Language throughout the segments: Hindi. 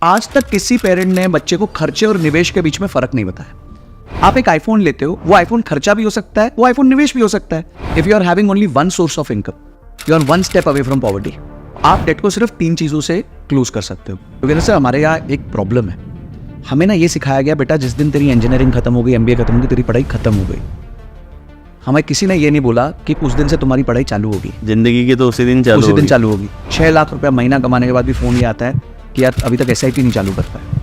आज तक किसी पेरेंट ने बच्चे को खर्चे और निवेश के बीच में फर्क नहीं बताया। आप एक आईफोन लेते हो, वो आईफोन खर्चा भी हो सकता है, वो आईफोन निवेश भी हो सकता है। If you are having only one source of income, you are one step away from poverty. आप डेट को सिर्फ 3 चीजों से क्लोज कर सकते हो। क्योंकि सर हमारे यहाँ एक प्रॉब्लम है, हमें ना ये सिखाया गया बेटा जिस दिन तेरी इंजीनियरिंग खत्म हो गई, एमबीए खत्म हो गई, तेरी पढ़ाई खत्म हो गई। हमें किसी ने ये नहीं बोला कि उस दिन से तुम्हारी पढ़ाई चालू होगी, जिंदगी की तो उसी दिन चालू होगी। 6 लाख रुपया महीना कमाने के बाद भी फोन ये आता है कि यार अभी तक SIP नहीं चालू करता है।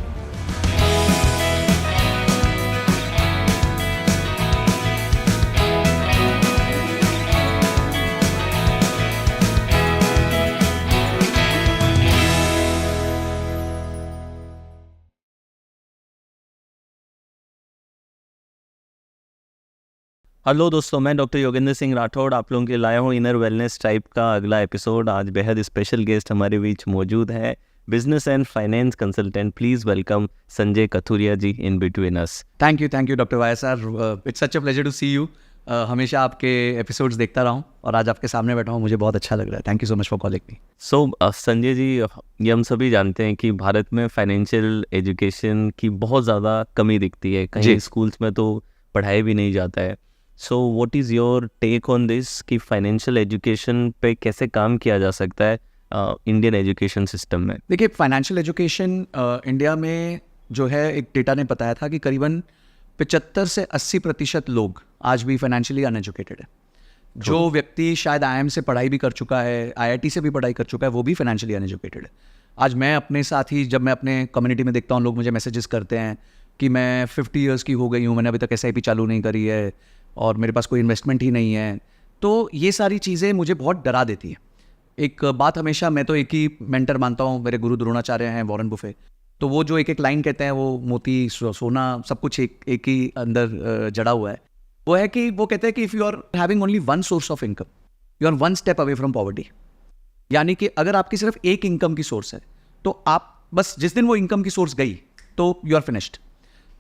हेलो दोस्तों, मैं डॉक्टर योगेंद्र सिंह राठौड़ आप लोगों के लाया हूँ इनर वेलनेस टाइप का अगला एपिसोड। आज बेहद स्पेशल गेस्ट हमारे बीच मौजूद है, business and finance consultant. Please welcome Sanjay Kathuria ji in between us. Thank you doctor वाया sir, it's such a pleasure to see you. हमेशा आपके एपिसोड्स देखता रहा हूँ और आज आपके सामने बैठा हूँ, मुझे बहुत अच्छा लग रहा है। Thank you so much for calling me. So Sanjay ji, ये हम सभी जानते हैं कि भारत में फाइनेंशियल एजुकेशन की बहुत ज़्यादा कमी दिखती है, कहीं स्कूल्स में तो पढ़ाया भी नहीं जाता है। So what is your take on this कि फाइनेंशियल एजुकेशन पे कैसे काम किया जा सकता है इंडियन एजुकेशन सिस्टम में? देखिए, फाइनेंशियल एजुकेशन इंडिया में जो है, एक डेटा ने बताया था कि करीबन 75 से 80% लोग आज भी फाइनेंशियली अनएजुकेटेड है। जो व्यक्ति शायद IIM से पढ़ाई भी कर चुका है, IIT से भी पढ़ाई कर चुका है, वो भी फाइनेंशियली अनएजुकेटेड है। आज मैं अपने साथ ही, जब मैं अपने कम्युनिटी में देखता हूँ, लोग मुझे मैसेजेस करते हैं कि मैं 50 ईयर्स की हो गई हूँ, मैंने अभी तक SIP चालू नहीं करी है और मेरे पास कोई इन्वेस्टमेंट ही नहीं है। तो ये सारी चीज़ें मुझे बहुत डरा देती है। एक बात हमेशा, मैं तो एक ही मेंटर मानता हूँ, मेरे गुरु द्रोणाचार्य हैं वॉरेन बुफे। तो वो जो एक लाइन कहते हैं, वो मोती सोना सब कुछ एक ही अंदर जड़ा हुआ है। वो है कि वो कहते हैं कि if you are having only one source of income, you are one step away from poverty. यानी कि अगर आपकी सिर्फ एक इनकम की सोर्स है तो आप बस, जिस दिन वो इनकम की सोर्स गई तो यू आर फिनिश्ड।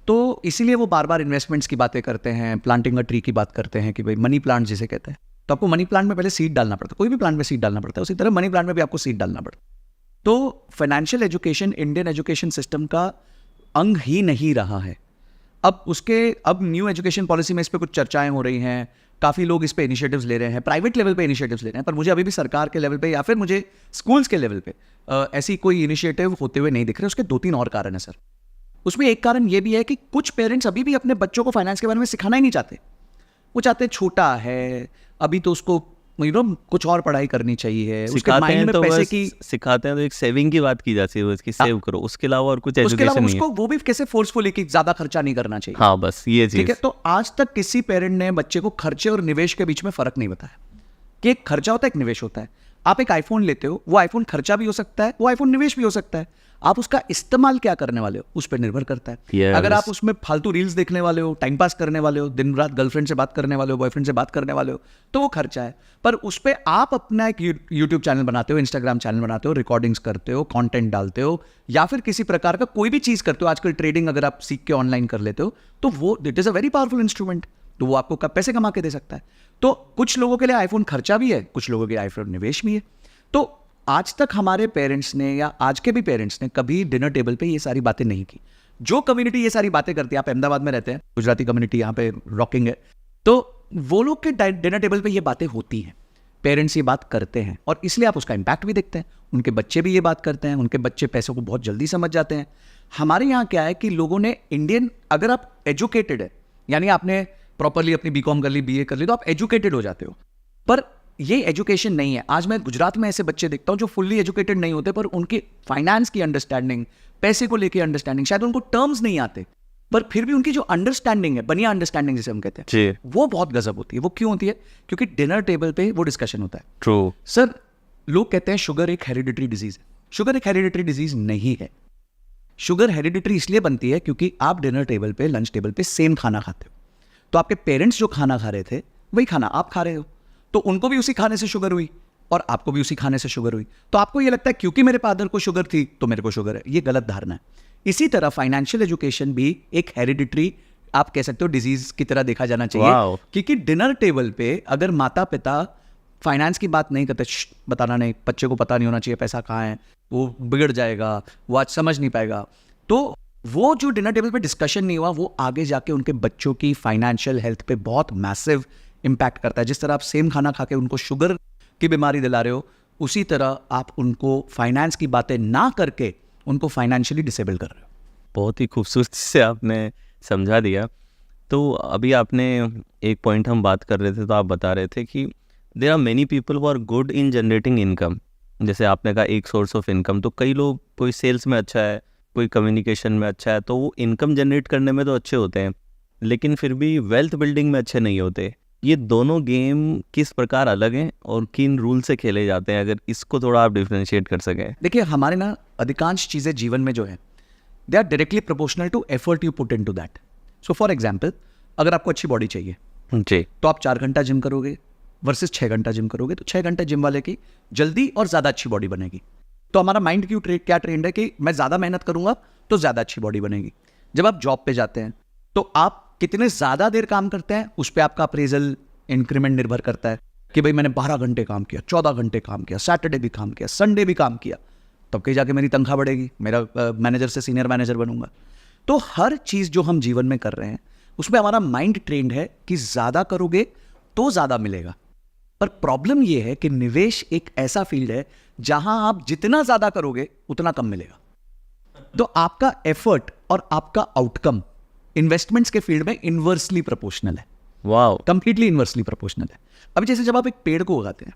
तो इसीलिए वो बार बार इन्वेस्टमेंट्स की बातें करते हैं, प्लांटिंग अ ट्री की बात करते हैं कि भाई मनी प्लांट जिसे कहते हैं। तो आपको मनी प्लांट में पहले सीड डालना पड़ता है, कोई भी प्लांट में सीड डालना पड़ता है, उसी तरह मनी प्लांट में भी आपको सीड डालना पड़ता है। तो financial education Indian education system का अंग ही नहीं रहा है। अब न्यू एजुकेशन पॉलिसी में इस पर कुछ चर्चाएं हो रही हैं, काफ़ी लोग इस पे इनिशिएटिव्स ले रहे हैं, प्राइवेट लेवल पे इनिशिएटिव्स ले रहे हैं, पर मुझे अभी भी सरकार के लेवल पे या फिर मुझे स्कूल्स के लेवल पे ऐसी कोई इनिशिएटिव होते हुए नहीं दिख रहे। उसके 2-3 और कारण है सर। उसमें एक कारण ये भी है कि कुछ पेरेंट्स अभी भी अपने बच्चों को फाइनेंस के बारे में सिखाना ही नहीं चाहते। वो चाहते हैं छोटा है अभी तो उसको कुछ और पढ़ाई करनी चाहिए, उसके माइंड में पैसे की सिखाते हैं तो एक सेविंग की बात की जाती है, उसकी सेव करो, उसके अलावा और कुछ एजुकेशन नहीं है। वो भी कैसे फोर्सफुली कि ज्यादा खर्चा नहीं करना चाहिए। हाँ, बस ये चीज। ठीक है, तो आज तक किसी पेरेंट ने बच्चे को खर्चे और निवेश के बीच में फर्क नहीं बताया कि एक खर्चा होता है, एक निवेश होता है। आप एक आईफोन लेते हो, वो आईफोन खर्चा भी हो सकता है, वो आईफोन निवेश भी हो सकता है। आप उसका इस्तेमाल क्या करने वाले हो उस पर निर्भर करता है। अगर आप उसमें फालतू रील्स देखने वाले हो, टाइम पास करने वाले हो, दिन रात गर्लफ्रेंड से बात करने वाले हो, बॉयफ्रेंड से बात करने वाले हो, तो वो खर्चा है। पर उस पर आप अपना एक यूट्यूब चैनल बनाते हो, इंस्टाग्राम चैनल बनाते हो, रिकॉर्डिंग्स करते हो, कंटेंट डालते हो, या फिर किसी प्रकार का कोई भी चीज करते हो। आजकल ट्रेडिंग अगर आप सीख के ऑनलाइन कर लेते हो तो वो it is a very powerful instrument. तो वो आपको पैसे कमा के दे सकता है। तो कुछ लोगों के लिए आईफोन खर्चा भी है, कुछ लोगों के लिए आईफोन निवेश भी है। तो आज तक हमारे पेरेंट्स ने या आज के भी पेरेंट्स ने कभी डिनर टेबल पे ये सारी बातें नहीं की। जो कम्युनिटी ये सारी बातें करती है, आप अहमदाबाद में रहते हैं, गुजराती कम्युनिटी यहाँ पे रॉकिंग है, तो वो लोग के डिनर टेबल पे ये बातें होती हैं, पेरेंट्स ये बात करते हैं और इसलिए आप उसका इम्पैक्ट भी देखते हैं। उनके बच्चे भी ये बात करते हैं, उनके बच्चे पैसों को बहुत जल्दी समझ जाते हैं। हमारे यहाँ क्या है कि लोगों ने अगर आप एजुकेटेड है, यानी आपने प्रॉपरली अपनी BCom कर ली, BA कर ली, तो आप एजुकेटेड हो जाते हो। पर ये एजुकेशन नहीं है। आज मैं गुजरात में ऐसे बच्चे देखता हूं जो फुल्ली एजुकेटेड नहीं होते, पर उनकी फाइनेंस की अंडरस्टैंडिंग, पैसे को लेके अंडरस्टैंडिंग, शायद उनको टर्म्स नहीं आते, पर फिर भी उनकी जो अंडरस्टैंडिंग है, बनिया अंडरस्टैंडिंग जिसे हम कहते हैं, वो बहुत गजब होती है। वो क्यों होती है? क्योंकि डिनर टेबल पे वो डिस्कशन होता है। ट्रू सर, लोग कहते हैं शुगर एक हेरिडिटरी डिजीज है। शुगर एक हेरिडिटरी डिजीज नहीं है। शुगर हेरिडिटरी इसलिए बनती है क्योंकि आप डिनर टेबल पे, लंच टेबल पे सेम खाना खाते हो। तो आपके पेरेंट्स जो खाना खा रहे थे वही खाना आप खा रहे हो, तो उनको भी उसी खाने से शुगर हुई और आपको भी उसी खाने से शुगर हुई। तो आपको ये लगता है क्योंकि मेरे फादर को शुगर थी तो मेरे को शुगर है। ये गलत धारणा है। इसी तरह फाइनेंशियल एजुकेशन भी एक हेरिडिटरी, आप कह सकते हो, डिजीज की तरह देखा जाना चाहिए। क्योंकि डिनर टेबल पे अगर माता पिता फाइनेंस की बात नहीं करते, बताना नहीं, बच्चे को पता नहीं होना चाहिए पैसा कहाँ है, वो बिगड़ जाएगा, वो आज समझ नहीं पाएगा। तो वो जो डिनर टेबल पे डिस्कशन नहीं हुआ, वो आगे जाके उनके बच्चों की फाइनेंशियल हेल्थ पे बहुत मैसिव इम्पैक्ट करता है। जिस तरह आप सेम खाना खा के उनको शुगर की बीमारी दिला रहे हो, उसी तरह आप उनको फाइनेंस की बातें ना करके उनको फाइनेंशियली डिसेबल कर रहे हो। बहुत ही खूबसूरती से आपने समझा दिया। तो अभी आपने एक पॉइंट हम बात कर रहे थे, तो आप बता रहे थे कि there are many people who are good in generating income. जैसे आपने कहा एक सोर्स ऑफ इनकम, तो कई लोग, कोई सेल्स में अच्छा है, कोई कम्युनिकेशन में अच्छा है, तो वो इनकम जनरेट करने में तो अच्छे होते हैं, लेकिन फिर भी वेल्थ बिल्डिंग में अच्छे नहीं होते। ये दोनों गेम किस प्रकार अलग हैं और किन रूल से खेले जाते हैं, अगर इसको थोड़ा आप डिफ्रेंशिएट कर सकें। देखिए, हमारे ना अधिकांश चीज़ें जीवन में जो है, they are directly proportional to effort you put in to that. So for example, अगर आपको अच्छी बॉडी चाहिए जी, तो आप 4 घंटा जिम करोगे वर्सेस 6 घंटा जिम करोगे, तो 6 घंटे जिम वाले की जल्दी और ज़्यादा अच्छी बॉडी बनेगी। तो हमारा माइंड क्या ट्रेंड है कि मैं ज़्यादा मेहनत करूंगा तो ज़्यादा अच्छी बॉडी बनेगी। जब आप जॉब पे जाते हैं तो आप कितने ज़्यादा देर काम करते हैं, उस पर आपका अप्रेजल इंक्रीमेंट निर्भर करता है कि भाई मैंने 12 घंटे काम किया, 14 घंटे काम किया, सैटरडे भी काम किया, संडे भी काम किया, तब कहीं जाके मेरी तनख्वाह बढ़ेगी, मेरा मैनेजर से सीनियर मैनेजर बनूंगा। तो हर चीज़ जो हम जीवन में कर रहे हैं उसमें हमारा माइंड ट्रेंड है कि ज़्यादा करोगे तो ज़्यादा मिलेगा। पर प्रॉब्लम यह है कि निवेश एक ऐसा फील्ड है जहां आप जितना ज़्यादा करोगे उतना कम मिलेगा। तो आपका एफर्ट और आपका आउटकम इन्वेस्टमेंट्स के फील्ड में इनवर्सली प्रोपोर्शनल है, वाओ, कंप्लीटली इनवर्सली प्रोपोर्शनल है। अभी जैसे जब आप एक पेड़ को उगाते हैं,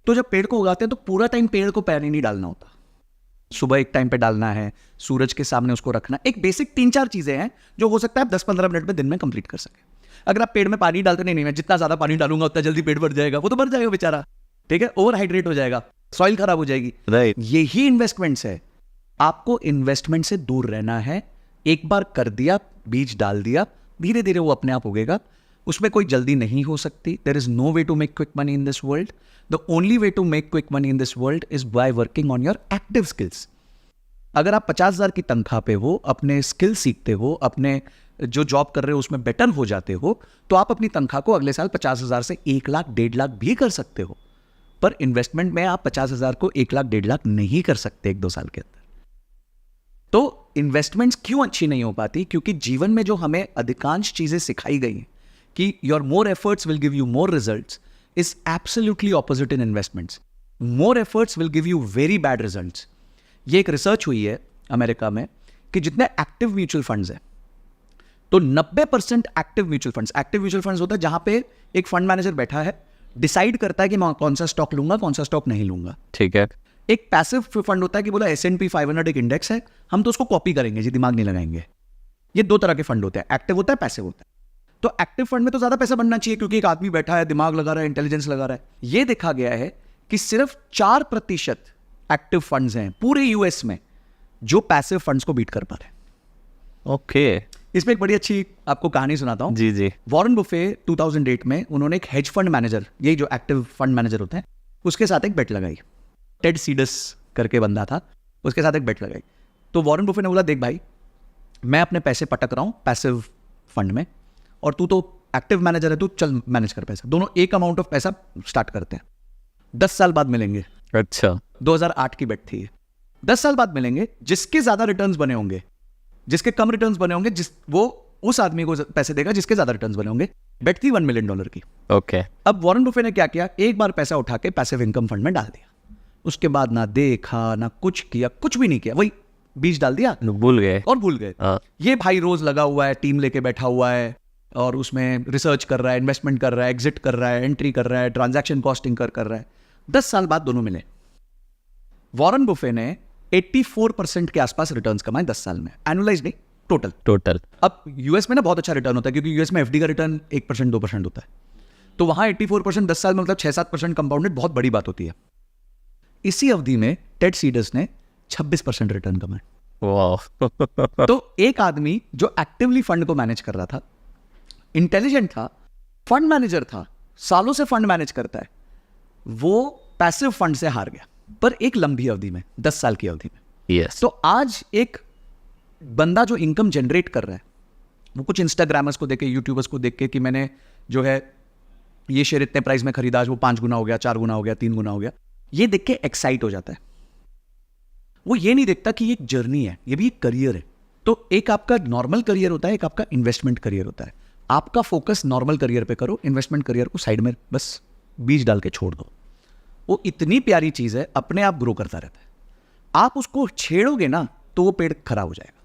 तो जब पेड़ को उगाते हैं तो पूरा टाइम पेड़ को पानी नहीं डालना होता, सुबह एक टाइम पे डालना है, सूरज के सामने उसको रखना। एक बेसिक 3-4 चीजें हैं जो हो सकता है आप 10-15 मिनट में दिन में कंप्लीट कर सके। अगर आप पेड़ में पानी डालते नहीं, मैं जितना ज्यादा पानी डालूंगा उतना जल्दी पेड़ बढ़ जाएगा, वो तो मर जाएगा बेचारा, ठीक है, ओवर हाइड्रेट हो जाएगा, सॉइल खराब हो जाएगी। राइट, यही इन्वेस्टमेंट्स है। आपको इन्वेस्टमेंट से दूर रहना है। एक बार कर दिया, बीज डाल दिया, धीरे धीरे वो अपने आप उगेगा। उसमें कोई जल्दी नहीं हो सकती। There is no way to make quick money in this world. The only way to make quick money in this world is by working on your active skills. अगर आप 50,000 की तनख्वाह पे हो, अपने स्किल सीखते हो, अपने जो जॉब कर रहे हो उसमें बेटर हो जाते हो, तो आप अपनी तनख्वाह को अगले साल 50,000 से 1 लाख 1.5 लाख भी कर सकते हो। पर इन्वेस्टमेंट में आप 50,000 को 1 लाख 1.5 लाख नहीं कर सकते 1-2 साल के अंदर। तो इन्वेस्टमेंट्स क्यों अच्छी नहीं हो पाती? क्योंकि जीवन में जो हमें अधिकांश चीजें सिखाई गई हैं कि your more efforts will give you more results, is absolutely opposite in investments. More efforts will give you very bad results. ये एक रिसर्च हुई है अमेरिका में कि जितने एक्टिव म्यूचुअल फंड्स हैं, तो 90% एक्टिव म्यूचुअल फंड्स होता है जहां पे एक फंड मैनेजर बैठा है, डिसाइड करता है कि मैं कौन सा स्टॉक लूंगा, कौन सा स्टॉक नहीं लूंगा। ठीक है। एक पैसिव फंड होता है कि बोला S&P 500 एक इंडेक्स है, हम तो उसको कॉपी करेंगे जी, दिमाग नहीं लगाएंगे। ये 2 तरह के फंड होते हैं, एक्टिव होता है, पैसिव होता है। तो एक्टिव फंड में तो ज्यादा पैसा बनना चाहिए क्योंकि एक आदमी बैठा है, दिमाग लगा रहा है, इंटेलिजेंस लगा रहा है। ये देखा गया है कि सिर्फ 4% एक्टिव फंड्स हैं पूरे यूएस में जो पैसिव फंड्स को बीट कर पा रहे हैं। ओके, इसमें एक बड़ी अच्छी आपको कहानी सुनाता हूं। जी जी। वॉरेन बुफे 2008 में उन्होंने एक हेज फंड मैनेजर, यही जो एक्टिव फंड मैनेजर होते हैं, उसके साथ एक बेट लगाई। टेड सीडस करके बंदा था, उसके साथ एक बेट लगाई। तो वॉरेन बुफे ने बोला, देख भाई, मैं अपने पैसे पटक रहा हूं पैसिव फंड में, और तू तो एक्टिव मैनेजर है, तू चल मैनेज कर पैसा। दोनों एक अमाउंट ऑफ पैसा स्टार्ट करते हैं, 10 साल बाद मिलेंगे। अच्छा, 2008 की बेट थी। 10 साल बाद मिलेंगे, जिसके ज्यादा रिटर्न्स बने होंगे, जिसके कम रिटर्न्स बने होंगे, वो उस आदमी को पैसे देगा जिसके ज्यादा रिटर्न्स बने होंगे। बेट थी $1 मिलियन की। ओके। अब वॉरेन बुफे ने क्या किया, एक बार पैसा उठा के पैसिव इनकम फंड में डाल दिया। उसके बाद ना देखा ना कुछ किया, कुछ भी नहीं किया, वही बीज डाल दिया, भूल गए और भूल गए। ये भाई रोज लगा हुआ है, टीम लेके बैठा हुआ है, और उसमें रिसर्च कर रहा है, इन्वेस्टमेंट कर रहा है, एग्जिट कर रहा है, एंट्री कर रहा है, ट्रांजैक्शन कॉस्टिंग कर रहा है। 10 साल बाद दोनों मिले। वॉरेन बुफे ने 84% के आसपास रिटर्न्स कमाए 10 साल में, एनुअलाइज नहीं, टोटल। अब यूएस में ना बहुत अच्छा रिटर्न होता है क्योंकि यूएस में एफडी का रिटर्न 1% 2% होता है। तो वहां 84% 10 साल में, मतलब 6-7% कंपाउंडेड, बहुत बड़ी बात होती है। इसी अवधि में टेड सीडस ने 26% रिटर्न कमाए। वाह। तो एक आदमी जो एक्टिवली फंड को मैनेज कर रहा था, इंटेलिजेंट था, फंड मैनेजर था, सालों से फंड मैनेज करता है, वो पैसिव फंड से हार गया, पर एक लंबी अवधि में, 10 साल की अवधि में। यस। तो आज एक बंदा जो इनकम जनरेट कर रहा है, वो कुछ इंस्टाग्रामर्स को देख के, यूट्यूबर्स को देख के कि मैंने जो है ये शेयर इतने प्राइस में खरीदा, आज वो 5 गुना हो गया, 4 गुना हो गया, 3 गुना हो गया, ये देख के एक्साइट हो जाता है। वो ये नहीं देखता कि ये एक जर्नी है, ये भी एक करियर है। तो एक आपका नॉर्मल करियर होता है, एक आपका इन्वेस्टमेंट करियर होता है। आपका फोकस नॉर्मल करियर पे करो, इन्वेस्टमेंट करियर को साइड में बस बीज डाल के छोड़ दो। वो इतनी प्यारी चीज है, अपने आप ग्रो करता रहता है। आप उसको छेड़ोगे ना तो वो पेड़ खराब हो जाएगा।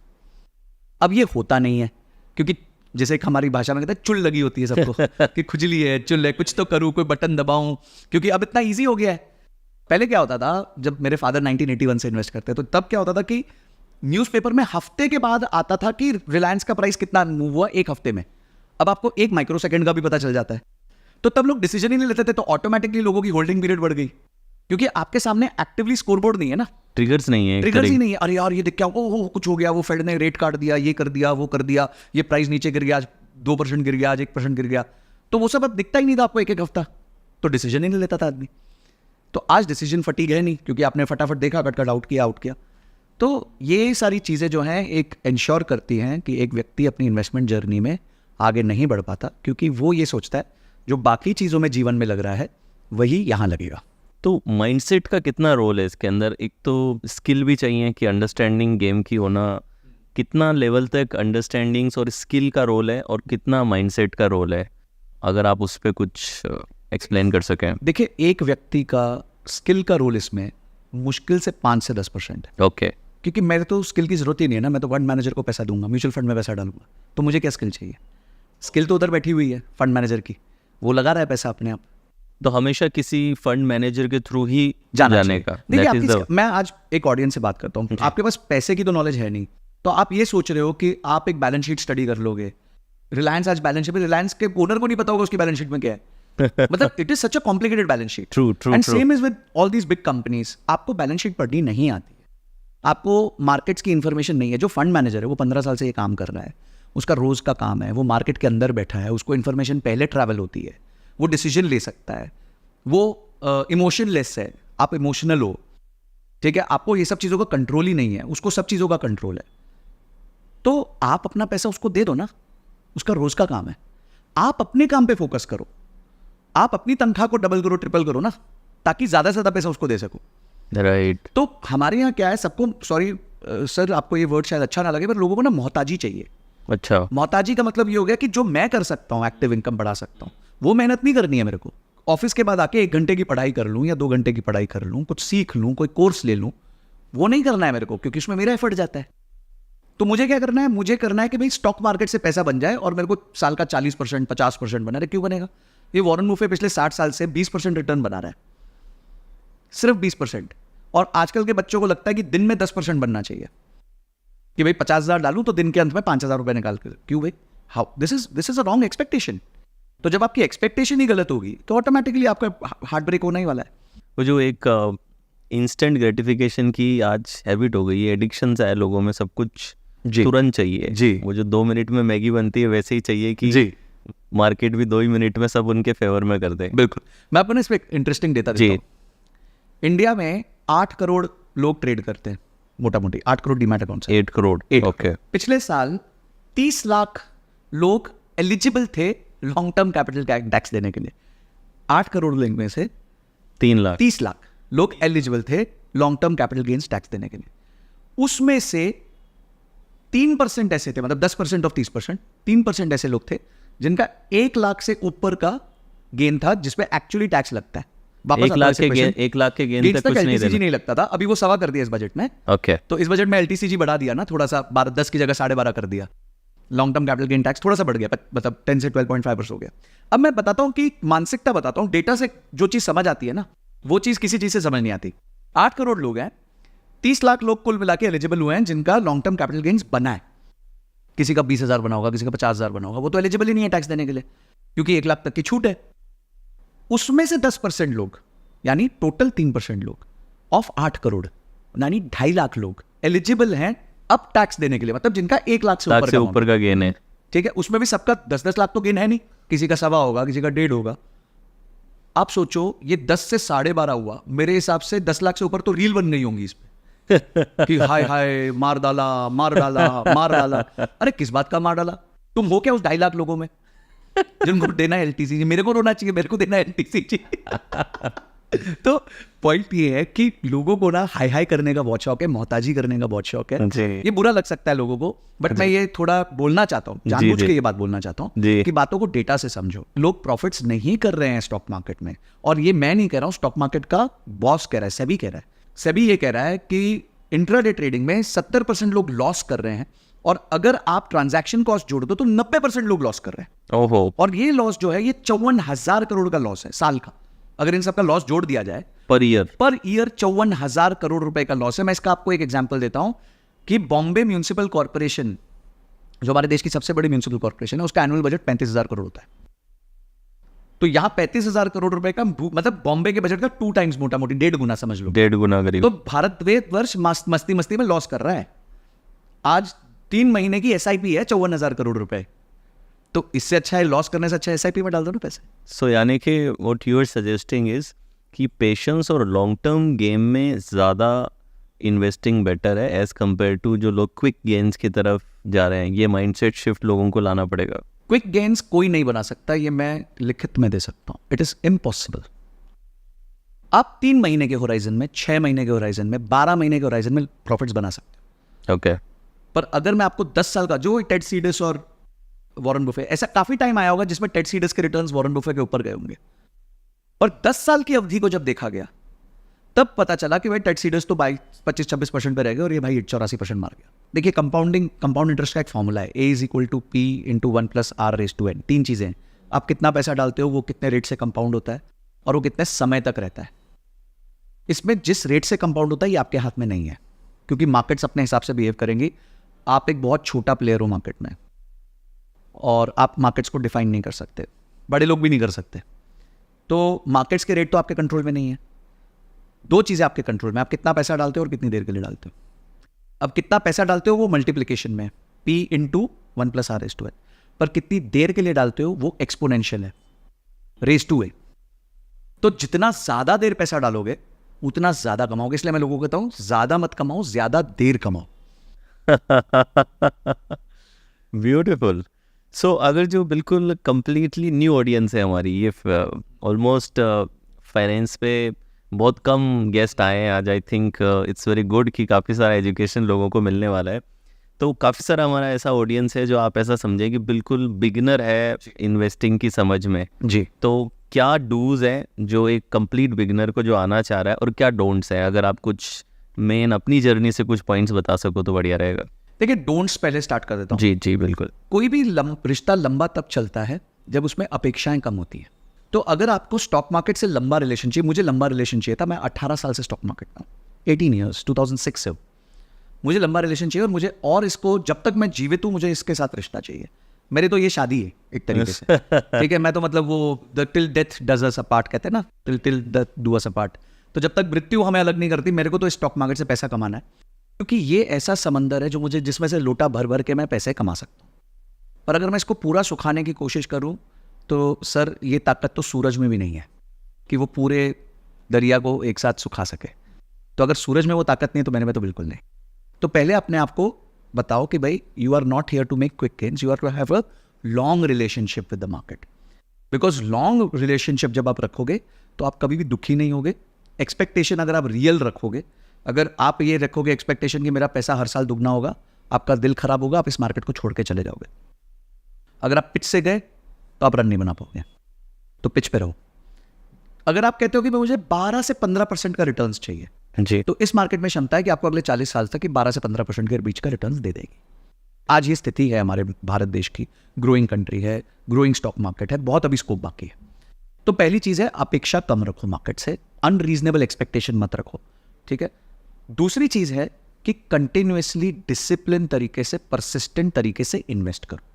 अब ये होता नहीं है, क्योंकि जैसे एक हमारी भाषा में कहते हैं चुल लगी होती है सबको कि खुजली है, चुल है, कुछ तो करूँ, कोई बटन दबाऊं, क्योंकि अब इतना ईजी हो गया है। पहले क्या होता था, जब मेरे फादर 1981 से इन्वेस्ट करते तो तब क्या होता था कि न्यूज़पेपर में हफ्ते के बाद आता था कि रिलायंस का प्राइस कितना मूव हुआ एक हफ्ते में। अब आपको 1 माइक्रो सेकंड का भी पता चल जाता है। तो तब लोग डिसीजन ही नहीं लेते थे, तो ऑटोमेटिकली लोगों की होल्डिंग पीरियड बढ़ गई, क्योंकि आपके सामने एक्टिवली स्कोरबोर्ड नहीं है ना, ट्रिगर्स नहीं है, ट्रिगर्स ही नहीं है। अरे यार ये देख क्या ओ कुछ हो गया, वो फेड ने रेट काट दिया, ये कर दिया, वो कर दिया, ये प्राइस नीचे गिर गया, आज 2% गिर गया, आज 1% गिर गया। तो वो सब अब दिखता ही नहीं था आपको एक हफ्ता, तो डिसीजन ही नहीं लेता था आदमी। तो आज डिसीजन फटीग है नहीं, क्योंकि आपने फटाफट देखा, कट आउट किया। तो ये सारी चीज़ें जो हैं एक इंश्योर करती हैं कि एक व्यक्ति अपनी इन्वेस्टमेंट जर्नी में आगे नहीं बढ़ पाता, क्योंकि वो ये सोचता है जो बाकी चीज़ों में जीवन में लग रहा है वही यहाँ लगेगा। तो माइंडसेट का कितना रोल है इसके अंदर? एक तो स्किल भी चाहिए कि अंडरस्टैंडिंग गेम की होना, कितना लेवल तक अंडरस्टैंडिंग्स और स्किल का रोल है और कितना माइंडसेट का रोल है, अगर आप उस पर कुछ एक्सप्लेन कर सकें। देखिए, एक व्यक्ति का स्किल का रोल इसमें मुश्किल से 5 से 10% है। ओके। क्योंकि मेरे तो स्किल की जरूरत ही नहीं है ना, मैं तो फंड मैनेजर को पैसा दूंगा, म्यूचुअल फंड में पैसा डालूंगा, तो मुझे क्या स्किल चाहिए? स्किल तो उधर बैठी हुई है फंड मैनेजर की, वो लगा रहा है पैसा अपने आप। तो हमेशा किसी फंड मैनेजर के थ्रू ही जाने जाने का। देखिए, That is the- मैं आज एक ऑडियंस से बात करता हूँ, आपके पास पैसे की तो नॉलेज है नहीं, तो आप ये सोच रहे हो कि आप एक बैलेंस शीट स्टडी कर लोगे। रिलायंस आज बैलेंस शीट, रिलायंस के ओनर को नहीं पता होगा उसकी बैलेंस शीट में क्या है। मतलब it is such a complicated balance sheet. True. And same is with all these big companies. आपको बैलेंस शीट पढ़नी नहीं आती है, आपको मार्केट्स की इंफॉर्मेशन नहीं है। जो फंड मैनेजर है वो 15 साल से ये काम कर रहा है, उसका रोज का काम है, वो मार्केट के अंदर बैठा है, उसको इन्फॉर्मेशन पहले ट्रैवल होती है, वो डिसीजन ले सकता है, वो इमोशनलेस है, आप इमोशनल हो, ठीक है, आपको ये सब चीज़ों का कंट्रोल ही नहीं है, उसको सब चीज़ों का कंट्रोल है। तो आप अपना पैसा उसको दे दो ना, उसका रोज का काम है। आप अपने काम पे फोकस करो, आप अपनी तनख्वाह को डबल करो, ट्रिपल करो ना, ताकि ज़्यादा से ज़्यादा पैसा उसको दे सको। राइट। तो हमारे यहाँ क्या है, सबको, सॉरी सर आपको ये वर्ड शायद अच्छा ना लगे, पर लोगों को ना मोहताजी चाहिए। अच्छा। मोहताजी का मतलब ये हो गया कि जो मैं कर सकता हूँ, एक्टिव इनकम बढ़ा सकता हूँ, वो मेहनत नहीं करनी है मेरे को। ऑफिस के बाद आके 1 घंटे की पढ़ाई कर लूँ या 2 घंटे की पढ़ाई कर लूँ, कुछ सीख लूँ, कोई कोर्स ले लूँ, वो नहीं करना है मेरे को, क्योंकि उसमें मेरा एफर्ट जाता है। तो मुझे क्या करना है, मुझे करना है कि भाई स्टॉक मार्केट से पैसा बन जाए और मेरे को साल का 40% 50% बना रहे। क्यों बनेगा? ये वॉरेन बफे पिछले 60 साल से 20% रिटर्न बना रहा है, सिर्फ 20%। और आजकल के बच्चों को लगता है कि दिन में 10% बनना चाहिए, कि भाई 50,000 डालूं तो दिन के अंत में 5,000 रुपए निकाल कर। क्यों भाई? How? This is a wrong expectation. तो जब आपकी एक्सपेक्टेशन ही गलत होगी तो ऑटोमेटिकली आपका हार्ट ब्रेक होना ही वाला है। वो जो एक इंस्टेंट ग्रेटिफिकेशन की आज हैबिट हो गई है, एडिक्शन है लोगों में, सब कुछ जी। तुरंत चाहिए जी। वो जो 2 मिनट में मैगी बनती है वैसे ही चाहिए कि जी, मार्केट भी 2 ही मिनट में सब उनके फेवर में कर दे। बिल्कुल। मैं आपको ना इस पे इंटरेस्टिंग डेटा देता जी। हूं। इंडिया में 8 करोड़ लोग ट्रेड करते हैं, मोटा मोटी 8 करोड़ डीमैट अकाउंट्स हैं। 8 करोड़। 8 ओके। करोड़। पिछले साल 30 लाख लोग एलिजिबल थे लॉन्ग टर्म कैपिटल टैक्स देने के लिए। 8 करोड़ लोग में से 3 लाख 30 लाख लोग एलिजिबल थे long term capital gains tax देने के लिए। उसमें से 3% ऐसे थे, मतलब 10% ऑफ 30%, 3% ऐसे लोग थे जिनका 1 लाख से ऊपर का गेन था, जिसपे एक्चुअली टैक्स लगता है। वापस 1 लाख के गेन, 1 लाख के गेन तक कुछ नहीं एलटीसीजी देना। नहीं लगता था, अभी वो 1.25 कर दिया इस बजट में। ओके। तो इस बजट में एलटीसीजी बढ़ा दिया ना थोड़ा सा, 10 की जगह 12.5 कर दिया। Long term capital gain tax थोड़ा सा बढ़ गया, मतलब 10 से 12.5% हो गया। अब मैं बताता हूं कि मानसिकता बताता हूं, डेटा से जो चीज समझ आती है ना, वो चीज किसी चीज से समझ नहीं आती। 8 करोड़ लोग हैं, 30 लाख लोग कुल मिला के एलिजिबल हुए हैं जिनका लॉन्ग टर्म कैपिटल गेन्स बना है। किसी का 20,000 बना होगा, किसी का 50,000 बना होगा, वो तो एलिजिबल ही नहीं है टैक्स देने के लिए, क्योंकि 1 लाख तक की छूट है। उसमें से 10% लोग, यानी टोटल 3% लोग ऑफ 8 करोड़, यानी 2.5 लाख लोग एलिजिबल हैं अब टैक्स देने के लिए, मतलब जिनका 1 लाख से लाख से ऊपर का गेन है। ठीक है। उसमें भी सबका 10-10 लाख तो गेन है नहीं, किसी का 1.25 होगा, किसी का 1.5 होगा। आप सोचो ये 10 से 12.5 हुआ, मेरे हिसाब से 10 लाख से ऊपर तो रील बन गई होंगी इस पे कि हाय हाय मार डाला मार डाला मार डाला। अरे किस बात का मार डाला? तुम हो क्या उस 2.5 लाख लोगों में? जिनको देना एलटीसी, मेरे को रोना चाहिए, मेरे को देना एलटीसी चाहिए। तो पॉइंट ये है कि लोगों को ना हाई हाई करने का बहुत शौक है, मोहताजी करने का बहुत शौक है। जी। ये बुरा लग सकता है लोगों को, बट मैं ये थोड़ा बोलना चाहता हूँ, जानबूझ के ये बात बोलना चाहता हूँ जी। कि बातों को डेटा से समझो। लोग प्रॉफिट्स नहीं कर रहे हैं स्टॉक मार्केट में, और ये मैं नहीं कह रहा हूँ, स्टॉक मार्केट का बॉस कह रहा है, सेबी कह रहा है। सेबी ये कह रहा है कि इंट्राडे ट्रेडिंग में 70% लोग लॉस कर रहे हैं, और अगर आप ट्रांजैक्शन कॉस्ट जोड़ दो तो 90% लोग लॉस कर रहे हैं। ओहो, और ये लॉस जो है ये 54,000 करोड़ का लॉस है साल का। अगर इन सबका लॉस जोड़ दिया जाए पर ईयर 54,000 करोड़ रुपए का लॉस है। मैं इसका आपको एक एग्जांपल देता हूं कि बॉम्बे म्यूनिसिपल कॉर्पोरेशन, जो हमारे देश की सबसे बड़ी म्यूनिसिपल कॉर्पोरेशन है, उसका एनुअल बजट 35,000 करोड़ होता है। तो यहां 35,000 करोड़ रुपए का मतलब बॉम्बे के बजट का 2 टाइम्स, मोटा मोटी 1.5 गुना समझ लो। 1.5 गुना करीब। तो भारतवर्ष मस्ती मस्ती में लॉस कर रहा है। आज 3 महीने की एसआईपी है 54,000 करोड़ रुपए। तो इससे अच्छा है, लॉस करने से अच्छा एसआईपी में डाल दो ना पैसे। सो यानी कि what you are suggesting is कि पेशेंस और लॉन्ग टर्म गेम में ज़्यादा इन्वेस्टिंग बेटर है एज कम्पेयर टू जो लोग क्विक गेन्स की तरफ जा रहे हैं। ये माइंडसेट शिफ्ट लोगों को लाना पड़ेगा। क्विक गेन्स कोई नहीं बना सकता, ये मैं लिखित में दे सकता हूं। It is impossible. आप 3 महीने के होराइजन में, 6 महीने के होराइजन में, 12 महीने के होराइजन में प्रॉफिट्स बना सकते हो। ओके। पर अगर मैं आपको 10 साल का, जो टेड सीडस और वॉरेन बुफे, ऐसा काफी टाइम आया होगा जिसमें टेड सीडस के रिटर्न्स वॉरेन बुफे के ऊपर गए होंगे, और 10 साल की अवधि को जब देखा गया तब पता चला कि भाई टेड सीडस तो 25-26% पे रह गए और ये भाई 84% मार गया। देखिए, कंपाउंड इंटरेस्ट का एक फॉर्मूला है, A = P × 1 + R⁻n। 3 चीजें हैं, आप कितना पैसा डालते हो वो कितने रेट से कंपाउंड होता है और वो कितने समय तक रहता है। इसमें जिस रेट से कंपाउंड होता है ये आपके हाथ में नहीं है, क्योंकि मार्केट्स अपने हिसाब से बिहेव करेंगी। आप एक बहुत छोटा प्लेयर हो मार्केट में, और आप मार्केट्स को डिफाइन नहीं कर सकते, बड़े लोग भी नहीं कर सकते। तो मार्केट्स के रेट तो आपके कंट्रोल में नहीं है। 2 चीज़ें आपके कंट्रोल में, आप कितना पैसा डालते हो और कितनी देर के लिए डालते हो। अब कितना पैसा डालते हो वो मल्टीप्लिकेशन में, P × 1 + R⁻n, पर कितनी देर के लिए डालते हो वो एक्सपोनेंशियल है, raised-to-a। तो जितना ज़्यादा देर पैसा डालोगे उतना ज़्यादा कमाओगे। इसलिए मैं लोगों को कहता हूँ, ज़्यादा मत कमाओ, ज़्यादा देर कमाओ। ब्यूटीफुल। सो अगर जो बिल्कुल कंप्लीटली न्यू ऑडियंस है हमारी, ये ऑलमोस्ट फाइनेंस पे बहुत कम गेस्ट आए हैं आज। I think it's very good कि काफ़ी सारा एजुकेशन लोगों को मिलने वाला है। तो काफ़ी सारा हमारा ऐसा ऑडियंस है जो आप ऐसा समझे कि बिल्कुल बिगिनर है इन्वेस्टिंग की समझ में जी। तो क्या डूज है जो एक कंप्लीट बिगिनर को जो आना चाह रहा है, और क्या डोंट्स है? अगर आप कुछ मेन अपनी जर्नी से कुछ पॉइंट्स बता सको तो बढ़िया रहेगा। देखिए, डोंट्स पहले स्टार्ट कर देता हूँ। जी जी बिल्कुल। कोई भी रिश्ता लंबा तब चलता है जब उसमें अपेक्षाएं कम होती है। तो अगर आपको स्टॉक मार्केट से लंबा रिलेशन चाहिए, मुझे लंबा रिलेशन चाहिए था। मैं 18 साल से स्टॉक मार्केट में हूँ, 18 ईयर्स, 2006 से। मुझे लंबा रिलेशन चाहिए, और मुझे, और इसको जब तक मैं जीवित हूँ मुझे इसके साथ रिश्ता चाहिए। मेरी तो ये शादी है एक तरीके से, ठीक है। मैं तो मतलब वो till death does us apart कहते हैं ना, till death do us apart. तो जब तक मृत्यु हमें अलग नहीं करती, मेरे को तो स्टॉक मार्केट से पैसा कमाना है, क्योंकि ये ऐसा समंदर है जो मुझे, जिसमें से लोटा भर भर के मैं पैसे कमा सकता हूँ। पर अगर मैं इसको पूरा सुखाने की कोशिश करूँ तो सर, ये ताकत तो सूरज में भी नहीं है कि वो पूरे दरिया को एक साथ सुखा सके। तो अगर सूरज में वो ताकत नहीं है तो मेरे में तो बिल्कुल नहीं। तो पहले अपने आप को बताओ कि भाई, you are not here to make quick gains, you are to have a long relationship with the market. Because long relationship जब आप रखोगे तो आप कभी भी दुखी नहीं होगे। एक्सपेक्टेशन अगर आप रियल रखोगे, अगर आप ये रखोगे एक्सपेक्टेशन कि मेरा पैसा हर साल दुगना होगा, आपका दिल खराब होगा, आप इस मार्केट को छोड़ के चले जाओगे। अगर आप पिच से गए तो आप रन नहीं बना पाओगे, तो पिच पे रहो। अगर आप कहते हो कि मुझे 12 से 15% का रिटर्न्स चाहिए जी, तो इस मार्केट में क्षमता है कि आपको अगले 40 साल तक 12 से 15% के बीच का रिटर्न्स दे देगी। आज ये स्थिति है हमारे भारत देश की, ग्रोइंग कंट्री है, ग्रोइंग स्टॉक मार्केट है, बहुत अभी स्कोप बाकी है। तो पहली चीज है, अपेक्षा कम रखो मार्केट से, अनरीजनेबल एक्सपेक्टेशन मत रखो, ठीक है। दूसरी चीज है कि कंटिन्यूअसली डिसिप्लिन तरीके से, परसिस्टेंट तरीके से इन्वेस्ट करो।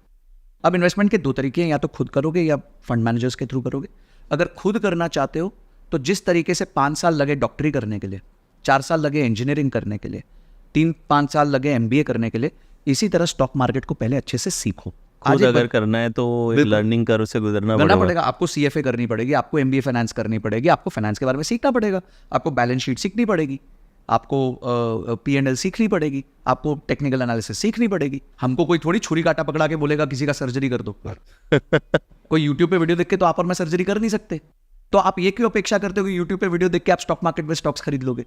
अब इन्वेस्टमेंट के 2 तरीके हैं, या तो खुद करोगे या फंड मैनेजर्स के थ्रू करोगे। अगर खुद करना चाहते हो तो जिस तरीके से 5 साल लगे डॉक्टरी करने के लिए, 4 साल लगे इंजीनियरिंग करने के लिए, 3-5 साल लगे MBA करने के लिए, इसी तरह स्टॉक मार्केट को पहले अच्छे से सीखो। खुद अगर करना है तो एक लर्निंग कर्व से गुजरना पड़ेगा। आपको CFA करनी पड़ेगी, आपको MBA फाइनेंस करनी पड़ेगी, आपको फाइनेंस के बारे में सीखना पड़ेगा, आपको बैलेंस शीट सीखनी पड़ेगी, आपको P&L सीखनी पड़ेगी, आपको टेक्निकल एनालिसिस सीखनी पड़ेगी। हमको कोई थोड़ी छुरी कांटा पकड़ा के बोलेगा किसी का सर्जरी कर दो। कोई यूट्यूब पे वीडियो देख के तो आप और मैं सर्जरी कर नहीं सकते। तो आप ये क्यों अपेक्षा करते हो कि यूट्यूब पे वीडियो देख के आप स्टॉक मार्केट में स्टॉक्स खरीद लोगे?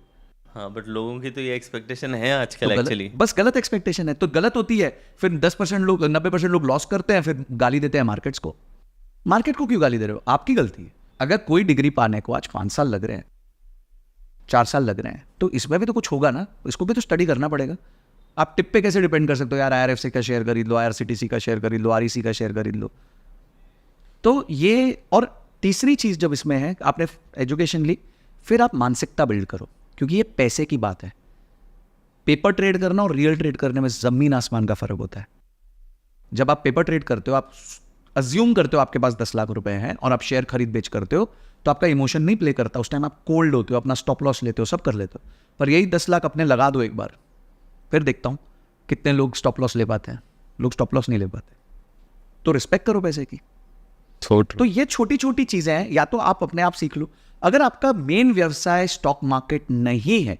हाँ, बट लोगों की तो ये एक्सपेक्टेशन है आजकल तो एक्चुअली। बस गलत एक्सपेक्टेशन है, तो गलत होती है। फिर 10% लोग 90% लोग लॉस करते हैं, फिर गाली देते हैं मार्केट्स को। मार्केट को क्यों गाली दे रहे हो? आपकी गलती है। अगर कोई डिग्री पाने को आज 5 साल लग रहे हैं, 4 साल लग रहे हैं, तो इसमें भी तो कुछ होगा ना, इसको भी तो स्टडी करना पड़ेगा। आप टिप पे कैसे डिपेंड कर सकते हो? यार IRFC का शेयर खरीद लो, IRCTC का शेयर खरीद लो, REC का शेयर खरीद लो। तो ये, और तीसरी चीज जब इसमें है, आपने एजुकेशन ली, फिर आप मानसिकता बिल्ड करो, क्योंकि ये पैसे की बात है। पेपर ट्रेड करना और रियल ट्रेड करने में जमीन आसमान का फर्क होता है। जब आप पेपर ट्रेड करते हो, आप अज्यूम करते हो आपके पास 10 लाख रुपए हैं और आप शेयर खरीद बेच करते हो, तो आपका इमोशन नहीं प्ले करता। उस टाइम आप कोल्ड होते हो, अपना स्टॉप लॉस लेते हो, सब कर लेते हो। पर यही 10 लाख अपने लगा दो एक बार, फिर देखता हूं कितने लोग स्टॉप लॉस ले पाते हैं। लोग स्टॉप लॉस नहीं ले पाते। तो रिस्पेक्ट करो पैसे की। तो ये छोटी छोटी चीजें हैं, या तो आप अपने आप सीख लो। अगर आपका मेन व्यवसाय स्टॉक मार्केट नहीं है,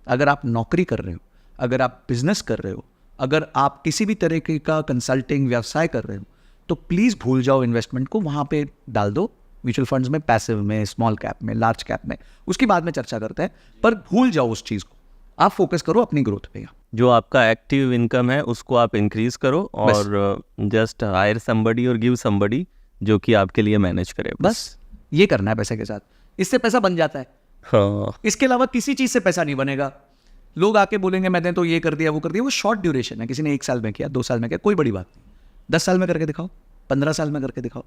अगर आप नौकरी कर रहे हो, अगर आप बिजनेस कर रहे हो, अगर आप किसी भी तरीके का कंसल्टिंग व्यवसाय कर रहे हो, तो प्लीज भूल जाओ इन्वेस्टमेंट को। वहां पे डाल दो म्यूचुअल फंड्स में, पैसिव में, स्मॉल कैप में, लार्ज कैप में, उसकी बाद में चर्चा करते हैं। पर भूल जाओ उस चीज को, आप फोकस करो अपनी ग्रोथ पे। जो आपका एक्टिव इनकम है उसको आप इंक्रीज करो और जस्ट हायर समबडी और गिव समबडी जो कि आपके लिए मैनेज करे। बस ये करना है पैसे के साथ, इससे पैसा बन जाता है। हाँ, इसके अलावा किसी चीज से पैसा नहीं बनेगा। लोग आके बोलेंगे मैंने तो ये कर दिया, वो कर दिया, वो शॉर्ट ड्यूरेशन है। किसी ने 1 साल में किया, 2 साल में किया, कोई बड़ी बात नहीं। 10 साल में करके दिखाओ, 15 साल में करके दिखाओ।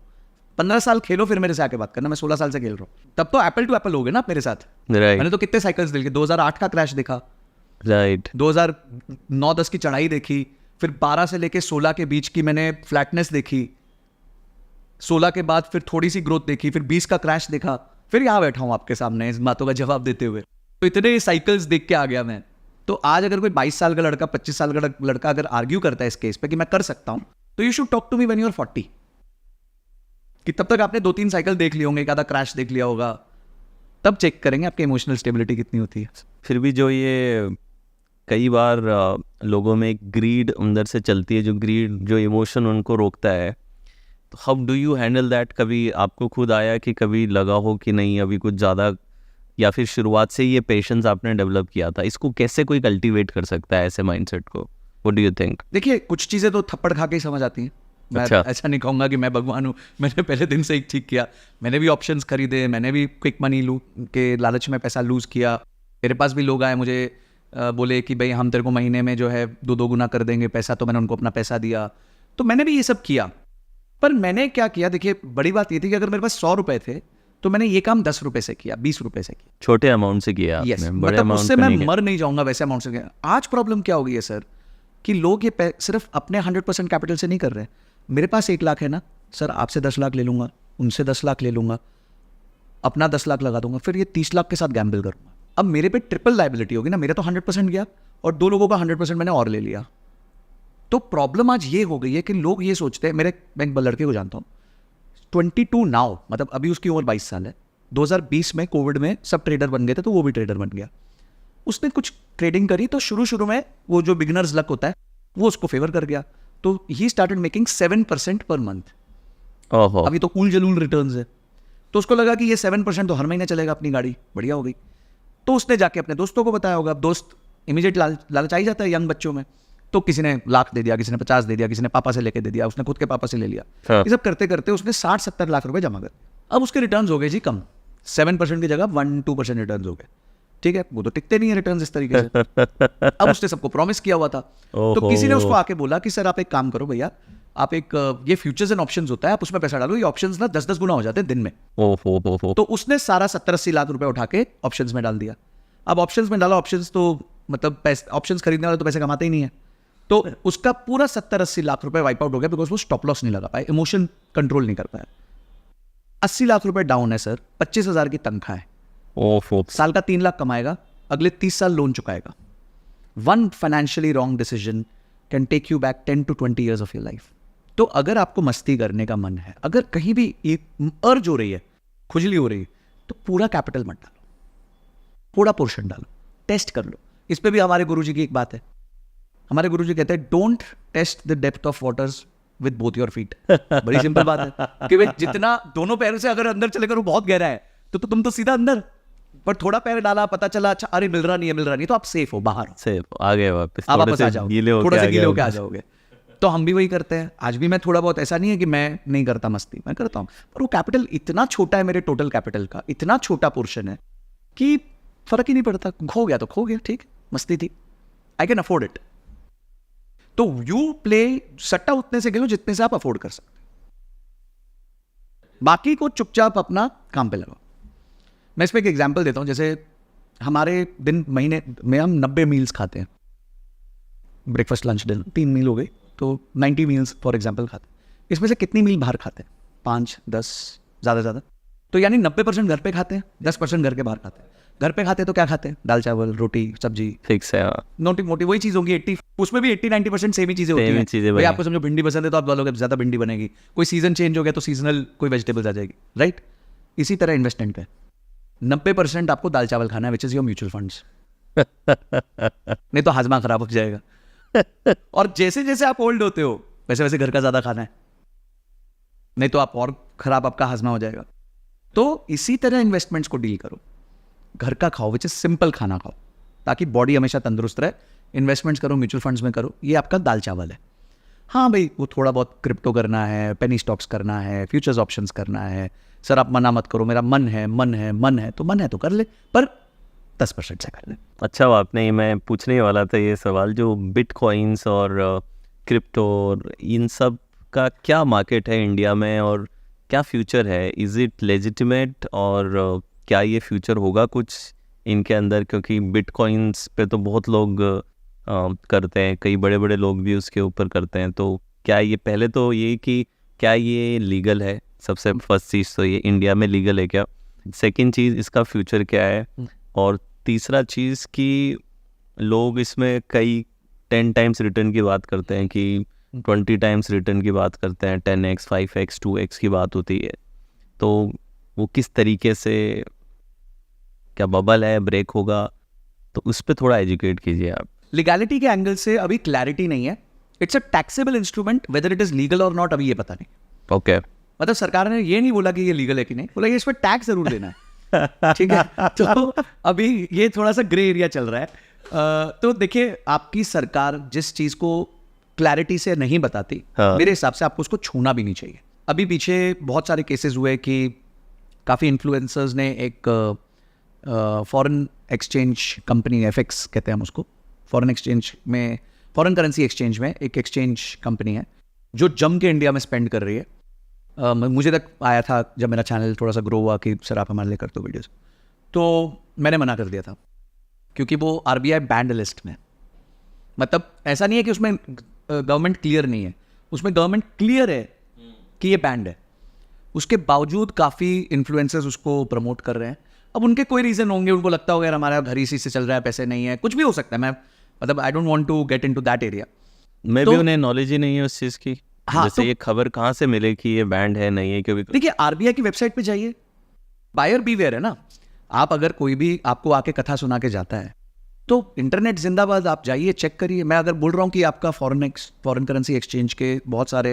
15 साल खेलो, फिर मेरे से आके बात करना। मैं 16 साल से खेल रहा हूँ, तब तो एप्पल टू एप्पल हो गए ना आप मेरे साथ। राइट मैंने तो कितने साइकिल्स देखे। 2008 का क्रैश देखा, राइट, 2009-10 की चढ़ाई देखी, फिर 12 से लेके 16 के बीच की मैंने फ्लैटनेस देखी, 16 के बाद फिर थोड़ी सी ग्रोथ देखी, फिर 20 का क्रैश देखा, फिर यहाँ बैठा हूँ आपके सामने इस बातों का जवाब देते हुए। तो इतने साइकिल्स देख के आ गया मैं। तो आज अगर कोई 22 साल का लड़का, 25 साल का लड़का अगर आर्ग्यू करता है इस केस पे कि मैं कर सकता हूं, तो you should talk to me when you are 40। कि तब तक आपने 2-3 साइकिल देख लिए होंगे, एक आधा क्रैश देख लिया होगा, तब चेक करेंगे आपकी इमोशनल स्टेबिलिटी कितनी होती है। फिर भी जो ये कई बार लोगों में एक ग्रीड अंदर से चलती है, जो ग्रीड, जो इमोशन उनको रोकता है, तो how do you handle that? कभी आपको खुद आया कि कभी लगा हो कि नहीं अभी कुछ ज़्यादा, या फिर शुरुआत से ही ये पेशेंस आपने डेवलप किया था? इसको कैसे कोई कल्टीवेट कर सकता है ऐसे माइंडसेट को? What do you think? देखिए, कुछ चीज़ें तो थप्पड़ खा के ही समझ आती हैं। मैं अच्छा। ऐसा नहीं कहूँगा कि मैं भगवान हूँ। मैंने पहले दिन से ही ठीक किया। मैंने भी ऑप्शंस खरीदे, मैंने भी क्विक मनी के लालच में पैसा लूज़ किया। मेरे पास भी लोग आए, मुझे बोले कि भाई हम तेरे को महीने में जो है 2 गुना कर देंगे पैसा। तो मैंने उनको अपना पैसा दिया। तो मैंने भी ये सब किया। पर मैंने क्या किया, देखिए बड़ी बात ये थी कि अगर मेरे पास 100 रुपए थे तो मैंने ये काम 10 रुपए से किया, 20 रुपए से किया। छोटे अमाउंट से किया आपने, बड़े मतलब अमाउंट उससे पे मैं नहीं किया। मर नहीं जाऊंगा वैसे अमाउंट से किया। आज प्रॉब्लम क्या हो गई है सर, कि लोग ये सिर्फ अपने 100% कैपिटल से नहीं कर रहे हैं। मेरे पास 1 लाख है ना सर, आपसे 10 लाख ले लूंगा, उनसे 10 लाख ले लूंगा, अपना 10 लाख लगा दूंगा, फिर ये 30 लाख के साथ गैम्बल करूंगा। अब मेरे पे ट्रिपल लाइबिलिटी होगी ना। मेरे तो 100% गया और 2 लोगों का 100% मैंने और ले लिया। तो प्रॉब्लम आज ये हो गई है कि लोग ये सोचते हैं, मैं एक लड़के को जानता हूँ 22 नाउ, मतलब अभी उसकी उम्र 22 साल है। 2020 में कोविड में सब ट्रेडर बन गए थे, तो वो भी ट्रेडर बन गया। उसने कुछ ट्रेडिंग करी तो शुरू में वो जो बिगिनर्स लक होता है वो उसको फेवर कर गया। तो he started making 7% per month. ओहो, अभी तो कूल जलूल रिटर्न्स है। तो उसको लगा कि ये 7% तो हर महीने चलेगा, अपनी गाड़ी बढ़िया हो गई। तो उसने जाके अपने दोस्तों को बताया होगा। अब दोस्त इमीडिएट लालच आई जाता है यंग बच्चों में। तो किसी ने लाख दे दिया, किसी ने 50 दे दिया, किसी ने पापा से लेके दे दिया, उसने खुद के पापा से ले लिया। हाँ। ये सब करते करते उसने 60-70 लाख रुपए जमा कर। अब उसके रिटर्न्स हो गए जी कम, 7% की जगह 1-2% रिटर्न्स हो गए। ठीक है, वो तो टिकते नहीं है रिटर्न्स इस तरीके से। अब उसने सबको प्रॉमिस किया हुआ था। तो किसी ने उसको आके बोला कि सर आप एक काम करो भैया, आप एक ये फ्यूचर्स एंड ऑप्शंस होता है, आप उसमें पैसा डालो, ये ऑप्शंस ना 10-10 गुना हो जाते हैं दिन में। ओहो, तो उसने सारा 70-80 लाख रुपए उठा के ऑप्शंस में डाल दिया। अब ऑप्शंस में डाला, ऑप्शंस तो मतलब पैसे, ऑप्शंस खरीदने वाले तो पैसे कमाते ही नहीं है। तो उसका पूरा 70-80 लाख रुपए वाइप आउट हो गया, बिकॉज वो स्टॉप लॉस नहीं लगा पाए, इमोशन कंट्रोल नहीं कर पाया। 80 लाख रुपए डाउन है सर, 25,000 की तनख्वाह है, ओहो, साल का 3 लाख कमाएगा, अगले 30 साल लोन चुकाएगा। One financially wrong decision can take you back 10 to 20 years of your life. तो अगर आपको मस्ती करने का मन है, अगर कहीं भी एक अर्ज हो रही है, खुजली हो रही है, तो पूरा कैपिटल मत डालो, थोड़ा पोर्शन डालो। टेस्ट कर लो। इस पे भी हमारे गुरुजी की एक बात है, हमारे गुरुजी कहते हैं don't test the depth of waters with both your feet. बड़ी सिंपल बात है कि भाई जितना दोनों पैरों से अगर अंदर चले गए वो बहुत गहरा है तो तुम तो सीधा अंदर, पर थोड़ा पैर डाला पता चला अच्छा अरे मिल रहा नहीं है तो आप सेफ हो, बाहर हो, सेफ आ गए वापस, आप थोड़े वापस से आ जाओ, गीले थोड़ा से गीले होके आ वापस। जाओगे। तो हम भी वही करते हैं, आज भी मैं थोड़ा बहुत, ऐसा नहीं है कि मैं नहीं करता मस्ती, मैं करता हूँ, पर वो कैपिटल इतना छोटा है, मेरे टोटल कैपिटल का इतना छोटा पोर्शन है कि फर्क ही नहीं पड़ता, खो गया तो खो गया, ठीक, मस्ती थी, आई कैन अफोर्ड इट। तो यू प्ले सट्टा उतने से खेलो जितने से आप अफोर्ड कर सकते, बाकी को चुपचाप अपना काम पे लगाओ। मैं इसमें एक एग्जांपल देता हूं, जैसे हमारे दिन महीने में हम 90 मील्स खाते हैं, ब्रेकफास्ट लंच डिनर 3 मील हो गई, तो 90 मील्स फॉर एग्जांपल खाते हैं। इसमें से कितनी मील बाहर खाते हैं? 5-10 ज़्यादा, तो यानी 90% घर पे खाते हैं, 10% घर के बाहर खाते हैं। घर पे खाते हैं तो क्या खाते हैं? दाल चावल रोटी सब्जी, फिक्स है, हाँ। मोटी मोटी वही चीज़ होगी 80, उसमें भी 80-90% सेम ही चीज़ें होती Same ही हैं। चीज़ें भाई बनी। आपको समझो भिंडी पसंद है तो आप बोलोगे ज़्यादा भिंडी बनेगी, कोई सीजन चेंज हो गया तो सीजनल कोई वेजिटेबल्स आ जाएगी, राइट? इसी तरह इन्वेस्टमेंट पे 90% आपको दाल चावल खाना है, which is your mutual funds, नहीं तो हाजमा खराब हो जाएगा। और जैसे जैसे आप ओल्ड होते हो वैसे वैसे घर का ज़्यादा खाना है, नहीं तो आप और खराब आपका हाजमा हो जाएगा। तो इसी तरह इन्वेस्टमेंट्स को डील करो, घर का खाओ, विच इज सिंपल खाना खाओ ताकि बॉडी हमेशा तंदुरुस्त रहे। इन्वेस्टमेंट्स करो, म्यूचुअल फंड्स में करो, ये आपका दाल चावल है। हाँ भाई, वो थोड़ा बहुत क्रिप्टो करना है, पेनी स्टॉक्स करना है, फ्यूचर्स ऑप्शंस करना है, सर आप मना मत करो, मेरा मन है तो कर ले, पर 10% से कर ले। अच्छा, आपने, मैं पूछने ही वाला था ये सवाल, जो बिटकॉइंस और क्रिप्टो और इन सब का क्या मार्केट है इंडिया में और क्या फ्यूचर है? इज़ इट लेजिटिमेट और क्या ये फ्यूचर होगा कुछ इनके अंदर? क्योंकि बिटकॉइंस पे तो बहुत लोग करते हैं, कई बड़े बड़े लोग भी उसके ऊपर करते हैं, तो क्या ये, पहले तो ये कि क्या ये लीगल है? सबसे फर्स्ट चीज़ तो ये इंडिया में लीगल है क्या? सेकंड चीज़, इसका फ्यूचर क्या है? और तीसरा चीज़ कि लोग इसमें कई 10 टाइम्स रिटर्न की बात करते हैं, कि 20 टाइम्स रिटर्न की बात करते हैं, 10x 5x 2x की बात होती है, तो वो किस तरीके से, क्या बबल है, ब्रेक होगा? तो उस पर थोड़ा एजुकेट कीजिए आप। लीगैलिटी के एंगल से अभी क्लैरिटी नहीं है, it's a taxable instrument, whether it is legal और नॉट अभी ये पता नहीं। ओके, मतलब सरकार ने ये नहीं बोला कि ये लीगल है कि नहीं, बोला ये इस पर टैक्स जरूर देना है। ठीक है, तो अभी ये थोड़ा सा ग्रे एरिया चल रहा है। तो देखिए, आपकी सरकार जिस चीज को क्लैरिटी से नहीं बताती, हाँ। मेरे हिसाब से आपको उसको छूना भी नहीं चाहिए। अभी पीछे बहुत सारे केसेस हुए कि काफ़ी इन्फ्लुएंसर्स ने एक फॉरेन एक्सचेंज कंपनी, एफएक्स कहते हैं हम उसको, फॉरेन एक्सचेंज में, फॉरेन करेंसी एक्सचेंज में एक एक्सचेंज कंपनी है जो जम के इंडिया में स्पेंड कर रही है। मुझे तक आया था जब मेरा चैनल थोड़ा सा ग्रो हुआ कि सर आप हमारे लिए कर दो वीडियोस, तो मैंने मना कर दिया था क्योंकि वो आरबीआई बैंड लिस्ट में, मतलब ऐसा नहीं है कि उसमें गवर्नमेंट क्लियर नहीं है, उसमें गवर्नमेंट क्लियर है कि ये बैंड है, उसके बावजूद काफ़ी इन्फ्लुएंसर्स उसको प्रमोट कर रहे हैं। अब उनके कोई रीज़न होंगे, उनको लगता होगा यार हमारा घर इसी से चल रहा है, पैसे नहीं है, कुछ भी हो सकता है, मैं मतलब I don't want to get into that area. मैं भी उन्हें नॉलेज ही नहीं है उस चीज़ की। हाँ, जैसे तो ये खबर कहाँ से मिले कि ये बैंड है, नहीं है? क्योंकि देखिए, आरबीआई की वेबसाइट पे जाइए, बायर बीवेयर है ना, आप अगर कोई भी आपको आके कथा सुना के जाता है तो इंटरनेट जिंदाबाद, आप जाइए चेक करिए। मैं अगर बोल रहा हूँ कि आपका फॉरेन करेंसी एक्सचेंज के बहुत सारे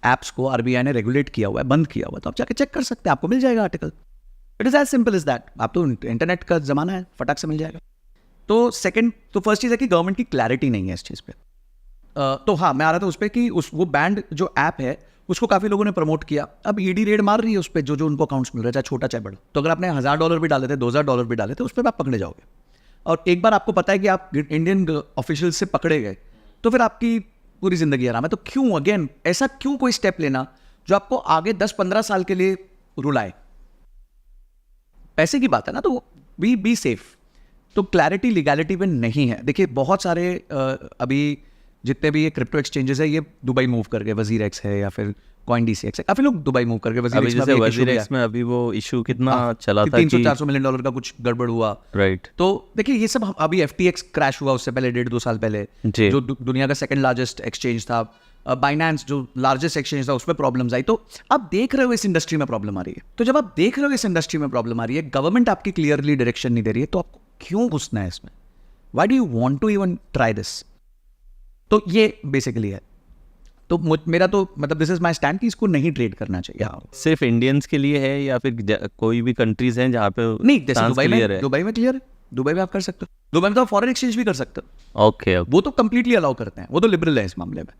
ऐप्स को आरबीआई ने रेगुलेट किया हुआ है, बंद किया हुआ है, तो आप जाके चेक कर सकते हैं, आपको मिल जाएगा article. It is as simple is that. आप तो इंटरनेट का ज़माना है, फटाक से मिल जाएगा। तो फर्स्ट चीज़ है कि गवर्नमेंट की क्लैरिटी नहीं है इस चीज़ पे। तो हाँ, मैं आ रहा था उस पर कि वो बैंड जो ऐप है उसको काफ़ी लोगों ने प्रमोट किया। अब ईडी रेड मार रही है उस पर, जो उनको अकाउंट्स मिल रहा है, चाहे छोटा चाहे बड़ा। तो अगर आपने $1000 भी डाले थे, $2000 भी डाले थे, उस पर आप पकड़े जाओगे। और एक बार आपको पता है कि आप इंडियन ऑफिशियल से पकड़े गए तो फिर आपकी पूरी जिंदगी आराम है। तो क्यों अगेन ऐसा क्यों कोई स्टेप लेना जो आपको आगे 10-15 साल के लिए रुलाए? पैसे की बात है ना, तो बी सेफ। तो क्लैरिटी लीगैलिटी में नहीं है। देखिए, बहुत सारे अभी जितने भी ये क्रिप्टो एक्सचेंजेस है, ये दुबई मूव कर गए, वजीर एक्स है या फिर CoinDCX है, काफी लोग दुबई मूव कर गए। वजीर एक्स में अभी वो इशू कितना चला था, 300-400 मिलियन डॉलर का कुछ गड़बड़ हुआ, राइट? तो देखिए, ये सब अभी FTX क्रैश हुआ, उससे पहले 1.5-2 साल पहले जो दुनिया का सेकंड लार्जेस्ट एक्सचेंज था, बाइनेंस जो लार्जेस्ट एक्सचेंज था, उसमें प्रॉब्लम्स आई। तो आप देख रहे हो इस इंडस्ट्री में प्रॉब्लम आ रही है। तो जब आप देख रहे हो इस इंडस्ट्री में प्रॉब्लम आ रही है, गवर्नमेंट आपकी क्लियरली डायरेक्शन नहीं दे रही है, तो आपको क्यों घुसना है इसमें? Why do you want to even try this? तो ये बेसिकली है। तो मेरा तो मतलब दिस इज माय स्टैंड कि इसको नहीं ट्रेड करना चाहिए। सिर्फ इंडियंस के लिए है या फिर कोई भी कंट्रीज हैं जहाँ पे नहीं, जैसे stance दुबई clear में, है? दुबई में क्लियर है, दुबई में आप कर सकते हो, दुबई में तो फॉरेन एक्सचेंज भी कर सकते हो, ओके वो तो कंप्लीटली अलाउ करते हैं, वो तो लिबरल है इस मामले में,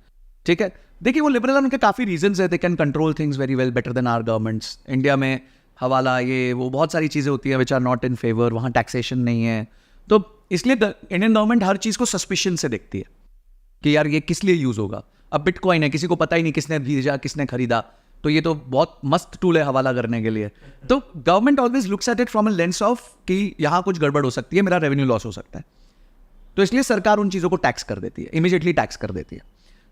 ठीक है। देखिए वो लिबरल है, उनके काफ़ी रीजंस है, they can control things very well better than our governments. India में हवाला ये वो बहुत सारी चीज़ें होती हैं which are not in favour, वहाँ टैक्सेशन नहीं है, तो इसलिए इंडियन गवर्नमेंट हर चीज़ को सस्पिशन से देखती है कि यार ये किस लिए यूज़ होगा। अब बिटकॉइन है, किसी को पता ही नहीं किसने भेजा किसने खरीदा, तो ये तो बहुत मस्त टूल है हवाला करने के लिए। तो government always looks at it from a lens of कि यहाँ कुछ गड़बड़ हो सकती है, मेरा रेवेन्यू लॉस हो सकता है, तो इसलिए सरकार उन चीज़ों को टैक्स कर देती है, इमीडिएटली टैक्स कर देती है।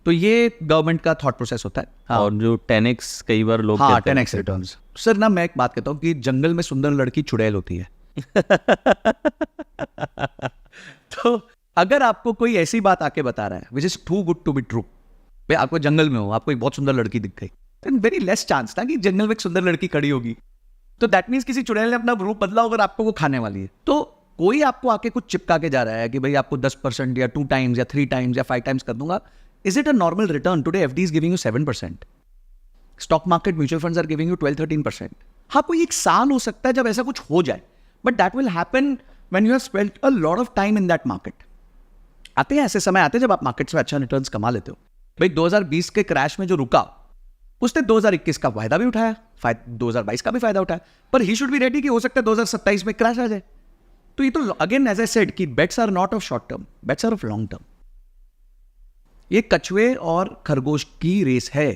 तो ये गवर्नमेंट का थॉट प्रोसेस होता है। हाँ, और जो 10x कई बार लोग हाँ कहते हैं 10x रिटर्न्स। सर ना मैं एक बात कहता हूँ कि जंगल में सुंदर लड़की चुड़ैल होती है। तो अगर आपको कोई ऐसी बात आके बता रहा है which is too good to be true, भाई आपको जंगल में हो, आपको एक बहुत सुंदर लड़की दिख गई, देन वेरी लेस चांस था कि जंगल में एक सुंदर लड़की खड़ी होगी, तो दैट मीन्स किसी चुड़ैल ने अपना रूप बदला होगा, आपको वो खाने वाली है। तो कोई आपको आके कुछ चिपका के जा रहा है कि भाई आपको 10% या 2 टाइम्स या 3 टाइम्स या 5 टाइम्स कर दूंगा, is it a normal return? Today FD is giving you 7%, stock market mutual funds are giving you 12-13%। हाँ, कोई एक साल हो सकता है जब ऐसा कुछ हो जाए, but that will happen when you have spent a lot of time in that market. आते हैं ऐसे समय आते हैं जब आप मार्केट से अच्छा रिटर्न्स कमा लेते हो। भाई 2020 के क्रैश में जो रुका उसने 2021 का फायदा भी उठाया, 2022 का भी फायदा उठाया, पर ही शुड बी रेडी कि हो सकता है 2027 में क्रैश आ जाए। तो ये तो अगेन एज आई सेड कि bets are not of short term, bets are of long term. ये कछुए और खरगोश की रेस है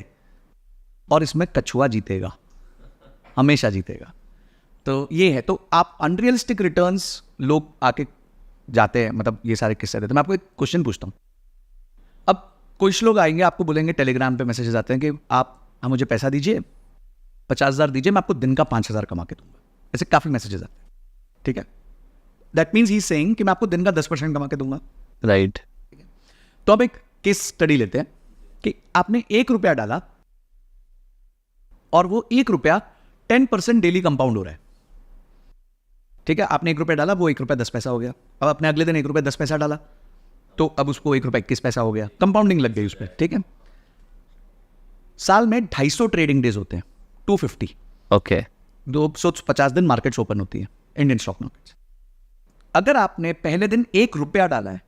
और इसमें कछुआ जीतेगा, हमेशा जीतेगा। तो ये है, तो आप अनरियलिस्टिक रिटर्न्स लोग आके जाते हैं, मतलब ये सारे किस्से देते हैं। मैं आपको एक क्वेश्चन पूछता हूँ, अब कुछ लोग आएंगे आपको बोलेंगे, टेलीग्राम पे मैसेजेस आते हैं कि आप मुझे पैसा दीजिए, 50,000 दीजिए, मैं आपको दिन का 5,000 कमा के दूंगा। ऐसे काफी मैसेजेस आते हैं, ठीक है। That means he is saying कि मैं आपको दिन का 10% कमा के दूंगा, राइट। तो अब एक केस स्टडी लेते हैं कि आपने 1 रुपया डाला और वो 1 रुपया 10% डेली कंपाउंड हो रहा है, ठीक है। आपने 1 रुपया डाला, वो 1 रुपया 10 पैसा हो गया। अब आपने अगले दिन 1 रुपया 10 पैसा डाला, तो अब उसको 1 रुपया 21 पैसा हो गया, कंपाउंडिंग लग गई उस पर, ठीक है। साल में 250 ट्रेडिंग डेज होते हैं, 250, ओके 250 दिन मार्केट्स ओपन होती है, इंडियन स्टॉक मार्केट्स। अगर आपने पहले दिन 1 रुपया डाला है,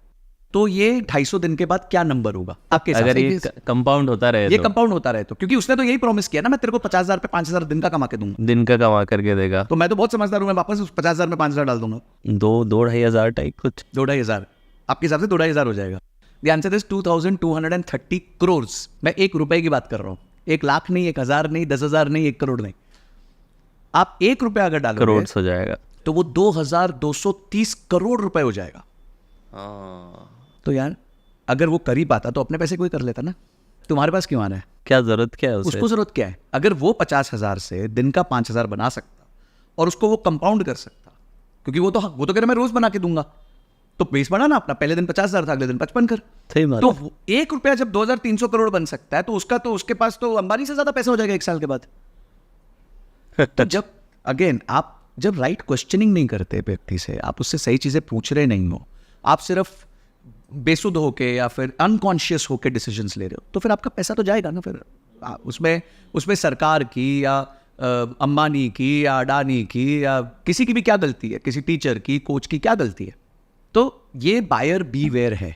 तो ये 250 दिन के बाद क्या नंबर होगा आपके हिसाब अगर से? ये कंपाउंड होता रहे ये तो कंपाउंड होता रहे तो, क्योंकि उसने तो यही प्रॉमिस किया ना, मैं तेरे को 50,000 पे 5,000 दिन का कमा के दूंगा। दिन का कमा करके देगा, तो मैं तो बहुत समझदार हूं, मैं वापस उस 50,000 में 5,000 डाल दूंगा, 2-2,500 टाइप कुछ। 2-2,500 आपके हिसाब से 2,2,500 हो जाएगा। The answer is 2,230 crore. मैं 1 रुपए की बात कर रहा हूँ, 1 लाख नहीं, 1,000 नहीं, 10,000 नहीं, 1 करोड़ नहीं। आप 1 रुपया अगर डालोगे करोड़ हो जाएगा, तो वो 2,230 करोड़ रुपए हो जाएगा। तो यार अगर वो कर ही पाता तो अपने पैसे कोई कर लेता ना, तुम्हारे पास क्यों आना है? क्या जरूरत क्या है उसे? उसको जरूरत क्या है? अगर वो 50,000 से दिन का 5,000 बना सकता और उसको वो कंपाउंड कर सकता, क्योंकि वो तो कह रहा मैं रोज बना के दूंगा, तो बेस बना ना अपना, पहले दिन 50,000 था, अगले दिन 55 कर। सही बात। तो 1 रुपया जब 2,300 करोड़ बन सकता है, तो उसके पास तो अंबानी से ज्यादा पैसा हो जाएगा 1 साल के बाद। तो जब अगेन आप जब राइट क्वेश्चनिंग नहीं करते व्यक्ति से, आप उससे सही चीजें पूछ रहे नहीं हो, आप सिर्फ बेसुध होके या फिर अनकॉन्शियस होके डिसीजंस ले रहे हो, तो फिर आपका पैसा तो जाएगा ना। फिर उसमें सरकार की या अंबानी की या अडानी की या किसी की भी क्या गलती है, किसी टीचर की, कोच की क्या गलती है? तो ये बायर बीवेयर है,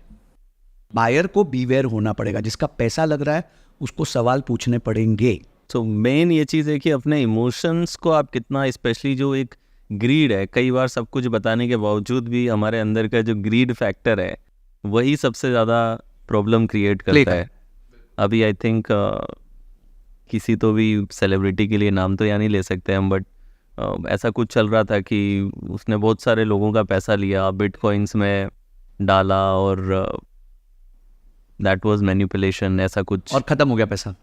बायर को बीवेयर होना पड़ेगा। जिसका पैसा लग रहा है उसको सवाल पूछने पड़ेंगे। तो मेन ये चीज़ है कि अपने इमोशंस को आप कितना, स्पेशली जो एक ग्रीड है, कई बार सब कुछ बताने के बावजूद भी हमारे अंदर का जो ग्रीड फैक्टर है वही सबसे ज़्यादा प्रॉब्लम क्रिएट करता है। अभी आई थिंक किसी तो भी सेलिब्रिटी के लिए नाम तो यहाँ नहीं ले सकते हम, बट ऐसा कुछ चल रहा था कि उसने बहुत सारे लोगों का पैसा लिया, बिटकॉइंस में डाला और दैट वाज मैनिपुलेशन, ऐसा कुछ, और खत्म हो गया पैसा।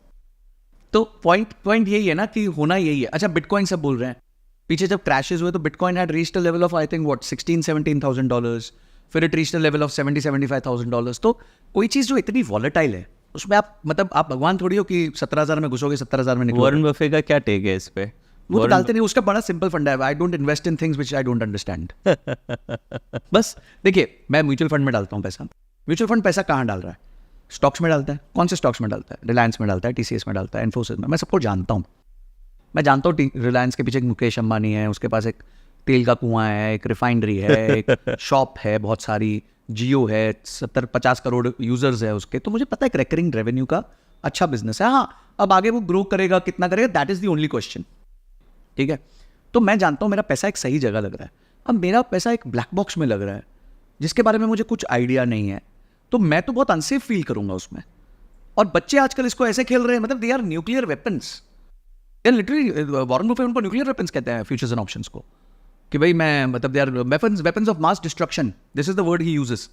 तो पॉइंट यही है ना कि होना यही है। अच्छा, बिटकॉइन सब बोल रहे हैं, पीछे जब क्रैशेस हुए तो bitcoin had reached a level of I think what $16,000-17,000, फिर it reached a level of $70,000-75,000। तो कोई चीज़ जो इतनी वॉलेटाइल है उसमें आप भगवान थोड़ी हो कि 17,000 में घुसोगे 70,000 में निकलोगे। वॉरेन बफे का क्या टेक है इस पे? वो तो डालते नहीं, उसका बड़ा सिंपल फंडा है, I don't invest in things which I don't understand. बस देखिए, मैं म्यूचुअल फंड में डालता हूँ पैसा। म्यूचुअल फंड पैसा कहाँ डाल रहा है? स्टॉक्स में डालता है। कौन से स्टॉक्स में डालता है? रिलायंस में डालता है, TCS में डालता है, इन्फोसिस में। मैं सबको जानता हूँ। मैं जानता हूँ रिलायंस के पीछे एक मुकेश अंबानी है, उसके पास एक तेल का कुआं है, एक रिफाइनरी है, एक शॉप है बहुत सारी, जियो है, 70-50 करोड़ यूजर्स है उसके। तो मुझे पता है एक रिकरिंग रेवेन्यू का अच्छा बिजनेस है। हाँ, अब आगे वो ग्रो करेगा, कितना करेगा, that is the only question. ठीक है, तो मैं जानता हूँ मेरा पैसा एक सही जगह लग रहा है। अब मेरा पैसा एक ब्लैक बॉक्स में लग रहा है जिसके बारे में मुझे कुछ आइडिया नहीं है, तो मैं तो बहुत अनसेफ फील करूंगा उसमें। और बच्चे आजकल इसको ऐसे खेल रहे हैं, मतलब they are nuclear weapons. Literally Warren Buffett उनको न्यूक्लियर वेपन्स कहते हैं फ्यूचर्स एंड ऑप्शंस को, कि भाई मैं मतलब they are weapons of mass destruction, this is the word he uses.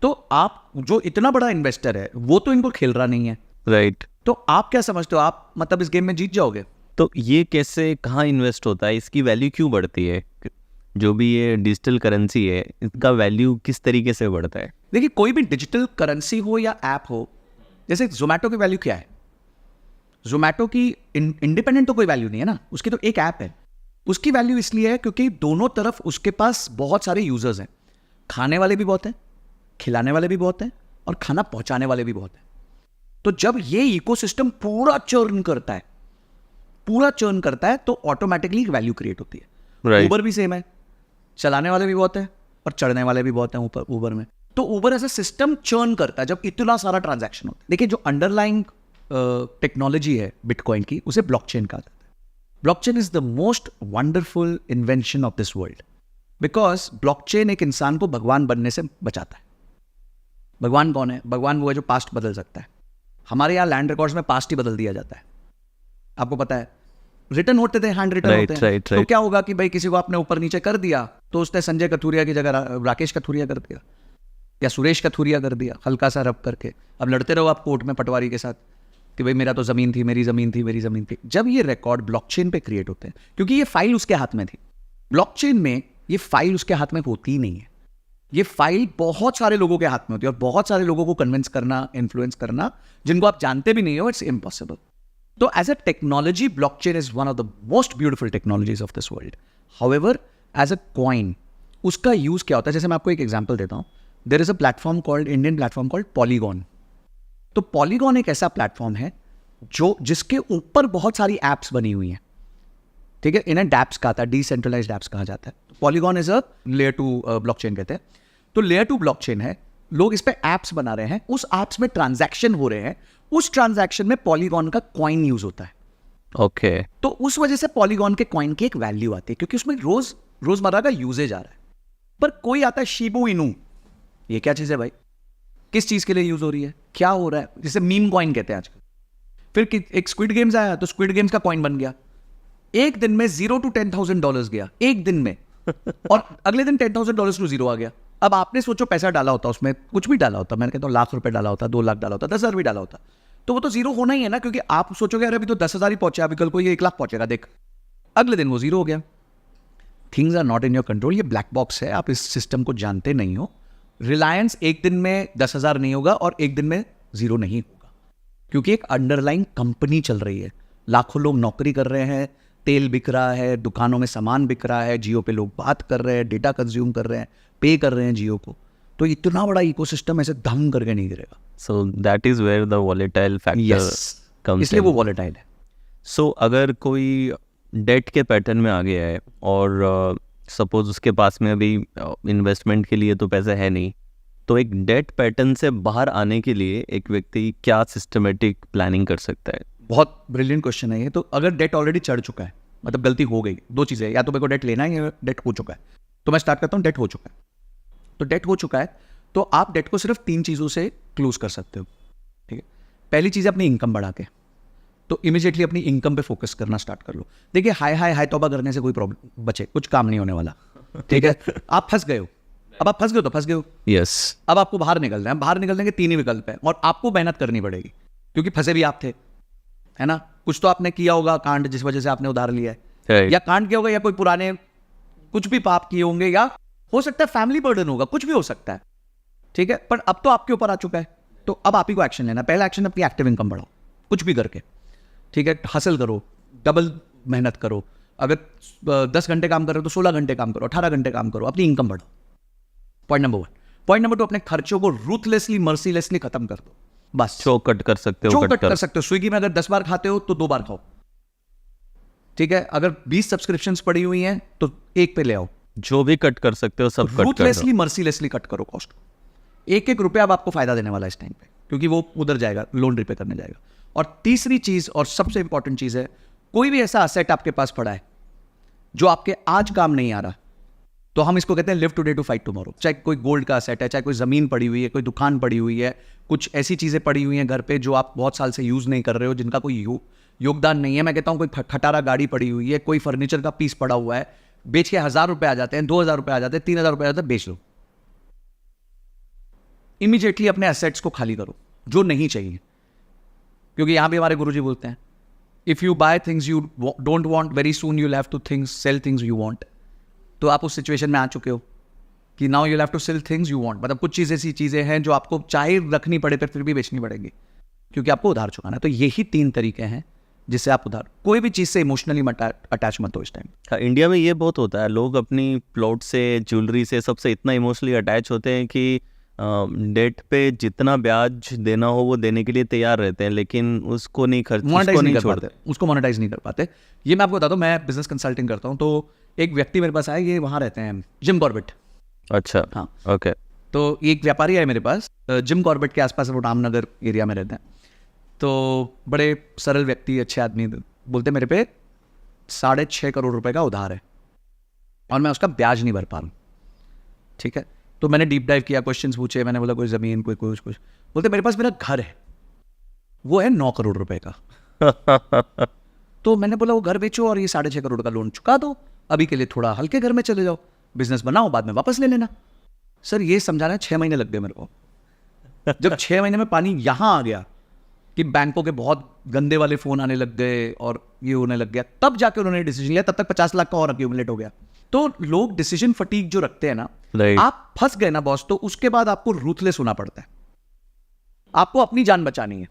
तो आप जो इतना बड़ा इन्वेस्टर है वो तो इनको खेल रहा नहीं है, राइट। तो आप क्या समझते हो, आप मतलब इस गेम में जीत जाओगे? तो ये कैसे, कहाँ इन्वेस्ट होता है, इसकी वैल्यू क्यों बढ़ती है? जो भी ये डिजिटल करेंसी है, इसका वैल्यू किस तरीके से बढ़ता है? देखिए, कोई भी डिजिटल करेंसी हो या ऐप हो, जैसे जोमेटो की वैल्यू क्या है? जोमेटो की इंडिपेंडेंट तो कोई वैल्यू नहीं है ना, उसकी तो एक ऐप है। उसकी वैल्यू इसलिए है क्योंकि दोनों तरफ उसके पास बहुत सारे यूजर्स हैं, खाने वाले भी बहुत हैं, खिलाने वाले भी बहुत हैं, और खाना पहुंचाने वाले भी बहुत हैं। तो जब ये इकोसिस्टम पूरा चर्न करता है तो ऑटोमेटिकली वैल्यू क्रिएट होती है। उबर भी सेम है, चलाने वाले भी बहुत हैं और चढ़ने वाले भी बहुत हैं ऊपर उबर में। तो उबर ऐसा सिस्टम चर्न करता है जब इतना सारा ट्रांजैक्शन होता है। देखिए, जो अंडरलाइंग टेक्नोलॉजी है बिटकॉइन की, उसे ब्लॉकचेन कहा जाता है। Blockchain is the most wonderful invention of this world, because blockchain एक इंसान को भगवान बनने से बचाता है। भगवान कौन है? भगवान वो है जो पास्ट बदल सकता है। हमारे यहाँ लैंड रिकॉर्ड्स में पास्ट ही बदल दिया जाता है, आपको पता है। रिटर्न होते थे, हैंड रिटर्न होते हैं। तो क्या होगा कि भाई किसी को आपने ऊपर नीचे कर दिया तो उसने संजय कथुरिया की जगह राकेश कथुरिया कर दिया या सुरेश कथुरिया कर दिया, हल्का सा रब करके। अब लड़ते रहो आप कोर्ट में पटवारी के साथ कि भाई मेरा तो जमीन थी, मेरी जमीन थी, मेरी जमीन थी। जब ये रिकॉर्ड ब्लॉकचेन पे क्रिएट होते हैं, क्योंकि ये फाइल उसके हाथ में थी, ब्लॉकचेन में ये फाइल उसके हाथ में होती ही नहीं है। ये फाइल बहुत सारे लोगों के हाथ में होती है, और बहुत सारे लोगों को कन्विंस करना, इन्फ्लुएंस करना, जिनको आप जानते भी नहीं हो, इट्स इम्पॉसिबल। तो as a technology, blockchain is one of the most beautiful technologies of this world. However, as a coin उसका यूज क्या होता है? जैसे मैं आपको एक एग्जांपल देता हूं। There is a platform called, Indian platform called Polygon. तो पॉलीगॉन एक ऐसा प्लेटफॉर्म है जिसके ऊपर बहुत सारी एप्स बनी हुई हैं। ठीक है, इन्हें डैप्स कहा था, डिसेंट्रलाइज्ड एप्स कहा जाता है। Polygon is a layer 2 blockchain कहते हैं। तो लेयर 2 ब्लॉकचेन है, लोग इस पे एप्स बना रहे हैं, उस एप्स में ट्रांजैक्शन हो रहे हैं, उस ट्रांजैक्शन में पॉलीगॉन का कॉइन यूज होता है। ओके। तो उस वजह से पॉलीगॉन के कॉइन की एक वैल्यू आती है, क्योंकि उसमें रोजमर्रा का यूजेज आ रहा है। पर कोई आता है शिबू इनू, ये क्या चीज है भाई? किस चीज के लिए यूज हो रही है, क्या हो रहा है? जिसे मीम कॉइन कहते हैं आजकल। फिर एक स्क्विड गेम्स आया, तो स्क्विड गेम्स का कॉइन बन गया। एक दिन में $0 to $10,000 गया, एक दिन में। और अगले दिन $10,000 to 0 आ गया। अब आपने सोचो पैसा डाला होता, उसमें कुछ भी डाला होता, मैंने कहता हूँ लाख रुपए डाला होता, 2 लाख डाला होता, 10,000 भी डाला होता, तो वो तो 0 होना ही है ना, क्योंकि आप सोचोगे अरे अभी तो 10,000 ही पहुंचा, अभी कल को ये 1 लाख पहुंचेगा, देख। अगले दिन वो 0 हो गया। Things are not in your control. ये ब्लैक बॉक्स है, आप इस सिस्टम को जानते नहीं हो। रिलायंस एक दिन में 10,000 नहीं होगा और एक दिन में 0 नहीं होगा, क्योंकि एक अंडरलाइंग कंपनी चल रही है। लाखों लोग नौकरी कर रहे हैं, तेल बिक रहा है, दुकानों में सामान बिक रहा है, जियो पे लोग बात कर रहे हैं, डेटा कंज्यूम कर रहे हैं, पे कर रहे हैं जियो को। तो इतना बड़ा इकोसिस्टम ऐसे धम करके नहीं गिरेगा। So that is where the volatile factor comes, इसलिए वो वॉलेटाइल है। सो अगर कोई डेट के पैटर्न में आ गया है और सपोज उसके पास में अभी इन्वेस्टमेंट के लिए तो पैसा है नहीं, तो एक डेट पैटर्न से बाहर आने के लिए एक व्यक्ति क्या सिस्टमेटिक प्लानिंग कर सकता है? बहुत ब्रिलियंट क्वेश्चन है ये। तो अगर डेट ऑलरेडी चढ़ चुका है, मतलब गलती हो गई, 2 चीज़ें, या तो मेरे को डेट लेना है या डेट हो चुका है। तो मैं स्टार्ट करता हूँ, डेट हो चुका है। तो डेट हो चुका है तो आप डेट को सिर्फ 3 चीज़ों से क्लोज कर सकते हो। ठीक है, पहली चीज़ है अपनी इनकम बढ़ा के। तो इमीडिएटली अपनी इनकम पे फोकस करना स्टार्ट कर लो। देखिए, हाई तौबा करने से कोई प्रॉब्लम बचे, कुछ काम नहीं होने वाला। ठीक है, आप फंस गए हो, अब आप फंस गए हो तो फंस गए हो। यस। अब आपको बाहर निकलना है, बाहर निकलने के 3 ही विकल्प है, और आपको मेहनत करनी पड़ेगी, क्योंकि फंसे भी आप थे, है ना। कुछ तो आपने किया होगा कांड, जिस वजह से आपने उधार लिया है, या कांड किया होगा, या कोई पुराने कुछ भी पाप किए होंगे, या हो सकता है फैमिली बर्डन होगा, कुछ भी हो सकता है। ठीक है, पर अब तो आपके ऊपर आ चुका है, तो अब आप ही को एक्शन लेना। पहला एक्शन अपनी एक्टिव इनकम बढ़ाओ, कुछ भी करके। ठीक है, हासिल करो, डबल मेहनत करो, अगर 10 घंटे काम कर रहे हो तो 16 घंटे काम करो, 18 घंटे काम करो, अपनी इनकम बढ़ाओ। Point number 1। पॉइंट नंबर 2, अपने खर्चों को रूथलेसली मर्सीलेसली खत्म कर दो। बस जो कट कर सकते हो जो कट कर सकते हो। स्विगी में अगर 10 बार खाते हो तो 2 बार खाओ, ठीक है। अगर 20 सब्सक्रिप्शंस पड़ी हुई हैं तो एक पे ले आओ। जो भी कट कर सकते हो सब कट कर दो। रूथलेसली मर्सीलेसली कट करो कॉस्ट को। एक एक रुपया अब आपको फायदा देने वाला है इस टाइम पे, क्योंकि वो उधर जाएगा, लोन रिपे करने जाएगा। और तीसरी चीज और सबसे इंपॉर्टेंट चीज है, कोई भी ऐसा असेट आपके पास पड़ा है जो आपके आज काम नहीं आ रहा, तो हम इसको कहते हैं live today to fight tomorrow. चाहे कोई गोल्ड का असेट है, चाहे कोई जमीन पड़ी हुई है, कोई दुकान पड़ी हुई है, कुछ ऐसी चीजें पड़ी हुई हैं घर पे जो आप बहुत साल से यूज नहीं कर रहे हो, जिनका कोई योगदान नहीं है। मैं कहता हूं कोई खटारा गाड़ी पड़ी हुई है, कोई फर्नीचर का पीस पड़ा हुआ है, बेच के 1000 रुपए आ जाते हैं, 2000 रुपए आ जाते हैं, 3000 रुपए आ जाते हैं, बेच लो। इमीडिएटली अपने एसेट्स को खाली करो जो नहीं चाहिए, क्योंकि यहां भी हमारे गुरुजी बोलते हैं, if you buy things you don't want, very soon you have to sell things you want. तो आप उस सिचुएशन में आ चुके हो कि now you have to sell things you want. मतलब कुछ चीज़ ऐसी चीज़ें हैं जो आपको चाहे रखनी पड़े पर फिर भी बेचनी पड़ेगी, क्योंकि आपको उधार चुकाना है। तो यही 3 तरीके हैं जिससे आप उधार, कोई भी चीज़ से इमोशनली अटैच मत हो इस टाइम। हाँ, इंडिया में ये बहुत होता है, लोग अपनी प्लॉट से, ज्वेलरी से, सबसे इतना इमोशनली अटैच होते हैं कि डेट पे जितना ब्याज देना हो वो देने के लिए तैयार रहते हैं, लेकिन उसको नहीं छोड़ते, उसको मोनेटाइज नहीं कर पाते। ये मैं आपको बताता हूँ, मैं बिजनेस कंसल्टिंग करता हूँ, तो एक व्यक्ति मेरे पास आया, ये वहाँ रहते हैं, जिम कॉर्बेट। अच्छा, हाँ, ओके। तो एक व्यापारी है मेरे पास, जिम कॉर्बेट के आसपास, वो रामनगर एरिया में रहते हैं। तो बड़े सरल व्यक्ति, अच्छे आदमी, बोलते मेरे पे 6.5 करोड़ रुपए का उधार है और मैं उसका ब्याज नहीं भर पा रहा हूँ, ठीक है। तो मैंने डीप डाइव किया, क्वेश्चंस पूछे, मैंने बोला कोई ज़मीन, कोई कुछ। बोलते मेरे पास मेरा घर है, वो है 9 करोड़ रुपए का। तो मैंने बोला वो घर बेचो और ये 6.5 करोड़ का लोन चुका दो, अभी के लिए थोड़ा हल्के घर में चले जाओ, बिजनेस बनाओ, बाद में वापस ले लेना। सर ये समझाना 6 महीने लग गए मेरे को। जब 6 महीने में पानी यहां आ गया कि बैंकों के बहुत गंदे वाले फोन आने लग गए और ये होने लग गया, तब जाके उन्होंने डिसीजन लिया। तब तक 50 लाख का और अक्यूमुलेट हो गया। तो लोग डिसीजन फटीक जो रखते हैं ना, आप फंस गए ना बॉस, तो उसके बाद आपको रूथलेस होना पड़ता है। आपको अपनी जान बचानी है,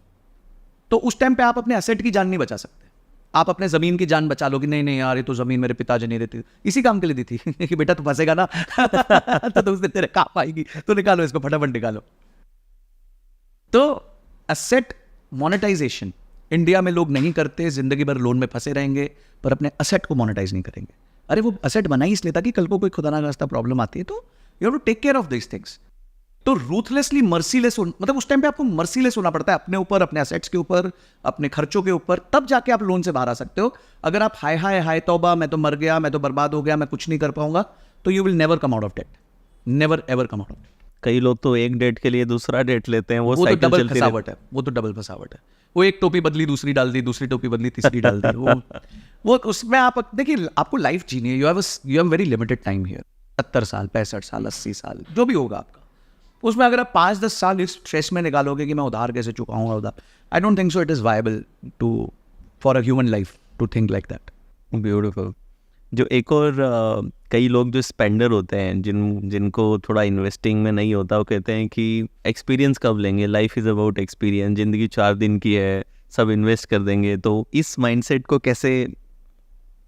तो उस टाइम पे आप अपने एसेट की जान नहीं बचा सकते। आप अपने जमीन की जान बचा लो कि नहीं यार, ये तो जमीन मेरे पिताजी ने दी थी, इसी काम के लिए दी थी कि बेटा तू फंसेगा ना तो उसने तेरे काम आएगी, तो निकालो इसको, फटाफट निकालो। तो एसेट मोनेटाइजेशन इंडिया में लोग नहीं करते, जिंदगी भर लोन में फंसे रहेंगे, पर अपने एसेट को मोनेटाइज नहीं करेंगे। अरे वो एसेट बना ही इसलिए था कि कल को कोई खुदा ना खास्ता प्रॉब्लम आती है तो you have to take care of this things. तो रूथलेसली मर्सीलेस, मतलब उस टाइम पे आपको मर्सीलेस होना पड़ता है अपने ऊपर, अपने एसेट्स के ऊपर, अपने खर्चों के ऊपर, तब जाके आप लोन से बाहर आ सकते हो। अगर आप हाय तौबा, मैं तो मर गया, मैं तो बर्बाद हो गया, मैं कुछ नहीं कर पाऊंगा, तो you will never come out of debt, never ever come out of debt. कई लोग तो एक डेट के लिए दूसरा डेट लेते हैं, वो तो डबल फसावट है, वो तो डबल फसावट है। वो एक टोपी बदली, दूसरी डाल दी, दूसरी टोपी बदली, तीसरी डाल दी। वो उसमें आप देखिए, आपको लाइफ जीनी है, you have very limited time here. 70 साल, 65 साल, 80 साल, जो भी होगा आपका, उसमें अगर आप 5-10 साल इस स्ट्रेस में निकालोगे कि मैं उधार कैसे चुकाऊंगा उधार, I don't think so it is viable for a human life to think like that. Beautiful. जो एक और कई लोग जो स्पेंडर होते हैं, जिनको थोड़ा इन्वेस्टिंग में नहीं होता, वो कहते हैं कि एक्सपीरियंस कब लेंगे, लाइफ इज़ अबाउट एक्सपीरियंस, ज़िंदगी 4 दिन की है, सब इन्वेस्ट कर देंगे। तो इस माइंडसेट को कैसे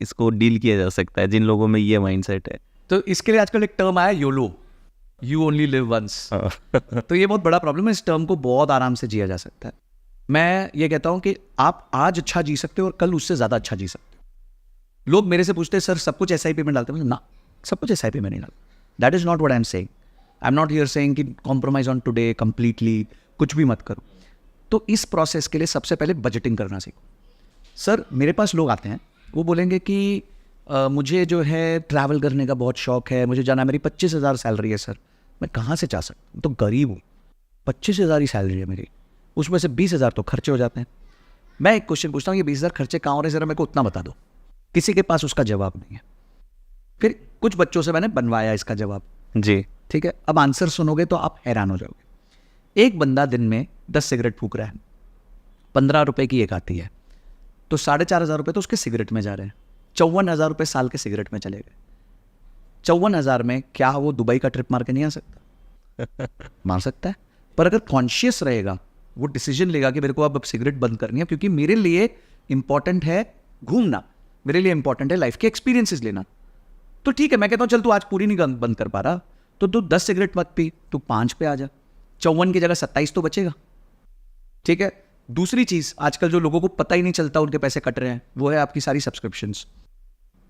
इसको डील किया जा सकता है, जिन लोगों में ये माइंडसेट है? तो इसके लिए आजकल एक टर्म आया, YOLO, you only live once. तो ये बहुत बड़ा प्रॉब्लम है, इस टर्म को बहुत आराम से जिया जा सकता है। मैं ये कहता हूँ कि आप आज अच्छा जी सकते हो और कल उससे ज़्यादा अच्छा जी सकते हो। लोग मेरे से पूछते हैं सर सब कुछ SIP में डालते हैं, ना, सब कुछ SIP में नहीं डालते। That is not what I am saying. I am not here saying कि कॉम्प्रोमाइज ऑन टुडे कंप्लीटली, कुछ भी मत करो। तो इस प्रोसेस के लिए सबसे पहले बजटिंग करना सीखो। सर मेरे पास लोग आते हैं, वो बोलेंगे कि मुझे जो है ट्रैवल करने का बहुत शौक है, मुझे जाना, मेरी 25,000 सैलरी है सर, मैं कहाँ से जा सकता हूँ, तो गरीब हूँ, 25,000 ही सैलरी है मेरी, उसमें से 20,000 तो खर्चे हो जाते हैं। मैं एक क्वेश्चन पूछता हूँ, ये 20,000 खर्चे कहाँ हो रहे हैं, ज़रा मेरे को उतना बता दो। किसी के पास उसका जवाब नहीं है। फिर कुछ बच्चों से मैंने बनवाया इसका जवाब जी, ठीक है। अब आंसर सुनोगे तो आप हैरान हो जाओगे। एक बंदा दिन में 10 सिगरेट फूक रहा है, 15 रुपए की एक आती है, तो 4,500 रुपये तो उसके सिगरेट में जा रहे हैं। 54,000 रुपये साल के सिगरेट में चले गए। 54,000 में क्या वो दुबई का ट्रिप मार के नहीं आ सकता? मार सकता है, पर अगर कॉन्शियस रहेगा, वो डिसीजन लेगा कि मेरे को अब सिगरेट बंद करनी है, क्योंकि मेरे लिए इंपॉर्टेंट है घूमना, मेरे लिए इंपॉर्टेंट है लाइफ के एक्सपीरियंसेस लेना। तो ठीक है, मैं कहता हूँ चल तू आज पूरी नहीं बंद कर पा रहा, तो तू 10 सिगरेट मत पी, तू 5 पे आ जा, 54 की जगह 27 तो बचेगा। ठीक है। दूसरी चीज, आजकल जो लोगों को पता ही नहीं चलता उनके पैसे कट रहे हैं, वो है आपकी सारी सब्सक्रिप्शंस।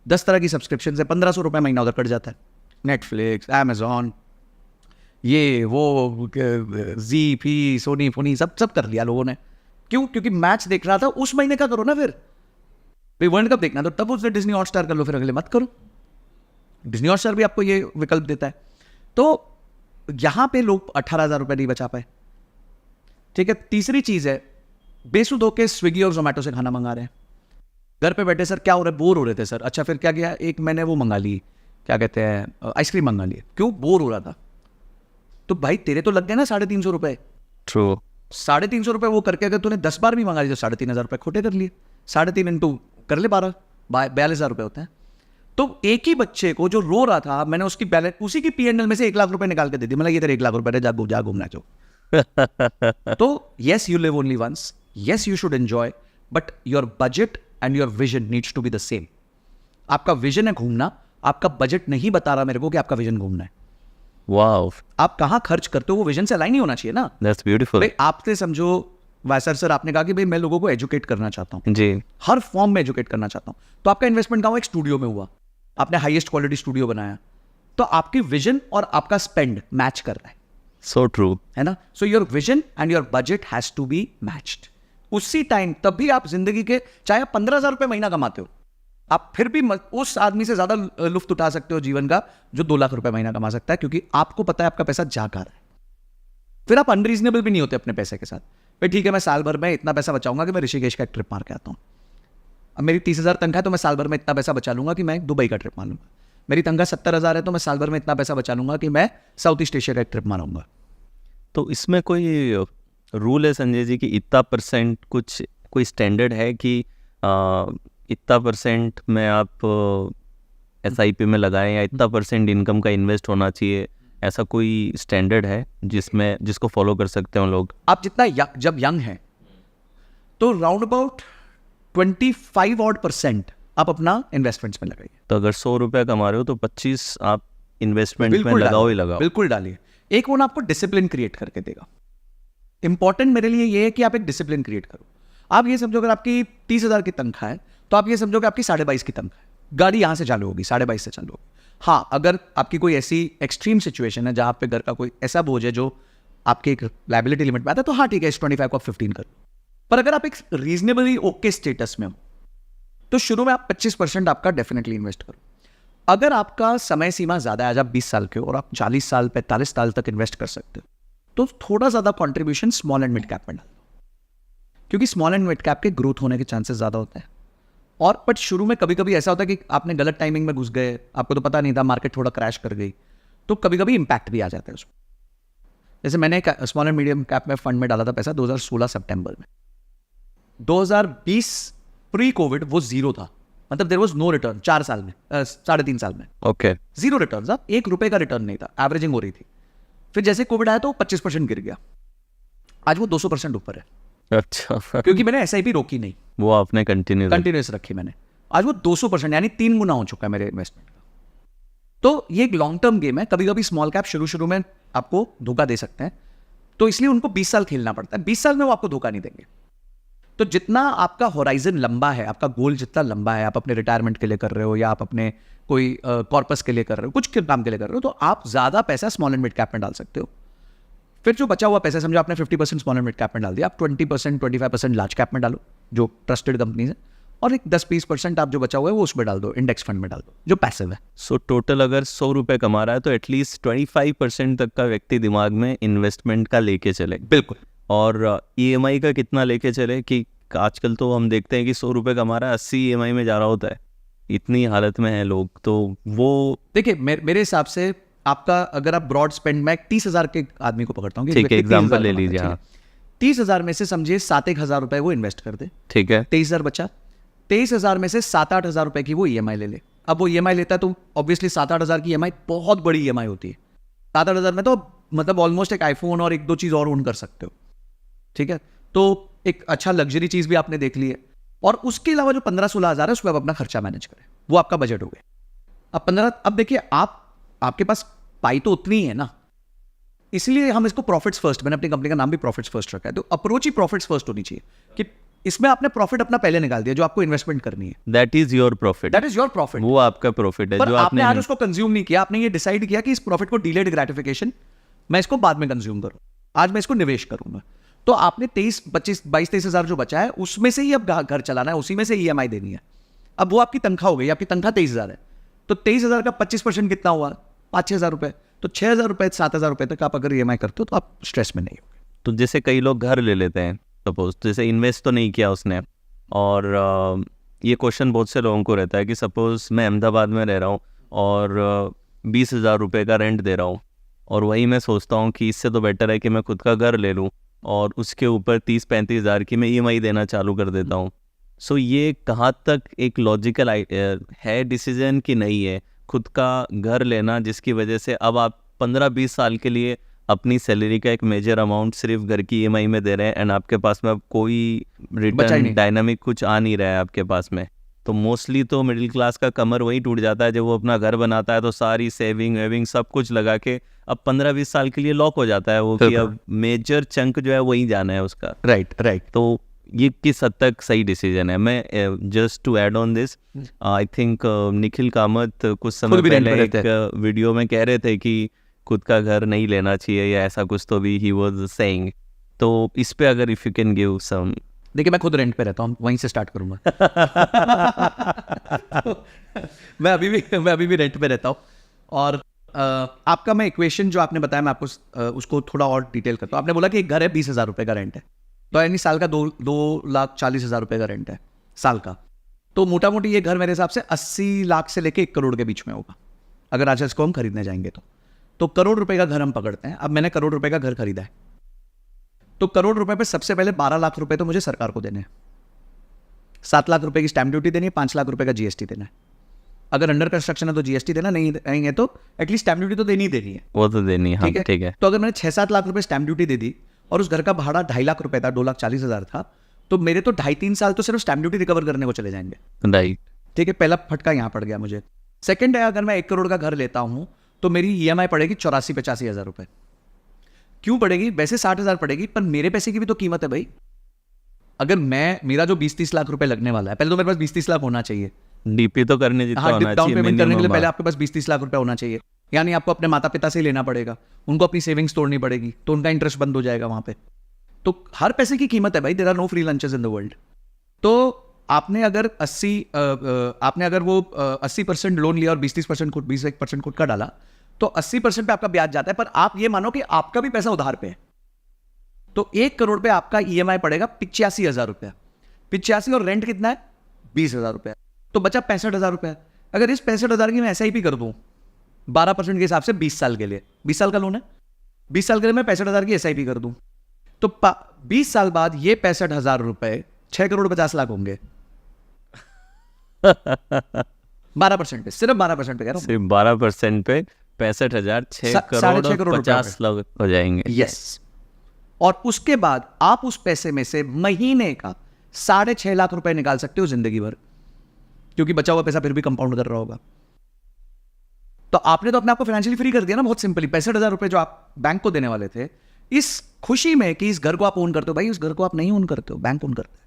10 तरह की सब्सक्रिप्शन है, 1500 रुपये महीना उधर कट जाता है। नेटफ्लिक्स, अमेजॉन, ये वो जी फी सोनी फोनी सब कर लिया लोगों ने। क्यों? क्योंकि मैच देख रहा था, उस महीने का करो ना। फिर वर्ल्ड कप देखना तो तब उसने डिज्नी हॉटस्टार कर लो, फिर अगले मत करो। डिज्नी हॉटस्टार भी आपको ये विकल्प देता है। तो यहां पे लोग 18,000 रुपये नहीं बचा पाए। ठीक है। तीसरी चीज है, बेसुध होके स्विगी और जोमेटो से खाना मंगा रहे हैं। घर पे बैठे सर क्या हो रहा है, बोर हो रहे थे सर। अच्छा फिर क्या किया, एक मैंने वो मंगा ली, क्या कहते हैं, आइसक्रीम मंगा ली। क्यों? बोर हो रहा था। तो भाई तेरे तो लग गए ना 350 रुपये। ट्रू। 350 रुपये वो करके अगर तूने 10 बार भी मंगा ली तो 3,500 रुपये खोटे कर लिए। 3.5 इंटू कर ले 12, 42,000 रुपये होते हैं। तो एक ही बच्चे को जो रो रहा था, मैंने उसकी बैलेंस, उसी की P&L में से 1 लाख रुपए निकाल के दे दी। मतलब ये तेरे 1 लाख रुपए जा घूमना जो। तो yes, you live only once. Yes, you should enjoy, but your budget and your vision needs to be the same. आपका विजन है घूमना, आपका बजट नहीं बता रहा मेरे को कि आपका विजन घूमना है। वाओ, आप कहाँ खर्च करते हो वो विजन से अलाइन ही होना चाहिए ना। That's beautiful. भाई आपसे समझो, वैसर सर आपने कहा कि भाई मैं लोगों को एजुकेट करना चाहता हूँ, जी, हर फॉर्म में एजुकेट करना चाहता हूँ। तो आपका इन्वेस्टमेंट कहाँ हुआ? एक स्टूडियो में हुआ, आपने हाईएस्ट क्वालिटी स्टूडियो बनाया। तो आपकी विजन और आपका स्पेंड मैच कर रहा है। सो ट्रू, है ना। So your vision and your budget has to be matched. उसी टाइम तब भी आप जिंदगी के, चाहे आप 15,000 रुपये महीना कमाते हो, आप फिर भी उस आदमी से ज्यादा लुफ्त उठा सकते हो जीवन का जो 2 लाख रुपए महीना कमा सकता है, क्योंकि आपको पता है आपका पैसा जा कहाँ रहा है। फिर आप अनरीजनेबल भी नहीं होते अपने पैसे के साथ। भाई ठीक है, मैं साल भर में इतना पैसा बचाऊंगा कि मैं ऋषिकेश का एक ट्रिप मार के आता हूँ। अब मेरी 30,000 तनख्वाह है तो मैं साल भर में इतना पैसा बचा लूंगा कि मैं दुबई का ट्रिप मार लूंगा। मेरी तनख्वाह 70,000 है तो मैं साल भर में इतना पैसा बचा लूंगा कि मैं साउथ ईस्ट एशिया का एक ट्रिप मारूंगा। तो इसमें कोई रूल है संजय जी कि इतना परसेंट, कुछ कोई स्टैंडर्ड है कि इतना परसेंट में आप SIP में लगाएं या इतना परसेंट इनकम का इन्वेस्ट होना चाहिए? ऐसा कोई स्टैंडर्ड है जिसको फॉलो कर सकते हो लोग? आप जितना जब यंग हैं तो राउंड अबाउट 25% आप अपना इन्वेस्टमेंट्स में लगाइए। तो अगर 100 रुपये कमा रहे हो तो 25 आप इन्वेस्टमेंट में लगाओ ही लगाओ। बिल्कुल डालिए। एक वो ना आपको डिसिप्लिन क्रिएट करके देगा। इंपॉर्टेंट मेरे लिए ये है कि आप एक डिसिप्लिन क्रिएट करो। आप ये समझो अगर आपकी 30,000 की तनख्वाह है तो आप ये समझो कि आपकी 22.5 की तनख्वाह है, गाड़ी यहां से चालू होगी 22.5 से चालू होगी। हाँ, अगर आपकी कोई ऐसी एक्सट्रीम सिचुएशन है जहां पे घर का कोई ऐसा बोझ है जो आपके एक लाइबिलिटी लिमिट में आता है, तो हाँ ठीक है, इस 25 को आप 15 करो। पर अगर आप एक रीजनेबली ओके स्टेटस में हो तो शुरू में आप 25% आपका डेफिनेटली इन्वेस्ट करो। अगर आपका समय सीमा ज्यादा है, आज आप 20 साल के हो और आप 40 साल 45 साल तक इन्वेस्ट कर सकते हो, तो थोड़ा ज्यादा contribution small and mid cap में डाल दो, क्योंकि स्मॉल एंड मिड कैप के ग्रोथ होने के चांसेस ज्यादा होते हैं। और बट शुरू में कभी कभी ऐसा होता है कि आपने गलत टाइमिंग में घुस गए, आपको तो पता नहीं था, मार्केट थोड़ा क्रैश कर गई, तो कभी कभी इंपैक्ट भी आ जाता है उसमें। जैसे मैंने स्मॉल एंड मीडियम कैप में फंड में डाला था पैसा 2016 सितंबर में। 2020 प्री कोविड वो जीरो था, मतलब देयर वाज नो रिटर्न 4 साल में, 3.5 साल में ओके, जीरो रिटर्न। अब 1 रुपए का रिटर्न नहीं था, एवरेजिंग हो रही थी। फिर जैसे कोविड आया तो 25% गिर गया, आज वो 200% ऊपर है। अच्छा क्योंकि मैंने SIP रोकी नहीं, वो आपने कंटिन्यूस रखी मैंने। आज वो 200% यानी 3 गुना हो चुका है मेरे इन्वेस्टमेंट का। तो ये एक लॉन्ग टर्म गेम है। कभी कभी स्मॉल कैप शुरू में आपको धोखा दे सकते हैं, तो इसलिए उनको 20 साल खेलना पड़ता है। 20 साल में वो आपको धोखा नहीं देंगे। तो जितना आपका होराइजन लंबा है, आपका गोल जितना लंबा है, आप अपने रिटायरमेंट के लिए कर रहे हो या आप अपने कोई कॉर्पस के लिए कर रहे हो, कुछ काम के लिए कर रहे हो, तो आप ज्यादा पैसा स्मॉल एंड मिड कैप में डाल सकते हो। फिर जो बचा हुआ पैसा, समझो आपने 50% स्मॉल एंड मिड कैप में डाल दिया, आप 20% 25% लार्ज कैप में डालो जो ट्रस्टेड कंपनीज है, और एक 10-20% आप जो बचा हुआ है वो उसमें डाल दो, इंडेक्स फंड में डाल दो जो पैसिव है। सो टोटल अगर 100 रुपये कमा रहा है तो एटलीस्ट 25% तक का व्यक्ति दिमाग में इन्वेस्टमेंट का लेके चले। बिल्कुल। और EMI का कितना लेके चले? कि आजकल तो हम देखते हैं कि 100 रुपये कमा रहा है, 80 EMI में जा रहा होता है। इतनी हालत में है लोग। तो वो देखिए मेरे हिसाब से आपका, अगर आप ब्रॉड स्पेंड, मैं 30,000 के आदमी को पकड़ता हूँ, ठीक है, एग्जाम्पल ले लीजिए। हाँ, 30,000 में से समझिए 7-1 रुपए वो इन्वेस्ट कर दे, ठीक है, 23,000 बचा। 23,000 में से 7-8 रुपए की वो EMI ले ले। अब वो EMI लेता है तो ऑब्वियसली 7-8 की EMI बहुत बड़ी EMI होती है। 7-8 में तो मतलब ऑलमोस्ट एक आईफोन और 1-2 चीज और ओन कर सकते हो। ठीक है, तो एक अच्छा लग्जरी चीज भी आपने देख ली है। और उसके अलावा जो 15-16 हज़ार है उसमें आप अपना खर्चा मैनेज करें, वो आपका बजट हो गया। अब देखिए आपके पास पाई तो उतनी ही है ना, इसलिए हम इसको प्रॉफिट्स फर्स्ट, मैंने अपनी कंपनी का नाम भी प्रॉफिट्स फर्स्ट रखा है। तो अप्रोच ही प्रॉफिट्स फर्स्ट होनी चाहिए कि इसमें आपने प्रॉफिट अपना पहले निकाल दिया जो आपको इन्वेस्टमेंट करनी है, that is your profit, that is your profit, वो आपका प्रॉफिट है पर जो आपने आज आपने उसको कंज्यूम नहीं किया। आपने ये डिसाइड किया कि इस प्रॉफिट को डिलेड ग्रेटिफिकेशन, मैं इसको बाद में कंज्यूम करूं, आज मैं इसको निवेश करूंगा। तो आपने 22-23 हज़ार जो बचा है उसमें से ही अब घर चलाना है, उसी में से EMI देनी है। अब वो आपकी तनख्वाह हो गई, आपकी तनख्वाह 23,000 है, तो 23,000 का 25% कितना हुआ? 5-6 हज़ार रुपए। तो 6,000 रुपए 7,000 रुपए तक आप अगर EMI करते हो तो आप स्ट्रेस में नहीं हो। तो जैसे कई लोग घर ले लेते हैं सपोज, जैसे इन्वेस्ट तो नहीं किया उसने, और ये क्वेश्चन बहुत से लोगों को रहता है कि सपोज मैं अहमदाबाद में रह रहा हूँ और 20,000 रुपये का रेंट दे रहा हूँ, और वही मैं सोचता हूँ कि इससे तो बेटर है कि मैं खुद का घर ले लूँ और उसके ऊपर 30-35 हज़ार की मैं EMI देना चालू कर देता हूँ। सो ये कहाँ तक एक लॉजिकल है डिसीजन कि नहीं है खुद का घर लेना, जिसकी वजह से अब आप 15-20 साल के लिए अपनी सैलरी का एक मेजर अमाउंट सिर्फ घर की EMI में दे रहे हैं, एंड आपके पास में अब कोई रिटर्न डायनामिक कुछ आ नहीं रहा है आपके पास में। तो मोस्टली तो मिडिल क्लास का कमर वही टूट जाता है जब वो अपना घर बनाता है, तो सारी सेविंग वेविंग सब कुछ लगा के अब 15-20 साल के लिए लॉक हो जाता है वो, कि अब मेजर चंक जो है वही जाना है उसका। राइट। तो ये किस हद तक सही डिसीजन है? मैं just to add on this, I think Nikhil Kamath कुछ समय पहले एक वीडियो में कह रहे थे कि खुद का घर नहीं लेना चाहिए या ऐसा कुछ, तो भी ही वाज सेइंग। तो इस पे अगर if you can give some. देखिए मैं खुद रेंट पे रहता हूँ, वहीं से स्टार्ट करूंगा। मैं अभी भी रेंट पे रहता हूँ। और आपका मैं इक्वेशन जो आपने बताया मैं आपको उसको थोड़ा और डिटेल करता हूँ। आपने बोला कि एक घर है 20,000 रुपये का रेंट है, तो यानी साल का 2,40,000 रुपये का रेंट है साल का। तो मोटा मोटी ये घर मेरे हिसाब से 80 लाख से लेके 1 करोड़ के बीच में होगा अगर आज इसको हम खरीदने जाएंगे तो करोड़ रुपए का घर हम पकड़ते हैं। अब मैंने करोड़ रुपए का घर खरीदा है, तो करोड़ रुपए पे सबसे पहले 12 लाख रुपए तो मुझे सरकार को देने हैं, 7 लाख रुपए की स्टैंप ड्यूटी देनी है, 5 लाख रुपए का GST देना है। अगर अंडर कंस्ट्रक्शन है तो GST देना, नहीं है तो एटलीस्ट स्टैंप ड्यूटी तो देनी ही देनी है, वो तो देनी है। ठीक है। तो अगर मैंने 6-7 लाख रुपए स्टैंप ड्यूटी दे दी और उस घर का भाड़ा 2.5 लाख रुपए था, 2,40,000 था, तो मेरे तो 2.5-3 साल तो सिर्फ स्टैंप ड्यूटी रिकवर करने को चले जाएंगे। राइट। ठीक है, पहला फटका यहाँ पड़ गया मुझे। सेकंड है, अगर मैं 1 करोड़ का घर लेता हूँ तो मेरी EMI पड़ेगी 84-85 हज़ार रुपए। क्यों पड़ेगी? वैसे 60 हज़ार पड़ेगी, पर मेरे पैसे की भी तो कीमत है भाई। अगर मेरा जो 20-30 लाख रुपए लगने वाला है, पहले तो मेरे पास 20-30 लाख होना चाहिए। DP तो करने जितना होना चाहिए, डाउन पेमेंट करने के लिए पहले आपके पास 20-30 लाख रुपए होना चाहिए। यानी आपको अपने माता पिता से ही लेना पड़ेगा, उनको अपनी सेविंग्स तोड़नी पड़ेगी, तो उनका इंटरेस्ट बंद हो जाएगा वहां पे। तो हर पैसे की कीमत है भाई, there are no free lunches in the world. तो आपने अगर 80% लोन लिया और 20% खुद का डाला, तो 80% पे आपका ब्याज जाता है। पर आप ये मानो कि आपका भी पैसा उधार पे है, तो 1 करोड़ पे आपका EMI पड़ेगा 85 हज़ार रुपया। 85 और रेंट कितना है? 20,000 रुपया, तो बचा 65 हज़ार रुपया। अगर इस 65 हज़ार की मैं SIP कर दूं 12% के हिसाब से 20 साल के लिए, 20 साल का लोन है, 20 साल के लिए मैं 65 हज़ार की SIP कर दूं, तो 20 साल बाद ये 65 हज़ार रुपए 6 करोड़ 50 लाख होंगे। 12% पे, सिर्फ 12% पे कह रहा हूं, सिर्फ 12% पे 65,000 6 करोड़ 50 लाख हो जाएंगे। यस। और उसके बाद आप उस पैसे में से महीने का 6.5 लाख रुपए निकाल सकते हो जिंदगी भर, क्योंकि बचा हुआ पैसा फिर भी कंपाउंड कर रहा होगा। तो आपने तो अपने आप को फाइनेंशियली फ्री कर दिया ना, बहुत सिंपली। 65 हज़ार रुपए जो आप बैंक को देने वाले थे, इस खुशी में कि इस घर को आप ओन करते हो। भाई उस घर को आप नहीं ओन करते हो, बैंक ओन करते हैं।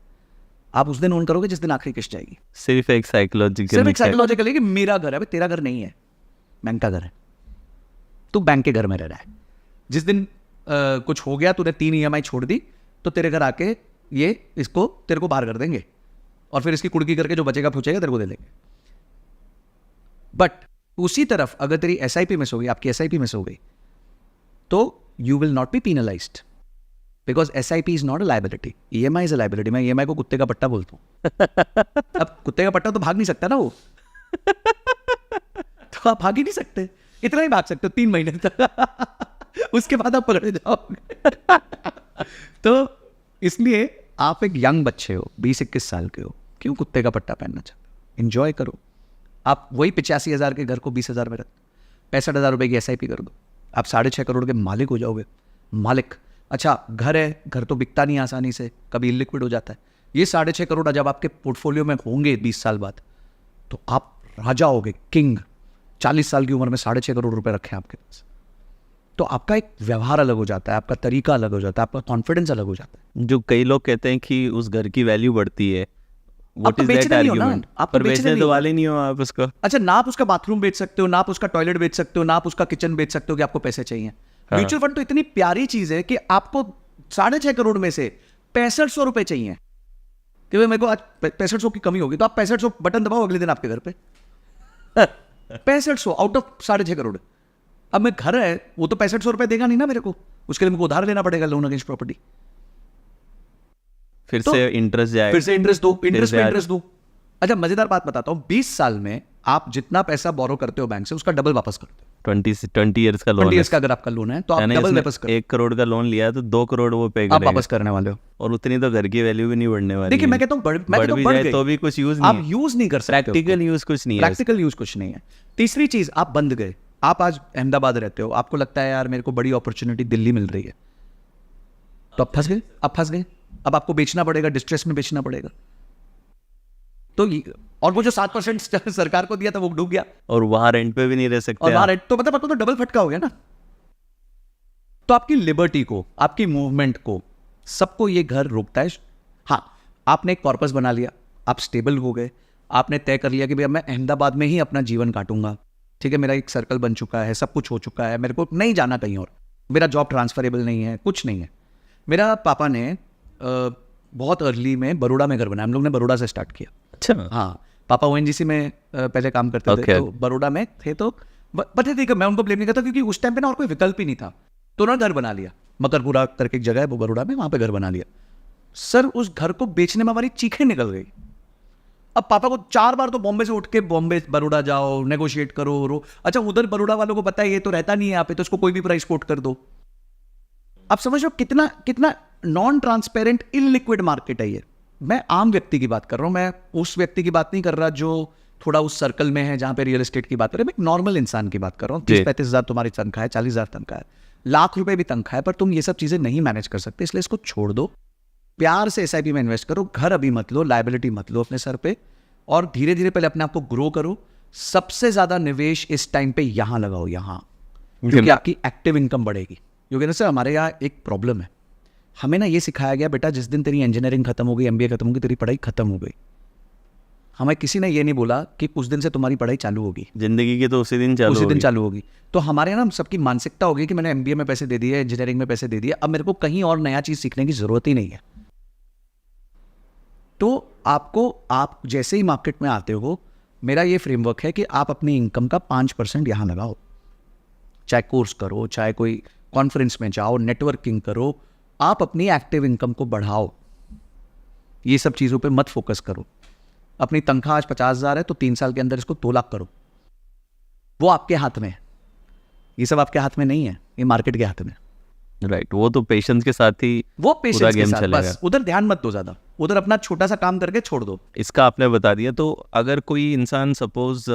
आप उस दिन ओन करोगे जिस दिन आखिरी किस्त जाएगी। सिर्फ एक साइकोलॉजिकल है कि मेरा घर है, तेरा घर नहीं है, बैंक का घर है, तू बैंक के घर में रह रहा है। जिस दिन कुछ हो गया, तूने 3 EMI छोड़ दी, तो तेरे घर आके ये इसको तेरे को बाहर कर देंगे, और फिर इसकी कुड़की करके जो बचेगा पूछेगा तेरे को दे देंगे। बट उसी तरफ अगर तेरी SIP मिस हो गई, आपकी SIP मिस हो गई, तो you will not be penalised, because SIP is not a liability, EMI is a liability. मैं EMI को कुत्ते का पट्टा बोलता हूं। अब कुत्ते का पट्टा तो भाग नहीं सकता ना वो, तो आप भाग ही नहीं सकते, इतना ही भाग सकते हो 3 महीने तक, उसके बाद आप पकड़े जाओगे। तो इसलिए आप एक यंग बच्चे हो, 20-21 साल के हो, क्यों कुत्ते का पट्टा पहनना चाहते हो? एंजॉय करो। आप वही 85 हज़ार के घर को 20 हज़ार में रख, 65 हज़ार रुपये की SIP कर दो, आप 6.5 करोड़ के मालिक हो जाओगे। मालिक। अच्छा, घर है, घर तो बिकता नहीं आसानी से, कभी इलिक्विड हो जाता है, ये 6.5 करोड़ जब आपके पोर्टफोलियो में होंगे 20 साल बाद, तो आप राजा होगे, किंग। 40 साल की उम्र में 6.5 करोड़ रुपए रखे हैं आपके पास, तो आपका एक व्यवहार अलग हो जाता है, आपका तरीका अलग हो जाता है, आपका कॉन्फिडेंस अलग हो जाता है। जो कई लोग कहते हैं कि उस घर की वैल्यू बढ़ती है, व्हाट आपको इज दैट बेचना नहीं हो ना, आर्गुमेंट? आपको पर बेचना बेचने नहीं तो हो। वाले नहीं हो आप उसको। अच्छा, ना आप उसका बाथरूम बेच सकते हो, ना आप उसका टॉयलेट बेच सकते हो, ना आप उसका किचन बेच सकते हो कि आपको पैसे चाहिए। हाँ। म्यूचुअल फंड तो इतनी प्यारी चीज है कि आपको 6.5 करोड़ में से 6500 रुपए चाहिए कि भाई मेरे को आज 6500 की कमी होगी, तो आप 6500 बटन दबाओ, अगले दिन आपके घर पे 6500 आउट ऑफ 6.5 करोड़। अब मैं घर है, वो तो 6500 रुपए देगा नहीं ना मेरे को, उसके लिए मेरे को उधार लेना पड़ेगा, लोन अगेंस्ट प्रॉपर्टी। फिर तो से इंटरेस्ट जाए, फिर से इंटरेस्ट दो, इंटरेस्ट पे ब्याज। इंटरेस्ट दो। अच्छा, मजेदार बात बताता हूँ, 20 साल में आप जितना पैसा बोरो करते हो बैंक से, उसका डबल वापस करते हो। 20 ईयर्स का लोन 20 है, ईयर्स का अगर आपका लोन है तो आप यानी डबल इसमें वापस कर 1 करोड़ का लोन लिया है तो 2 करोड़ वो पे आप करेगा, वापस करने वाले हो। और उतनी तो घर की वैल्यू भी नहीं बढ़ने वाली देखिए, है। मैं कहता हूँ मैं कहता बढ़ हूँ भी बढ़ जाए गई। तो भी कुछ यूज नहीं आप यूज नहीं कर सकते, प्रैक्टिकल यूज कुछ नहीं है। प्रैक्टिकल यूज कुछ नहीं है। तीसरी चीज, आप बंद गए। आप आज अहमदाबाद रहते हो, आपको लगता है यार मेरे को बड़ी अपॉर्चुनिटी दिल्ली मिल रही है, तो आप फंस गए, आप फंस गए। अब आपको बेचना पड़ेगा, डिस्ट्रेस में बेचना पड़ेगा। तो और वो जो 7% सरकार को दिया था वो डूब गया, और वहां रेंट पे भी नहीं रह सकते और आप। वहां तो मतलब आपको तो डबल फटका हो गया ना। तो आपकी लिबर्टी को, आपकी मूवमेंट को, सबको ये घर रोकता है। हाँ, आपने एक कॉर्पस बना लिया, आप स्टेबल हो गए, आपने तय कर लिया कि भैया मैं अहमदाबाद में ही अपना जीवन काटूंगा, ठीक है, मेरा एक सर्कल बन चुका है, सब कुछ हो चुका है, मेरे को नहीं जाना कहीं और, मेरा जॉब ट्रांसफरेबल नहीं है, कुछ नहीं है। मेरा पापा ने बहुत अर्ली में बड़ौदा में घर बनाया, हम लोग ने बड़ौदा से स्टार्ट किया। अच्छा, हाँ, पापा ONGC में पहले काम करते थे, Okay. तो बड़ौदा में थे। तो पता है, मैं उनको ब्लेम नहीं करता क्योंकि उस टाइम पे ना और कोई विकल्प ही नहीं था, तो उन्होंने घर बना लिया। मकरपुरा करके एक जगह है वो बड़ौदा में, वहां पे घर बना लिया। सर, उस घर को बेचने में हमारी चीखें निकल गई। अब पापा को 4 बार तो बॉम्बे से उठ के बॉम्बे बड़ौदा जाओ, नेगोशिएट करो। अच्छा, उधर बड़ौदा वालों को पता है ये तो रहता नहीं है यहाँ पे, तो इसको कोई भी प्राइस कोट कर दो। आप समझ लो कितना कितना नॉन ट्रांसपेरेंट इलिक्विड मार्केट है ये। मैं आम व्यक्ति की बात कर रहा हूं, मैं उस व्यक्ति की बात नहीं कर रहा जो थोड़ा उस सर्कल में है जहां पे रियल एस्टेट की बात कर रहे हैं। मैं एक नॉर्मल इंसान की बात कर रहा हूँ। 30-35 हज़ार तुम्हारी तनख्वाह है, 40 हज़ार तनख्वाह है, लाख रुपए भी तनख्वाह है, पर तुम ये सब चीजें नहीं मैनेज कर सकते, इसलिए इसको छोड़ दो। प्यार से SIP में इन्वेस्ट करो, घर अभी मत लो, लायबिलिटी मत लो अपने सर पे, और धीरे धीरे पहले अपने आप को ग्रो करो। सबसे ज्यादा निवेश इस टाइम पे यहां लगाओ, यहां, क्योंकि आपकी एक्टिव इनकम बढ़ेगी। योगेंद्र सर, हमारे यहाँ एक प्रॉब्लम है, हमें ना ये सिखाया गया, बेटा जिस दिन तेरी इंजीनियरिंग खत्म हो गई, MBA खत्म हो गई, तेरी पढ़ाई खत्म हो गई। हमें किसी ने ये नहीं बोला कि उस दिन से तुम्हारी पढ़ाई चालू होगी, जिंदगी की तो उसी दिन चालू उसी दिन होगी। चालू होगी। तो हमारे ना सबकी मानसिकता होगी कि मैंने MBA में पैसे दे दिए, इंजीनियरिंग में पैसे दे दिए, अब मेरे को कहीं और नया चीज सीखने की जरूरत ही नहीं है। तो आपको, आप जैसे ही मार्केट में आते हो, मेरा ये फ्रेमवर्क है कि आप अपनी इनकम का 5% यहां लगाओ। चाहे कोर्स करो, चाहे कोई कॉन्फ्रेंस में जाओ, नेटवर्किंग करो, आप अपनी एक्टिव इनकम को बढ़ाओ। ये सब चीज़ों पे मत फोकस करो। अपनी तनख्वाह आज 50,000 है तो 3 साल के अंदर इसको 2 लाख करो। वो आपके हाथ में है, ये सब आपके हाथ में नहीं है, ये मार्केट के हाथ में है। राइट, वो तो पेशेंस के साथ ही वो पूरा पेशेंस के गेम साथ, चलेगा। बस उधर ध्यान मत दो ज़्यादा, उधर अपना छोटा सा काम करके छोड़ दो। इसका आपने बता दिया। तो अगर कोई इंसान सपोज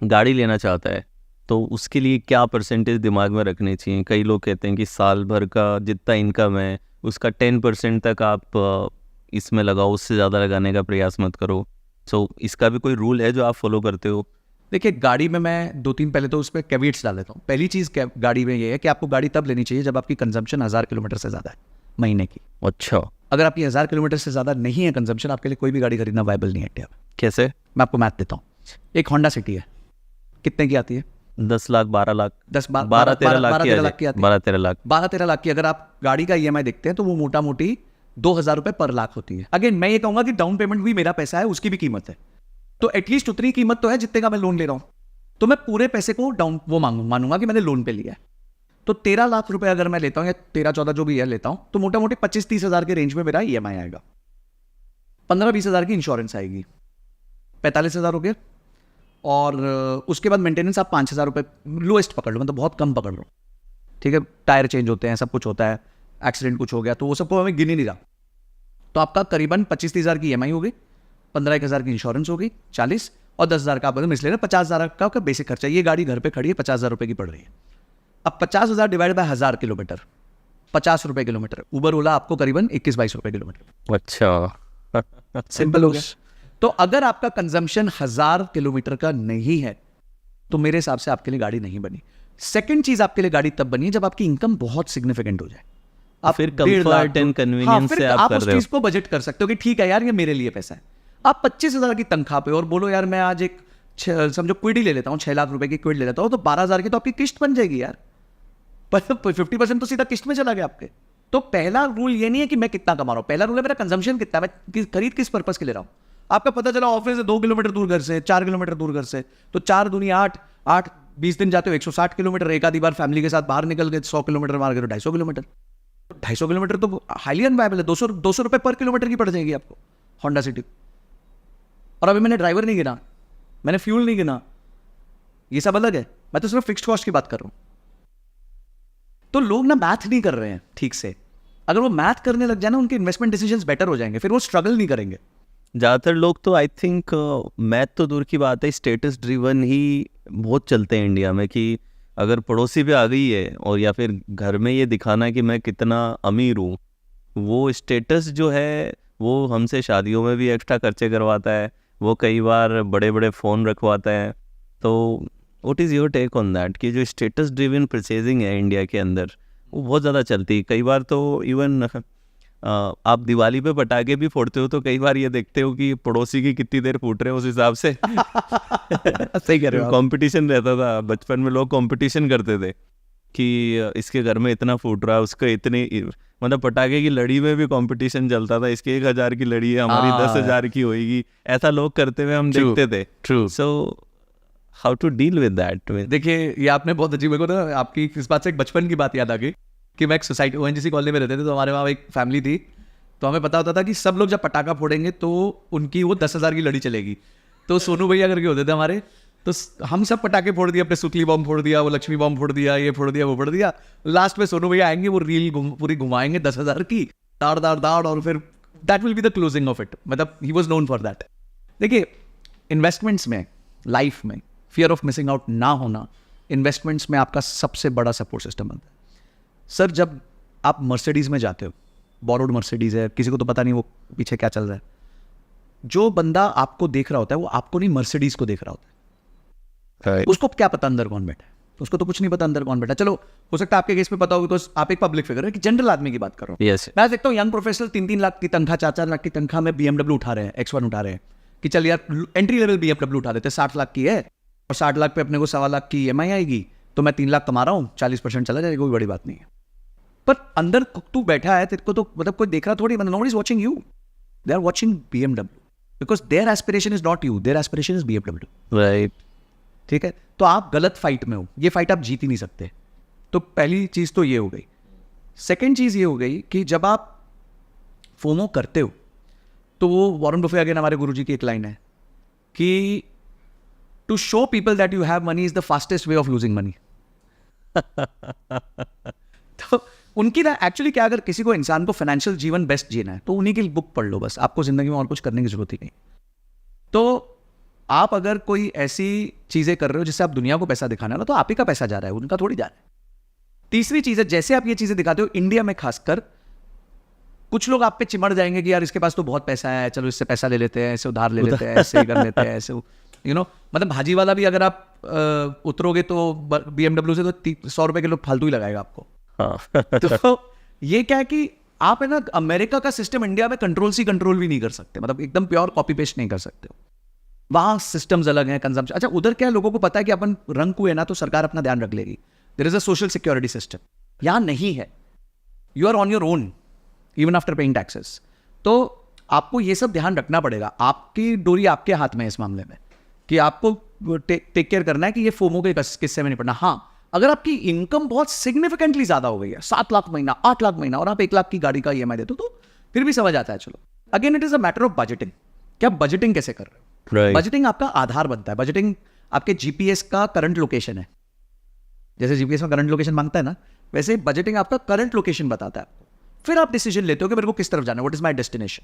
गाड़ी लेना चाहता है तो उसके लिए क्या परसेंटेज दिमाग में रखने चाहिए? कई लोग कहते हैं कि साल भर का जितना इनकम है उसका 10% तक आप इसमें लगाओ, उससे ज़्यादा लगाने का प्रयास मत करो। सो इसका भी कोई रूल है जो आप फॉलो करते हो? देखिए, गाड़ी में मैं 2-3 पहले तो उस पर कैविट्स डाल देता हूँ। पहली चीज़ गाड़ी में ये है कि आपको गाड़ी तब लेनी चाहिए जब आपकी कंजम्पशन 1000 किलोमीटर से ज़्यादा है महीने की। अच्छा, अगर आपकी 1000 किलोमीटर से ज़्यादा नहीं है कंजम्पशन, आपके लिए कोई भी गाड़ी खरीदना वायबल नहीं है इंडिया में। कैसे? मैं आपको मैथ देता हूँ। एक होंडा सिटी है, कितने की आती है? 10 लाख, 12 लाख, 12-13 लाख की आती है। 12-13 लाख। 12-13 लाख की अगर आप गाड़ी का EMI देखते हैं तो वो मोटा मोटी 2000 रुपये पर लाख होती है। अगेन मैं ये कहूंगा कि डाउन पेमेंट भी मेरा पैसा है, उसकी भी कीमत है, तो एटलीस्ट उतनी कीमत तो है जितने का मैं लोन ले रहा हूं। तो मैं पूरे पैसे को डाउन वो मानूंगा कि मैंने लोन पे लिया है। तो 13 लाख रुपए अगर मैं लेता हूं, या 13-14 जो भी है लेता हूं, तो मोटा मोटी 25-30 हज़ार के रेंज में मेरा EMI आएगा। 15-20 हज़ार की इंश्योरेंस आएगी, 45 हज़ार हो गए। और उसके बाद मेंटेनेंस आप 5,000 रुपये लोएस्ट पकड़ लो, मतलब बहुत कम पकड़ लो, ठीक है। टायर चेंज होते हैं, सब कुछ होता है, एक्सीडेंट कुछ हो गया तो वो सबको हमें गिन ही नहीं रहा। तो आपका करीबन 25-30 हज़ार की EMI हो गई, 15-1 हज़ार की इंश्योरेंस हो गई, 40 और 10 हज़ार का आप मिसले 50 हज़ार का बेसिक खर्चा। ये गाड़ी घर पे खड़ी है, 50 हज़ार रुपये की पड़ रही है। अब 50 हज़ार डिवाइड बाय 1000 किलोमीटर, 50 रुपए किलोमीटर, उबर ओला आपको करीबन 21-22 रुपए किलोमीटर। अच्छा सिंपल हो गया। तो अगर आपका कंजम्पशन 1000 किलोमीटर का नहीं है तो मेरे हिसाब से आपके लिए गाड़ी नहीं बनी। सेकंड चीज आपके लिए गाड़ी तब बनी है जब आपकी इनकम बहुत सिग्निफिकेंट हो जाए। आप फिर 1.5 लाख comfort and दो- convenience फिर से आप आप कर उस रहे हो। चीज को बजट कर सकते हो कि ठीक है यार ये मेरे लिए पैसा है। आप 25,000 की तनख्वाह पे और बोलो यार मैं आज एक समझो क्विड ही ले लेता हूँ, 6 लाख रुपए की क्विड ले लेता हूँ, तो 12,000 की तो आपकी किस्त बन जाएगी यार। पर 50% तो सीधा किस्त में चला गया आपके। तो पहला रूल ये नहीं है कि मैं कितना कमा रहा हूँ, पहला रूल है मेरा कंजम्पशन कितना है, मैं खरीद किस पर्पस के ले रहा हूँ। आपका पता चला ऑफिस से 2 किलोमीटर दूर घर से, 4 किलोमीटर दूर घर से, तो 4 दूनी 8, 8 20 दिन जाते हो 160 किलोमीटर, एक आधी बार फैमिली के साथ बाहर निकल गए 100 किलोमीटर मार गए तो 250 किलोमीटर। 250 किलोमीटर तो हाईली अनवायबल है। 200 रुपए पर किलोमीटर की पड़ जाएगी आपको होंडा सिटी। और अभी मैंने ड्राइवर नहीं गिना, मैंने फ्यूल नहीं गिना, ये सब अलग है, मैं तो सिर्फ फिक्स्ड कॉस्ट की बात कर रहा हूं। तो लोग ना मैथ नहीं कर रहे हैं ठीक से। अगर वो मैथ करने लग जाए ना उनके इन्वेस्टमेंट डिसीजंस बेटर हो जाएंगे, फिर वो स्ट्रगल नहीं करेंगे। ज़्यादातर लोग तो आई थिंक मैथ तो दूर की बात है, स्टेटस ड्रिवन ही बहुत चलते हैं इंडिया में कि अगर पड़ोसी पे आ गई है और या फिर घर में ये दिखाना है कि मैं कितना अमीर हूँ, वो स्टेटस जो है वो हमसे शादियों में भी एक्स्ट्रा खर्चे करवाता है, वो कई बार बड़े बड़े फ़ोन रखवाता है। तो what is your take on that कि जो स्टेटस ड्रिवन परचेजिंग है इंडिया के अंदर वो बहुत ज़्यादा चलती है। कई बार तो इवन आप दिवाली पे पटाखे भी फोड़ते हो तो कई बार ये देखते हो कि पड़ोसी की कितनी देर फूट रहे हैं उस हिसाब से सही कह रहे हो आप। कंपटीशन रहता था। बचपन में लोग कंपटीशन करते थे कि इसके घर में इतना फूट रहा है, उसका इतनी, मतलब पटाखे की लड़ी में भी कंपटीशन चलता था, इसके 1000 की लड़ी है हमारी 10,000 की होएगी, ऐसा लोग करते हुए हम True, देखते थे। true. So how to deal with that? देखिए ये आपने बहुत अजीब, मेरे को ना आपकी इस बात से एक बचपन की बात याद आ गई कि मैं एक सोसाइटी ओएनजीसी कॉलोनी में रहते थे, तो हमारे वहाँ एक फैमिली थी, तो हमें पता होता था कि सब लोग जब पटाखा फोड़ेंगे तो उनकी वो 10,000 की लड़ी चलेगी। तो सोनू भैया करके होते थे हमारे, तो हम सब पटाखे फोड़ दिए, अपने सुतली बॉम्ब फोड़ दिया, वो लक्ष्मी बॉम्ब फोड़ दिया, ये फोड़ दिया, वो फोड़ दिया। लास्ट में सोनू भैया आएंगे, वो रील पूरी घुमाएंगे 10,000 की, दाड़ दाड़ दाड़, और फिर that will be the closing of it. मतलब he was known for that. देखिए इन्वेस्टमेंट्स में, लाइफ में फियर ऑफ मिसिंग आउट ना होना इन्वेस्टमेंट्स में आपका सबसे बड़ा सपोर्ट सिस्टम बनता है। सर जब आप मर्सिडीज में जाते हो, बोरोड मर्सिडीज है, किसी को तो पता नहीं वो पीछे क्या चल रहा है, जो बंदा आपको देख रहा होता है वो आपको नहीं मर्सिडीज को देख रहा होता है। उसको क्या पता अंदर कौन बैठा है, उसको तो कुछ नहीं पता अंदर कौन बैठा। चलो हो सकता है आपके केस में पता हो बिकॉज आप एक पब्लिक फिगर है, कि जनरल आदमी की बात कर रहा हूँ। Yes. मैं देखता हूँ यंग प्रोफेशनल 3-3 लाख की तनख्वाह, 4-4 लाख की तनख्वाह में BMW उठा रहे हैं, X1 उठा रहे हैं, कि चल यार एंट्री लेवल BMW उठा देते हैं, 60 लाख की है और 60 लाख पे अपने को 1.25 लाख की EMI आएगी, तो मैं 3 लाख कमा रहा हूँ, 40% चला जाएगा, कोई बड़ी बात नहीं है। पर अंदर तू बैठा है, तेरे को तो मतलब कोई देख रहा थोड़ी, मतलब nobody is watching you, they are watching BMW because their aspiration is not you, their aspiration is BMW। Right. ठीक है, तो आप गलत फाइट में हो, ये फाइट आप जीत ही नहीं सकते। तो पहली चीज तो ये हो गई। सेकेंड चीज ये हो गई कि जब आप फोमो करते हो तो वो वॉरेन बफे अगेन हमारे गुरुजी की एक लाइन है कि to show people that you have money is the fastest way of losing money. तो उनकी ना एक्चुअली क्या, अगर किसी को इंसान को फाइनेंशियल जीवन बेस्ट जीना है तो उन्हीं की बुक पढ़ लो बस, आपको जिंदगी में और कुछ करने की जरूरत ही नहीं। तो आप अगर कोई ऐसी चीजें कर रहे हो जिससे आप दुनिया को पैसा दिखाना है ना, तो आप ही का पैसा जा रहा है, उनका थोड़ी जा रहा है। तीसरी चीज है, जैसे आप ये चीजें दिखाते हो, इंडिया में खासकर कुछ लोग आप पे चिमड़ जाएंगे कि यार इसके पास तो बहुत पैसा है, चलो इससे पैसा ले लेते हैं, ऐसे उधार ले लेते हैं, ऐसे ही कर लेते हैं, ऐसे मतलब भाजी वाला भी अगर आप उतरोगे तो BMW से तो 100 रुपए किलो फालतू ही लगाएगा आपको। तो ये क्या है कि आप है ना, अमेरिका का सिस्टम इंडिया में कंट्रोल भी नहीं कर सकते, मतलब एकदम प्योर कॉपी पेस्ट नहीं कर सकते हो। वहाँ सिस्टम्स अलग हैं, कंजम्पशन। अच्छा उधर क्या है, लोगों को पता है कि अपन रंग हुए ना तो सरकार अपना ध्यान रख लेगी, there is a social security system. यहाँ नहीं है, you are on your own even after paying taxes. तो आपको ये सब ध्यान रखना पड़ेगा, आपकी डोरी आपके हाथ में है इस मामले में, कि आपको टेक केयर करना है कि ये फोमो के किस्से में नहीं पड़ना। हाँ, अगर आपकी इनकम बहुत सिग्निफिकेंटली ज्यादा हो गई है, 7 लाख महीना, 8 लाख महीना, और आप 1 लाख की गाड़ी का EMI देते हो, तो फिर भी समझ आता है। चलो again it is a matter of budgeting, कि आप बजटिंग कैसे कर रहे हो। Right. बजटिंग आपका आधार बनता है। बजटिंग आपके GPS का करंट लोकेशन है, जैसे GPS में करंट लोकेशन मांगता है ना, वैसे बजटिंग आपका करंट लोकेशन बताता है आपको। फिर आप डिसीजन लेते हो कि मेरे को किस तरफ जाना है, what is my destination,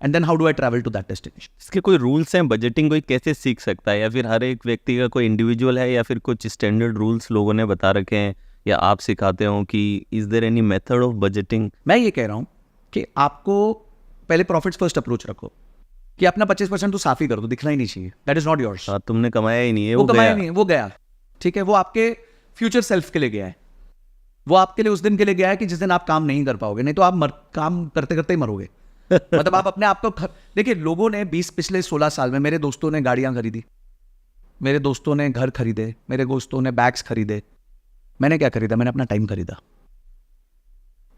and then how do I travel to that destination. इसके कोई रूल्स हैं? बजटिंग कोई कैसे सीख सकता है, या फिर हर एक व्यक्ति का कोई इंडिविजुअल है, या फिर कुछ स्टैंडर्ड रूल्स लोगों ने बता रखे हैं, या आप सिखाते हो कि is there any method of budgeting? मैं ये कह रहा हूँ कि आपको पहले प्रॉफिट्स फर्स्ट अप्रोच रखो, कि अपना 25% तो साफ ही कर दो, दिखना ही नहीं चाहिए, दैट इज नॉट योर्स। तुमने कमाया ही नहीं है, वो कमाया गया। नहीं है, वो गया, ठीक है, वो आपके फ्यूचर सेल्फ के लिए गया है, वो आपके लिए उस दिन के लिए गया है कि जिस दिन आप काम नहीं कर पाओगे, नहीं तो आप काम करते करते ही मरोगे। मतलब आप अपने आप को देखिए, लोगों ने पिछले 16 साल में, मेरे दोस्तों ने गाड़ियां खरीदी, मेरे दोस्तों ने घर खरीदे, मेरे दोस्तों ने बैग्स खरीदे, मैंने क्या खरीदा? मैंने अपना टाइम खरीदा।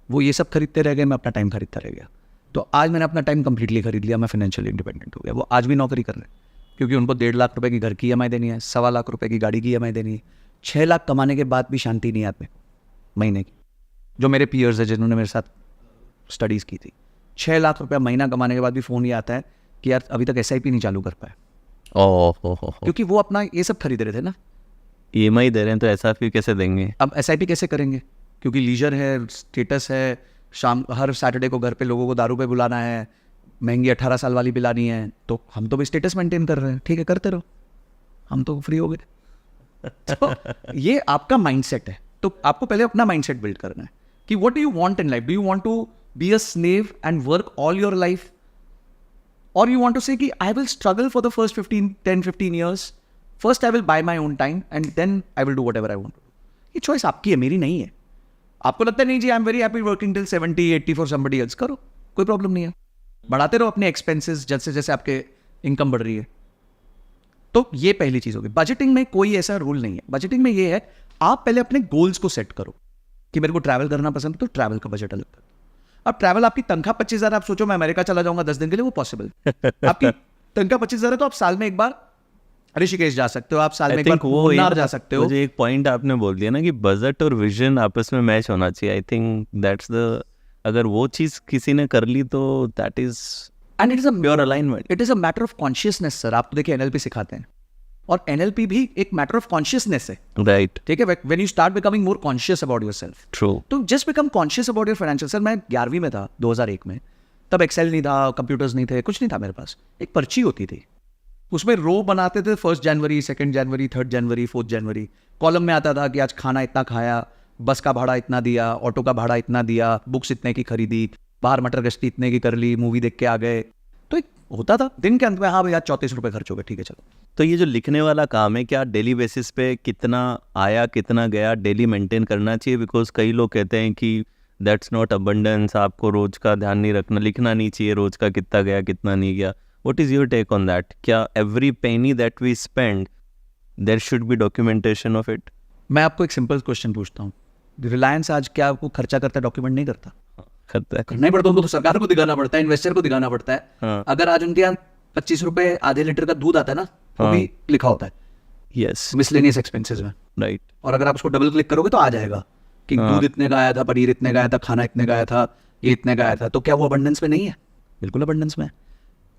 वो ये सब खरीदते रह गए, मैं अपना टाइम खरीदता रह गया। तो आज मैंने अपना टाइम कंप्लीटली खरीद लिया, मैं फाइनेंशियली इंडिपेंडेंट हो गया। वो आज भी नौकरी कर रहे हैं, क्योंकि उनको 1.5 लाख रुपए की घर की EMI देनी है, 1.25 लाख रुपए की गाड़ी की EMI देनी है, 6 लाख कमाने के बाद भी शांति नहीं आती महीने की। जो मेरे पीयर्स है जिन्होंने मेरे साथ स्टडीज़ की थी, 6 लाख रुपया महीना कमाने के बाद भी फ़ोन ये आता है कि यार अभी तक SIP नहीं चालू कर पाए, क्योंकि वो अपना ये सब खरीद रहे थे ना। EMI दे रहे हैं तो ऐसा फिर कैसे देंगे? अब SIP कैसे करेंगे? क्योंकि लीजर है, स्टेटस है, शाम हर सैटरडे को घर पे लोगों को दारू पे बुलाना है, महंगी 18 साल वाली पिलानी है, तो हम तो भी स्टेटस मेंटेन कर रहे हैं, ठीक है करते रहो, हम तो फ्री हो गए। तो ये आपका माइंडसेट है। तो आपको पहले अपना माइंडसेट बिल्ड करना है कि what do you want in life? Do you want to be a slave and work all your life, और यू वांट टू से कि I will struggle for the first 10-15 years, first I will buy my own time and then I will do whatever I want. ये चॉइस आपकी है, मेरी नहीं है। आपको लगता है नहीं जी I am very happy working till 70-80 for somebody else, करो, कोई प्रॉब्लम नहीं है, बढ़ाते रहो अपने एक्सपेंसेस जैसे जैसे आपके इनकम बढ़ रही है। तो ये पहली चीज होगी। बजटिंग में कोई ऐसा रूल नहीं है। बजटिंग में ये है, आप पहले अपने गोल्स को सेट करो कि मेरे को ट्रैवल करना पसंद है, तो ट्रैवल का बजट अलग करो। अब ट्रैवल, आपकी तनख्वाह 25,000, आप सोचो मैं अमेरिका चला जाऊंगा 10 दिन के लिए, वो पॉसिबल? आपकी तनख्वाह 25,000 है तो आप साल में एक बार ऋषिकेश जा सकते हो, आप साल में एक बार मुन्नार जा सकते हो। मुझे एक पॉइंट आपने बोल दिया ना कि बजट और विजन आपस में मैच होना चाहिए। आई थिंक दैट्स द, अगर वो चीज किसी ने कर ली तो that is and it is a pure alignment. It is a matter of consciousness sir. आप तो देखिए NLP सिखाते हैं, और NLP भी एक मैटर ऑफ कॉन्शियसनेस है, राइट? ठीक है। When you start becoming more conscious about yourself, true. तो just become conscious about your financial. Sir मैं 11वीं में था 2001 में, तब एक्सेल नहीं था, कंप्यूटर्स नहीं थे, कुछ नहीं था मेरे पास। एक पर्ची होती थी, उसमें रो बनाते थे, 1 जनवरी, 2 जनवरी, 3 जनवरी, 4 जनवरी। कॉलम में आता था कि आज खाना इतना खाया, बस का भाड़ा इतना दिया, ऑटो का भाड़ा इतना दिया, बुक्स इतने की खरीदी, बाहर मटर गश्ती इतने की कर ली, मूवी देख के आ गए। तो एक होता था दिन के अंत में, हाँ भैया 34 रुपये खर्च हो गए, ठीक है चलो। तो ये जो लिखने वाला काम है, क्या डेली बेसिस पे कितना आया कितना गया डेली मेंटेन करना चाहिए? बिकॉज कई लोग कहते हैं कि दैट्स नॉट अबंडेंस, आपको रोज का ध्यान नहीं रखना, लिखना नहीं चाहिए रोज का कितना गया कितना नहीं गया। What is your take on that? क्या every penny that we spend there should be documentation of it? मैं आपको एक सिंपल क्वेश्चन पूछता हूँ, रिलायंस आज क्या आपको खर्चा करता है, डॉक्यूमेंट नहीं करता? करता है। करना ही पड़ता है उनको, तो सरकार को दिखाना पड़ता है, इन्वेस्टर को दिखाना पड़ता है। हाँ। अगर आज उनके यहाँ 25 रुपए आधे लीटर का दूध आता है ना, वो भी लिखा होता है यस, मिसलेनियस एक्सपेंसेस में, राइट। और अगर आप उसको डबल क्लिक करोगे तो आ जाएगा कि दूध इतने का आया था, पनीर इतने का आया था, खाना इतने का आया था, ये इतने का आया था। तो क्या वो अबंडेंस में नहीं है? बिल्कुल अबंडेंस में है।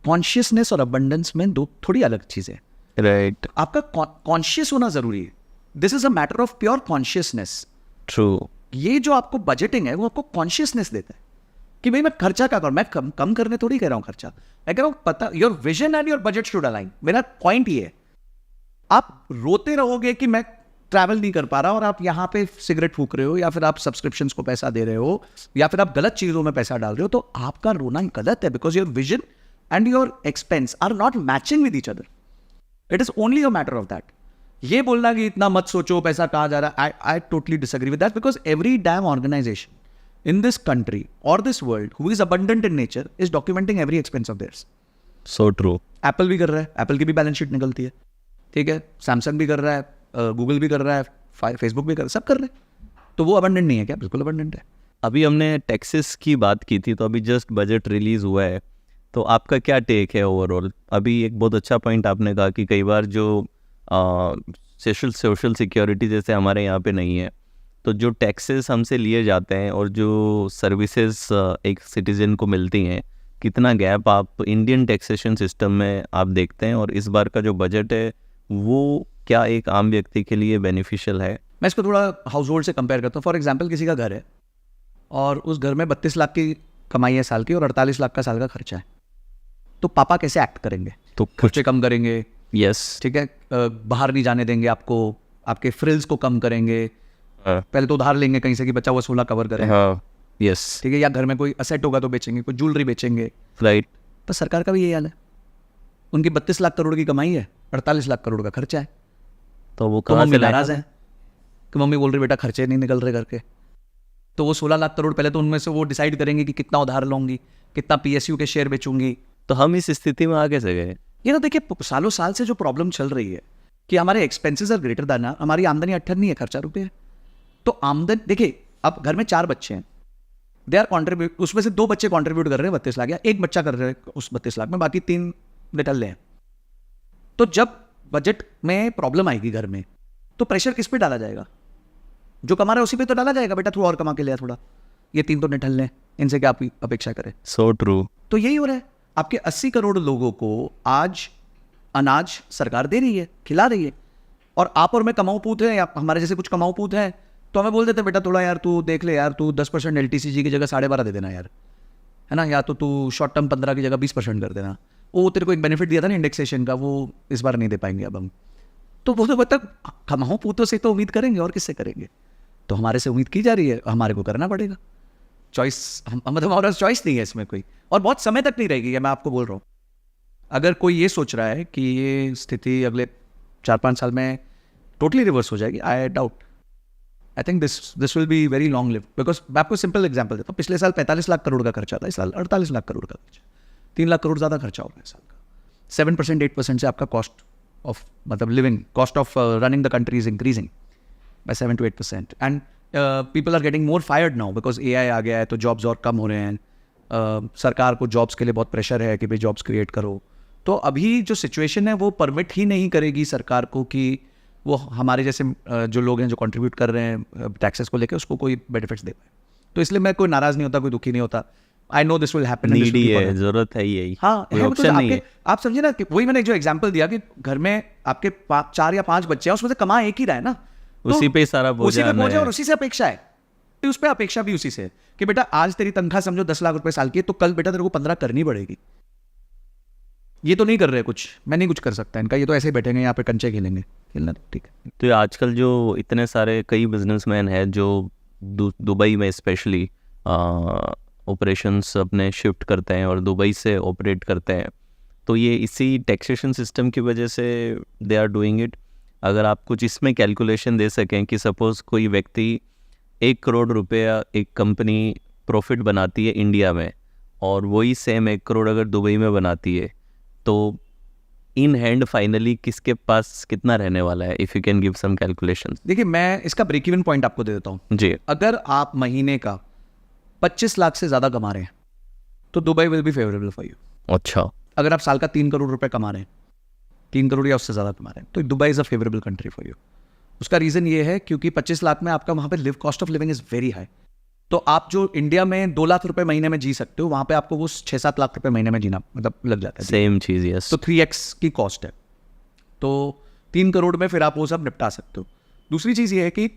कॉन्शियसनेस और अबंडेंस में दो थोड़ी अलग चीजें, राइट, आपका कॉन्शियस होना जरूरी है। This is a matter of pure consciousness. True. ये जो आपको बजटिंग है वो आपको कॉन्शियसनेस देता है कि भाई मैं खर्चा क्या करूं। मैं कम करने थोड़ी कह रहा हूं खर्चा, मैं कह रहा हूं पता, your vision and your budget should align. मेरा पॉइंट ये है, आप रोते रहोगे कि मैं ट्रैवल नहीं कर पा रहा, और आप यहाँ पे सिगरेट फूक रहे हो, या फिर आप सब्सक्रिप्शंस को पैसा दे रहे हो, या फिर आप गलत चीजों में पैसा डाल रहे हो, तो आपका रोना गलत है, because your vision and your expense are not matching with each other. It is only a matter of that. ये बोलना कि इतना मत सोचो पैसा कहाँ जा रहा है, I totally disagree with that, because every damn organisation in this country or this world who is abundant in nature is documenting every expense of theirs. So true. Apple भी कर रहा है, Apple की भी बैलेंस शीट निकलती है, ठीक है। Samsung भी कर रहा है, Google भी कर रहा है, Facebook भी कर रहा है, सब कर रहे हैं। तो वो abundant नहीं है क्या? बिल्कुल abundant है। अभी हमने टैक्सेस की बात की थी, तो अभी जस्ट बजट रिलीज हुआ है, तो आपका क्या टेक है ओवरऑल? अभी एक बहुत अच्छा पॉइंट आपने कहा कि कई बार जो सोशल सिक्योरिटी जैसे हमारे यहाँ पे नहीं है, तो जो टैक्सेस हमसे लिए जाते हैं और जो सर्विसेज एक सिटीजन को मिलती हैं, कितना गैप आप इंडियन टैक्सेशन सिस्टम में आप देखते हैं? और इस बार का जो बजट है वो क्या एक आम व्यक्ति के लिए बेनिफिशियल है? मैं इसको थोड़ा हाउस होल्ड से कंपेयर करता हूँ। फॉर एग्जाम्पल, किसी का घर है और उस घर में 32 लाख की कमाई है साल की, और 48 लाख का साल का खर्चा है, तो पापा कैसे एक्ट करेंगे? तो खर्चे कम करेंगे, यस, ठीक है, बाहर नहीं जाने देंगे आपको, आपके फ्रिल्स को कम करेंगे, हाँ पहले तो उधार लेंगे कहीं से कि बच्चा वो 16 कवर करे, हाँ यस ठीक है, या घर में कोई असेट होगा तो बेचेंगे, कोई ज्वेलरी बेचेंगे। राइट। तो सरकार का भी यही हाल है, उनकी 32 लाख करोड़ की कमाई है, 48 लाख करोड़ का खर्चा है। तो वो तो कहाँ मम्मी से लाएं? नाराज है कि मम्मी बोल रही बेटा खर्चे नहीं निकल रहे करके। तो वो 16 लाख करोड़ पहले तो उनमें से वो डिसाइड करेंगे कि कितना उधार लूंगी, कितना PSU के शेयर बेचूंगी। तो हम इस स्थिति में आ कैसे गए? ये ना देखिए, सालों साल से जो प्रॉब्लम चल रही है कि हमारे एक्सपेंसेस आर ग्रेटर देन हमारी आमदनी 18 नहीं है, खर्चा रुपये है। तो आमदन देखिए, अब घर में 4 बच्चे हैं, दे आर कॉन्ट्रीब्यूट, उसमें से 2 बच्चे कॉन्ट्रीब्यूट कर रहे हैं 32 लाख, या एक बच्चा कर रहे हैं उस 32 लाख में, बाकी 3 निकल रहे हैं। तो जब बजट में प्रॉब्लम आएगी घर में, तो प्रेशर किस पे डाला जाएगा? जो कमा रहा है उसी पे तो डाला जाएगा, बेटा तू और कमा के लिया थोड़ा, ये 3 तो निठल लें, इनसे क्या आप अपेक्षा करें? So true. तो यही हो रहा है, आपके 80 करोड़ लोगों को आज अनाज सरकार दे रही है, खिला रही है, और आप और मैं कमाऊ पूत हैं, या हमारे जैसे कुछ कमाऊ पूत हैं, तो हमें बोल देते बेटा थोड़ा यार तू देख ले यार, तू 10% LTCG की जगह 12.5 दे देना यार, है ना, या तो तू शॉर्ट टर्म 15 की जगह 20% कर देना। वो तेरे को एक बेनिफिट दिया था ना इंडेक्सेशन का, वो इस बार नहीं दे पाएंगे अब हम। तो वो तो मतलब कमाऊ पूतों से तो उम्मीद करेंगे, और किससे करेंगे? तो हमारे से उम्मीद की जा रही है, हमारे को करना पड़ेगा। चॉइस मतलब हमारे पास चॉइस नहीं है इसमें कोई, और बहुत समय तक नहीं रहेगी, मैं आपको बोल रहा हूँ। अगर कोई ये सोच रहा है कि ये स्थिति अगले 4-5 साल में टोटली रिवर्स हो जाएगी, I doubt. I think this will be very long live, because मैं आपको सिंपल एग्जांपल देता हूँ। पिछले साल 45 लाख करोड़ का खर्चा था, इस साल 48 लाख करोड़ का खर्चा, 3 लाख करोड़ ज़्यादा खर्चा होगा इस साल का। 7% 8% से आपका कॉस्ट ऑफ मतलब living, cost of running the country is increasing by 7 to 8%, and people are getting more fired now because AI आ गया है, तो जॉब्स और कम हो रहे हैं। सरकार को जॉब्स के लिए बहुत प्रेशर है कि भाई जॉब्स क्रिएट करो। तो अभी जो सिचुएशन है वो परमिट ही नहीं करेगी सरकार को कि वो हमारे जैसे जो लोग हैं जो कंट्रीब्यूट कर रहे हैं टैक्सेस को लेकर, उसको कोई बेनिफिट्स दे पाए। तो इसलिए मैं कोई नाराज नहीं होता, कोई दुखी नहीं होता। I know this will happen, needy है, जरूरत है यही, हाँ कोई है, ऑप्शन नहीं है। आप समझे ना कि वही मैंने जो एग्जांपल दिया कि घर में आपके 4 या 5 बच्चे हैं, उसमें से कमा एक ही रहा है ना, तो उसी पे सारा बोझ उसी पे आना बोझ है, है। और उसी से अपेक्षा है, तो उस पे अपेक्षा भी उसी से है कि बेटा आज तेरी तनख्वाह समझो 10 लाख रुपए साल की है, तो कल बेटा तेरे को 15 करनी पड़ेगी। ये तो नहीं कर रहे कुछ, मैं नहीं कुछ कर सकता इनका, ये तो ऐसे ही बैठेंगे यहाँ पे कंचे खेलेंगे, खेलना ठीक है। तो ये आजकल जो इतने सारे कई बिजनेसमैन हैं जो दुबई में स्पेशली ऑपरेशंस अपने शिफ्ट करते हैं और दुबई से ऑपरेट करते हैं, तो ये इसी टैक्सेशन सिस्टम की वजह से दे आर डूइंग इट। अगर आप कुछ इसमें कैलकुलेशन दे सकें कि सपोज़ कोई व्यक्ति 1 करोड़ रुपया एक कंपनी प्रॉफिट बनाती है इंडिया में, और वही सेम 1 करोड़ अगर दुबई में बनाती है, तो इन हैंड फाइनली किसके पास कितना रहने वाला है? If you can give some calculation. देखिए मैं इसका ब्रेक इवन पॉइंट आपको दे देता हूँ। जी। अगर आप महीने का 25 लाख से ज़्यादा कमा रहे हैं तो Dubai will be favourable for you. अच्छा। अगर आप साल का 3 करोड़ रुपए कमा रहे हैं, 3 करोड़ या उससे ज़्यादा कमा रहे हैं, तो Dubai is a favourable country for you. उसका रीज़न ये है क्योंकि 25 लाख में आपका वहाँ पे live cost of living is very high. तो आप जो इंडिया में 2 लाख रुपए महीने में जी सकते हो, वहाँ पे आपको वो 6-7 लाख रुपए महीने में जीना मतलब लग जाता है। सेम चीज़, यस। तो 3x की कॉस्ट है, तो 3 करोड़ में फिर आप वो सब निपटा सकते हो। दूसरी चीज़ ये है कि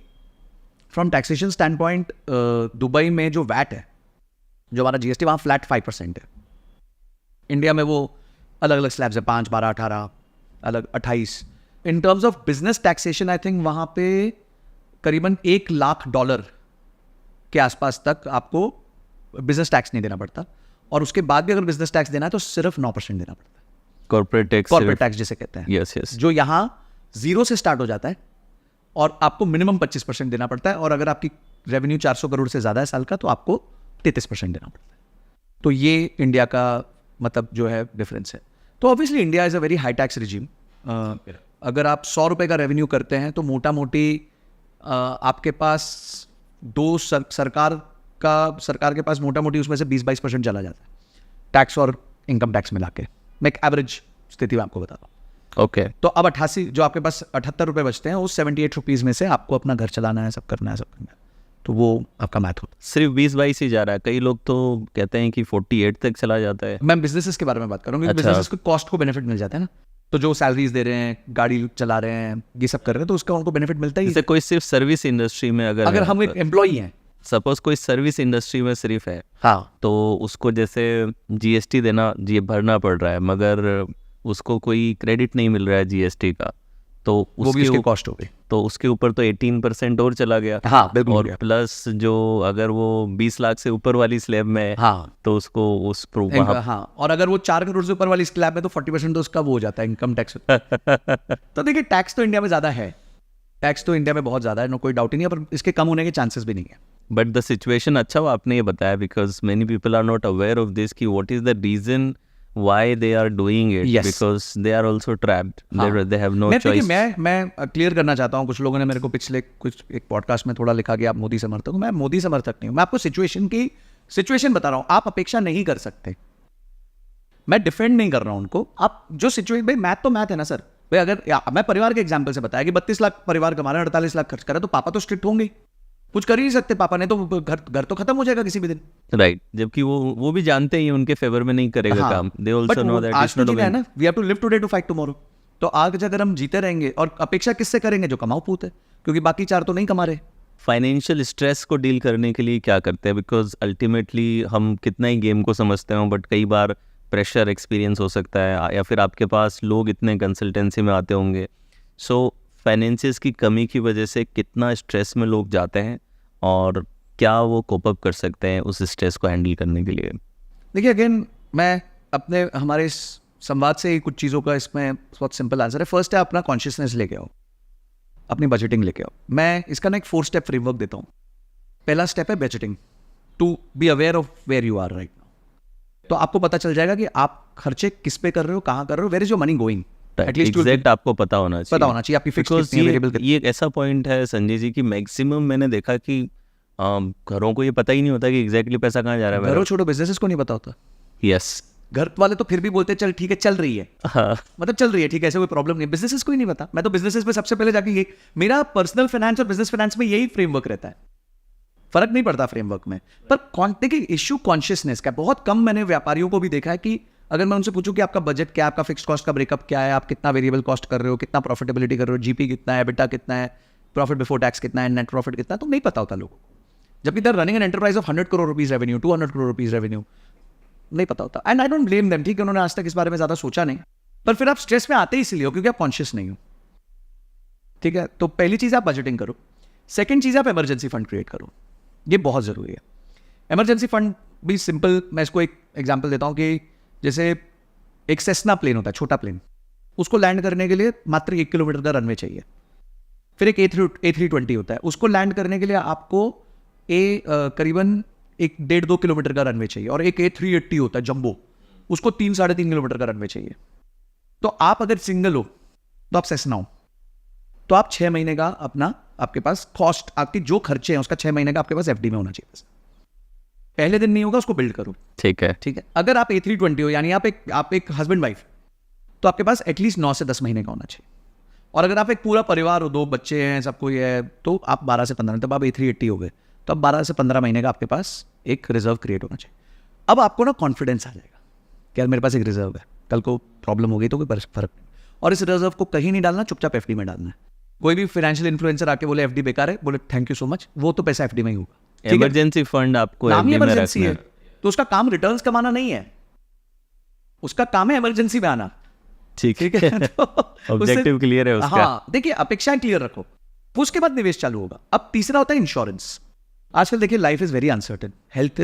from taxation stand point Dubai में जो वैट है, जो हमारा GST वहाँ फ्लैट 5% है। इंडिया में वो अलग अलग स्लैब्स है, 5, 12, 18, अलग 28। In terms of business taxation I think वहाँ पे करीबन $1 लाख के आसपास तक आपको बिजनेस टैक्स नहीं देना पड़ता, और उसके बाद भी अगर बिजनेस टैक्स देना है तो सिर्फ 9% देना पड़ता है, कॉर्पोरेट टैक्स। कॉर्पोरेट टैक्स जिसे कहते हैं। Yes yes. जो यहाँ 0 से स्टार्ट हो जाता है और आपको मिनिमम 25% देना पड़ता है, और अगर आपकी रेवेन्यू 400 करोड़ से ज़्यादा है साल का तो आपको 33% देना पड़ता है। तो ये इंडिया का मतलब जो है डिफरेंस है। तो obviously India is a very high tax regime. अगर आप 100 रुपये का रेवेन्यू करते हैं तो मोटा मोटी आपके पास सरकार के पास मोटा मोटी उसमें से 20-22% चला जाता है, टैक्स और इनकम टैक्स मिला के। मैं एक एवरेज स्थिति में आपको बताता हूँ। ओके। तो अब 88 जो आपके पास 78 रुपये बचते हैं, उस 78 रुपीज़ में से आपको अपना घर चलाना है, सब करना है, तो वो आपका मैथ होता है। सिर्फ 20-22 ही जा रहा है, कई लोग तो कहते हैं कि 48 तक चला जाता है। मैं बिजनेसेस के बारे में बात कर रहा हूँ, अच्छा। बिजनेसेस को कॉस्ट को बेनिफिट मिल जाता है ना, तो जो सैलरीज दे रहे हैं, गाड़ी चला रहे हैं, ये सब कर रहे हैं, तो उसका उनको बेनिफिट मिलता ही जैसे है। कोई सिर्फ सर्विस इंडस्ट्री में अगर हम एक एम्प्लॉई हैं, सपोज कोई सर्विस इंडस्ट्री में सिर्फ है, हाँ, तो उसको जैसे GST भरना पड़ रहा है, मगर उसको कोई क्रेडिट नहीं मिल रहा है GST का, तो वो भी उसकी उसकी कॉस्ट हो गई। तो उसके ऊपर तो 18% और चला गया। हाँ बिल्कुल और प्लस जो अगर वो 20 लाख से ऊपर वाली स्लैब में है, हाँ तो उसको उस वहाँ हाँ, और अगर वो 4 करोड़ से ऊपर वाली स्लैब में तो 40% तो उसका वो हो जाता है इनकम टैक्स। तो देखिए टैक्स तो इंडिया में ज़्यादा है, टैक्स तो इंडिया में बहुत ज़्यादा है, नो कोई डाउट ही नहीं है, पर इसके कम होने के चांसेस भी नहीं है। बट द सिचुएशन अच्छा हुआ आपने ये बताया, because many people are not aware of this कि what is the reason why they are doing it, Yes. Because they are also trapped, they have no मैं देखिए चॉइस। मैं क्लियर करना चाहता हूँ, कुछ लोगों ने मेरे को पिछले कुछ एक पॉडकास्ट में थोड़ा लिखा कि आप मोदी समर्थक हो। मैं मोदी समर्थक नहीं हूँ, मैं आपको सिचुएशन बता रहा हूँ। आप अपेक्षा नहीं कर सकते, मैं डिफेंड नहीं कर रहा हूँ उनको। आप जो सिचुएशन, भाई मैथ तो मैथ है ना सर। भाई अगर मैं परिवार के एग्जाम्पल से बताया कि 32 लाख परिवार कमा रहे हैं, 48 लाख खर्च कर रहे हैं, तो पापा तो स्ट्रिक्ट होंगे, कुछ कर ही नहीं सकते पापा ने, तो घर तो खत्म हो जाएगा किसी भी दिन। राइट, जबकि वो भी जानते हैं उनके फेवर में नहीं करेगा काम। दे आल्सो नो दैट आज इट्स तो नॉट जीना है ना, we have to live today to fight tomorrow. तो आज अगर हम जीते रहेंगे, और अपेक्षा किससे करेंगे, जो कमाऊ पूत है, क्योंकि बाकी चार तो नहीं कमा रहे। फाइनेंशियल स्ट्रेस को डील करने के लिए क्या करते हैं? बिकॉज अल्टीमेटली हम कितना ही गेम को समझते हो, बट कई बार प्रेशर एक्सपीरियंस हो सकता है, या फिर आपके पास लोग इतने कंसल्टेंसी में आते होंगे। सो फाइनेंसिस की कमी की वजह से कितना स्ट्रेस में लोग जाते हैं, और क्या वो कोप अप कर सकते हैं उस स्ट्रेस को हैंडल करने के लिए? देखिए अगेन मैं अपने हमारे इस संवाद से ही कुछ चीज़ों का इसमें बहुत सिंपल आंसर है। फर्स्ट है अपना कॉन्शियसनेस लेके आओ, अपनी बजटिंग लेके आओ। मैं इसका ना एक 4 स्टेप फ्रेमवर्क देता हूँ। पहला स्टेप है budgeting, to be aware of where you are right now. तो आपको पता चल जाएगा कि आप खर्चे किस पे कर रहे हो, कहाँ कर रहे हो, where is your money going. At least exact आपको पता होना चाहिए आपकी फिक्स बिकॉज कितनी है, वेरिएबल कितनी ये एक ऐसा पॉइंट है संजय जी कि मैक्सिमम मैंने देखा कि घरों को ये पता ही नहीं होता कि एग्जैक्टली पैसा कहाँ जा रहा है। घरों छोड़ो, बिजनेसेस को नहीं पता होता। यस, घर वाले तो फिर भी बोलते हैं चल ठीक है चल रही है, हाँ, मतलब चल रही है ठीक है, ऐसे कोई प्रॉब्लम नहीं। बिजनेसेस को ही नहीं पता। मैं तो बिजनेसेस में सबसे पहले जाके ये, मेरा पर्सनल फाइनेंस और बिजनेस फाइनेंस में यही फ्रेमवर्क रहता है, फर्क नहीं पड़ता फ्रेमवर्क में। पर देखिए इश्यू कॉन्शियसनेस का। बहुत कम मैंने व्यापारियों को भी देखा है कि अगर मैं उनसे पूछूं कि आपका बजट क्या है, आपका फिक्स कॉस्ट का ब्रेकअप क्या है, आप कितना वेरिएबल कॉस्ट कर रहे हो, कितना प्रॉफिटेबिलिटी कर रहे हो, जीपी कितना है, एबिटा कितना है, प्रॉफिट बिफोर टैक्स कितना है, नेट प्रॉफिट कितना है, तो नहीं पता होता लोगों को। जबकि they're running an enterprise of 100 crore rupees revenue, 200 crore rupees revenue, नहीं पता होता। And I don't blame them, ठीक है, उन्होंने आज तक इस बारे में ज्यादा सोचा नहीं। पर फिर आप स्ट्रेस में आते ही इसलिए हो क्योंकि आप कॉन्शियस नहीं हो, ठीक है। तो पहली चीज आप बजटिंग करो। सेकंड चीज आप इमरजेंसी फंड क्रिएट करो, ये बहुत जरूरी है। इमरजेंसी फंड भी सिंपल, मैं इसको एक एग्जांपल देता हूं कि जैसे एक सेस्ना प्लेन होता है, छोटा प्लेन, उसको लैंड करने के लिए मात्र 1 किलोमीटर का रनवे चाहिए। फिर एक A320 होता है, उसको लैंड करने के लिए आपको करीबन 1.5-2 किलोमीटर का रनवे चाहिए। और एक A380 होता है जंबो, उसको 3-3.5 किलोमीटर का रनवे चाहिए। तो आप अगर सिंगल हो तो आप सेस्ना हो, तो आप 6 महीने का अपना, आपके पास कॉस्ट, आपके जो खर्चे हैं उसका 6 महीने का आपके पास FD में होना चाहिए। बस पहले दिन नहीं होगा, उसको बिल्ड करो, ठीक है। ठीक है। अगर आप A320 हो, यानी आप एक हस्बैंड वाइफ, तो आपके पास एटलीस्ट 9 से 10 महीने का होना चाहिए। और अगर आप एक पूरा परिवार हो, 2 बच्चे हैं, सब कोई है, तो आप 12 से 15, तब आप A380 हो गए, तो अब 12 से 15 महीने का आपके पास एक रिजर्व क्रिएट होना चाहिए। अब आपको ना कॉन्फिडेंस आ जाएगा कि यार मेरे पास एक रिजर्व है, कल को प्रॉब्लम हो गई तो कोई फर्क नहीं। और इस रिजर्व को कहीं नहीं डालना, चुपचाप FD में डालना है। कोई भी फाइनेंशियल इन्फ्लुएंसर आके बोले FD बेकार है, बोले थैंक यू सो मच, वो तो पैसा FD में ही होगा, ठीक है? इमरजेंसी फंड आपको नाम ही FD में इमरजेंसी रखना है, है। तो उसका काम रिटर्न्स कमाना नहीं है, उसका काम है इमरजेंसी में आना, ठीक ठीक है। तो ऑब्जेक्टिव क्लियर है उसका। हाँ, देखिए अपेक्षाएं क्लियर रखो, उसके बाद निवेश चालू होगा। अब तीसरा होता है इंश्योरेंस। आजकल देखिए life is very uncertain, health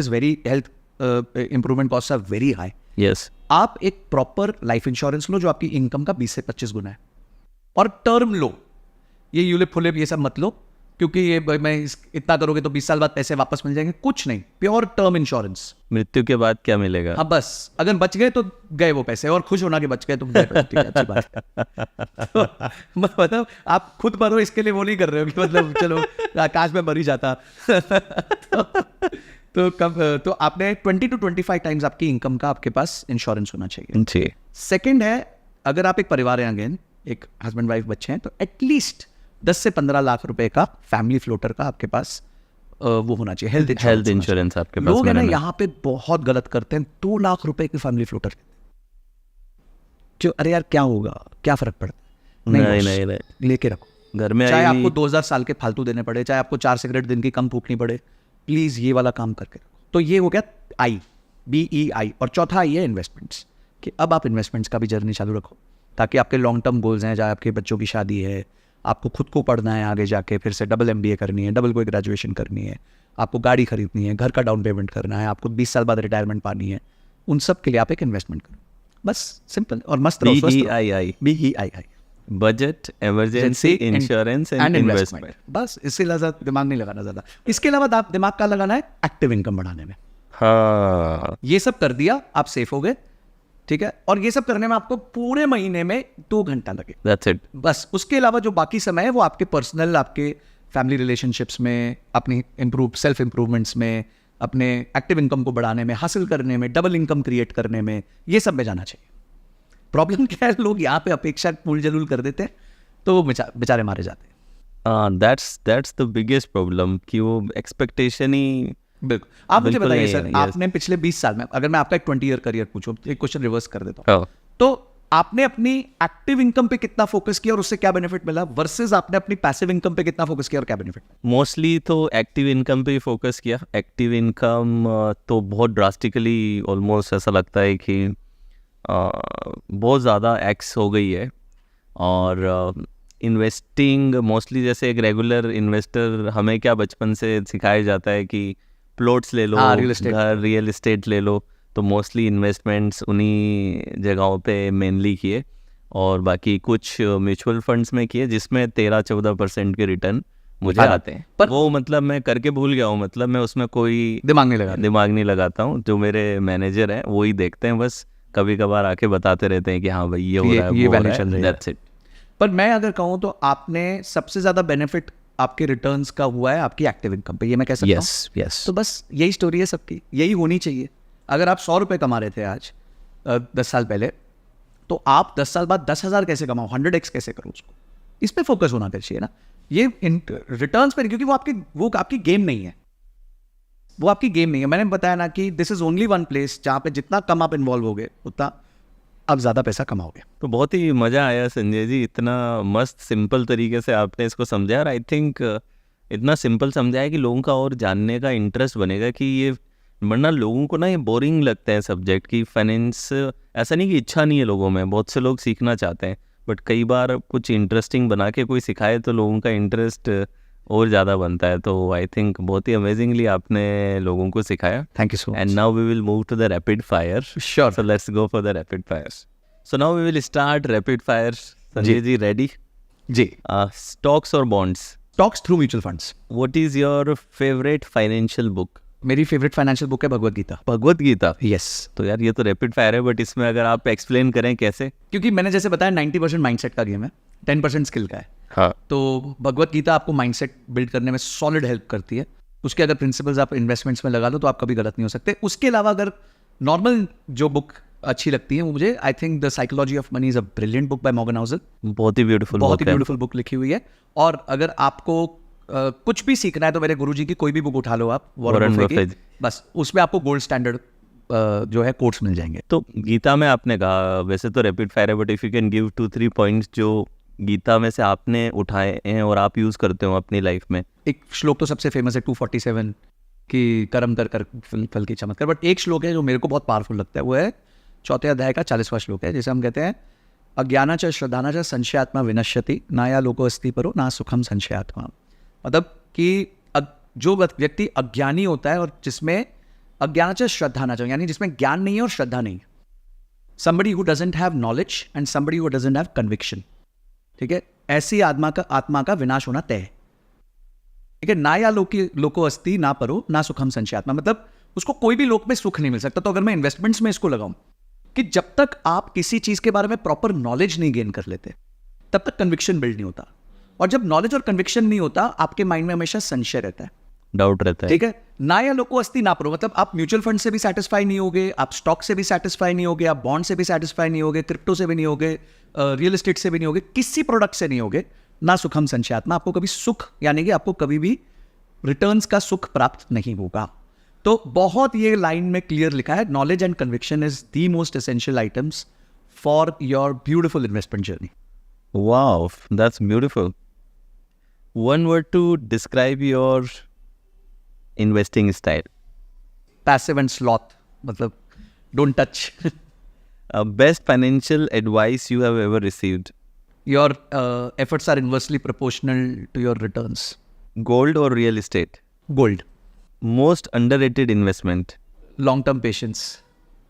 improvement cost are very high. Yes, आप एक प्रॉपर लाइफ इंश्योरेंस लो जो आपकी इनकम का 20 से 25 गुना है, और टर्म लो। ये यूलिप फुलिप ये सब मत लो, क्योंकि ये इतना करोगे तो 20 साल बाद पैसे वापस मिल जाएंगे, कुछ नहीं। प्योर टर्म इंश्योरेंस, मृत्यु के बाद क्या मिलेगा? हाँ बस, अगर बच गए तो गए वो पैसे, और खुश होना कि बच गए तो गए पैसे, ठीक है, अच्छी बात है। तो मतलब आप खुद मरो इसके लिए वो नहीं कर रहे हो कि मतलब चलो काश में मर ही जाता। तो आपने 20 to 25 टाइम्स आपकी इनकम का आपके पास इंश्योरेंस होना चाहिए। जी, सेकंड है, अगर आप एक परिवार है, अगेन एक हस्बैंड वाइफ बच्चे हैं, तो एटलीस्ट 10 से 15 लाख रुपए का फैमिली फ्लोटर का आपके पास वो होना चाहिए, हेल्थ इंश्योरेंस आपके पास। लोग है ना मैंने- यहाँ पे बहुत गलत करते हैं, 2 लाख रुपए की फैमिली फ्लोटर, जो अरे यार क्या होगा, क्या फर्क पड़ता है, नहीं boss, नहीं नहीं, लेके रखो। घर में चाहे आई आपको हुई 2000 साल के फालतू देने पड़े, चाहे आपको 4 सिगरेट दिन की कम फूकनी पड़े, प्लीज ये वाला काम करके रखो। तो ये हो गया BEI। और चौथा आई है इन्वेस्टमेंट्स, कि अब आप इन्वेस्टमेंट्स का भी जर्नी चालू रखो, ताकि आपके लॉन्ग टर्म गोल्स हैं, चाहे आपके बच्चों की शादी है, आपको खुद को पढ़ना है आगे जाके, फिर से डबल MBA करनी है, डबल कोई ग्रेजुएशन करनी है, आपको गाड़ी खरीदनी है, घर का डाउन पेमेंट करना है, आपको 20 साल बाद रिटायरमेंट पानी है, उन सब के लिए आप एक इन्वेस्टमेंट करो, बस सिंपल और मस्त रहो, स्वस्थ रहो। BEII, BEII, budget, emergency, insurance and investment. बस इससे ज़्यादा दिमाग नहीं लगाना ज़्यादा। इसके अलावा आप दिमाग का लगाना है एक्टिव इनकम बढ़ाने में। हाँ, ये सब कर दिया, आप सेफ हो गए, ठीक है। और ये सब करने में आपको पूरे महीने में 2 घंटा लगे, दैट्स इट। बस। उसके अलावा जो बाकी समय है वो आपके पर्सनल, आपके फैमिली रिलेशनशिप्स में, अपनी सेल्फ इम्प्रूवमेंट्स में, अपने एक्टिव इनकम को बढ़ाने में, हासिल करने में, डबल इनकम क्रिएट करने में, ये सब में जाना चाहिए। प्रॉब्लम क्या है, लोग यहाँ पे अपेक्षा फूल जलूल कर देते हैं, तो वो बेचारे मारे जाते हैं। दैट्स द बिगेस्ट प्रॉब्लम कि वो एक्सपेक्टेशन ही। बिल्कुल। आप मुझे बिल्कुल बताइए नहीं सर, है, yes. आपने पिछले 20 साल में, अगर मैं आपका एक 20 ईयर करियर पूछूं, एक क्वेश्चन रिवर्स कर देता हूँ, हाँ, तो आपने अपनी एक्टिव इनकम पे कितना फोकस किया और उससे क्या बेनिफिट मिला, वर्सेस आपने अपनी पैसिव इनकम पे कितना फोकस किया और क्या बेनिफिट मिला? मोस्टली तो एक्टिव इनकम पे ही फोकस किया। एक्टिव इनकम तो बहुत ड्रास्टिकली, ऑलमोस्ट ऐसा लगता है कि बहुत ज़्यादा एक्स हो गई है। और इन्वेस्टिंग मोस्टली, जैसे एक रेगुलर इन्वेस्टर, हमें क्या बचपन से सिखाया जाता है कि प्लॉट्स ले लो, हाँ, real estate। घर, रियल एस्टेट ले लो। तो मोस्टली इन्वेस्टमेंट्स उन्हीं जगहों पे मेनली किए, और बाकी कुछ म्यूचुअल फंड्स में किए, जिसमें 13-14% के रिटर्न मुझे आते हैं। पर वो मतलब मैं करके भूल गया हूँ, मतलब मैं उसमें कोई दिमाग नहीं लगा। दिमाग नहीं लगाता हूँ। जो मेरे मैनेजर हैं वो ही देखते हैं, बस कभी कभार आके बताते रहते हैं कि हाँ भाई ये हो रहा है, ये वो हो value रहा चल है, रही है। that's it। पर मैं अगर कहूँ तो आपने सबसे ज्यादा बेनिफिट आपके रिटर्न्स का हुआ है आपकी एक्टिव इनकम पे, ये मैं कह सकता हूँ। Yes yes. तो बस यही स्टोरी है सबकी, यही होनी चाहिए। अगर आप 100 रुपये कमा रहे थे आज 10 साल पहले, तो आप 10 साल बाद 10,000 कैसे कमाओ, 100x कैसे करो, उसको इस पे फोकस होना चाहिए ना, ये रिटर्न्स पे, क्योंकि वो आपकी गेम नहीं है, वो आपकी गेम नहीं है। मैंने बताया ना कि this is only one place जहाँ पे जितना कम आप इन्वॉल्व होगे उतना आप ज़्यादा पैसा कमाओगे। तो बहुत ही मज़ा आया संजय जी, इतना मस्त सिंपल तरीके से आपने इसको समझा। और आई थिंक इतना सिंपल समझा है कि लोगों का और जानने का इंटरेस्ट बनेगा कि ये, वरना लोगों को ना ये बोरिंग लगता है सब्जेक्ट की फाइनेंस। ऐसा नहीं कि इच्छा नहीं है लोगों में, बहुत से लोग सीखना चाहते हैं, बट कई बार कुछ इंटरेस्टिंग बना के कोई सिखाए तो लोगों का इंटरेस्ट और ज़्यादा बनता है। तो आई थिंक बहुत ही अमेजिंगली आपने लोगों को सिखाया। Thank you so And now we will move to the rapid fire. Sure. So let's go for the rapid fire. So now we will start rapid fire. Sanjay ji, ready? जी। Stocks or bonds? Stocks through mutual funds. What is your favorite financial book? मेरी फेवरेट फाइनेंशियल बुक है भगवत गीता। भगवत गीता। यस। तो यार ये तो रैपिड फायर है, बट इसमें अगर आप एक्सप्लेन करें कैसे? क्योंकि मैंने जैसे बताया 90% माइंडसेट का गेम है, 10% स्किल का है। हाँ, तो भगवत गीता आपको माइंडसेट बिल्ड करने में सॉलिड हेल्प करती है। उसके अगर प्रिंसिपल्स आप इन्वेस्टमेंट्स में लगा लो तो आप कभी गलत नहीं हो सकते। उसके अलावा अगर नॉर्मल जो बुक अच्छी लगती है वो मुझे, I think the psychology of money is a brilliant book by Morgan Housel. बहुत ही ब्यूटीफुल, बहुत ही ब्यूटीफुल बुक लिखी हुई है। और अगर आपको कुछ भी सीखना है तो मेरे गुरुजी की कोई भी बुक उठा लो आप, वॉरेन बफेट की, बस उसमें आपको गोल्ड स्टैंडर्ड जो है कोट्स मिल जाएंगे। तो गीता में आपने कहा, वैसे तो रैपिड फायर है, but if you can give 2-3 points जो गीता में से आपने उठाए हैं और आप यूज करते हो अपनी लाइफ में। एक श्लोक तो सबसे फेमस है 247 कि कर्म कर कर फल की चमत्कार, बट एक श्लोक है जो मेरे को बहुत पावरफुल लगता है, वो है 4थे अध्याय का 40वां श्लोक है, जिसे हम कहते हैं अज्ञाना च श्रद्धाना च संशयात्मा विनश्यति नाया लोको अस्ति परो ना सुखम संशयात्मा। मतलब कि जो व्यक्ति अज्ञानी होता है और जिसमें अज्ञाना च श्रद्धाना च, यानी जिसमें ज्ञान नहीं है और श्रद्धा नहीं है, somebody who doesn't have knowledge and somebody who doesn't have conviction, ठीक है, ऐसी आत्मा का विनाश होना तय है। ठीक है, ना या लोको अस्ति ना परो ना सुखम संशयात्मा, मतलब उसको कोई भी लोक में सुख नहीं मिल सकता। तो अगर मैं इन्वेस्टमेंट्स में इसको लगाऊं कि जब तक आप किसी चीज के बारे में प्रॉपर नॉलेज नहीं गेन कर लेते तब तक कन्विक्शन बिल्ड नहीं होता, और जब नॉलेज और कन्विक्शन नहीं होता आपके माइंड में हमेशा संशय रहता है, डाउट रहता है। ठीक है। ना या लोको अस्ति ना परो, मतलब आप म्यूचुअल फंड से भी सेटिस्फाई नहीं होगे, आप स्टॉक से भी सेटिस्फाई नहीं होगे, आप बॉन्ड से भी सेटिस्फाई नहीं होगे, क्रिप्टो से भी नहीं होगे, रियल एस्टेट से भी नहीं होगे, किसी प्रोडक्ट से नहीं होगे, ना सुखम संशयात्मा, आपको कभी सुख, यानी कि आपको कभी भी रिटर्न्स का सुख प्राप्त नहीं होगा। तो बहुत ये लाइन में क्लियर लिखा है, knowledge and conviction is the most essential items for your beautiful investment journey. Wow, that's beautiful. One word to describe your investing style. Passive and sloth, मतलब don't touch. Best financial advice you have ever received. your efforts are inversely proportional to your returns. Gold or real estate? Gold. Most underrated investment? Long-term patience.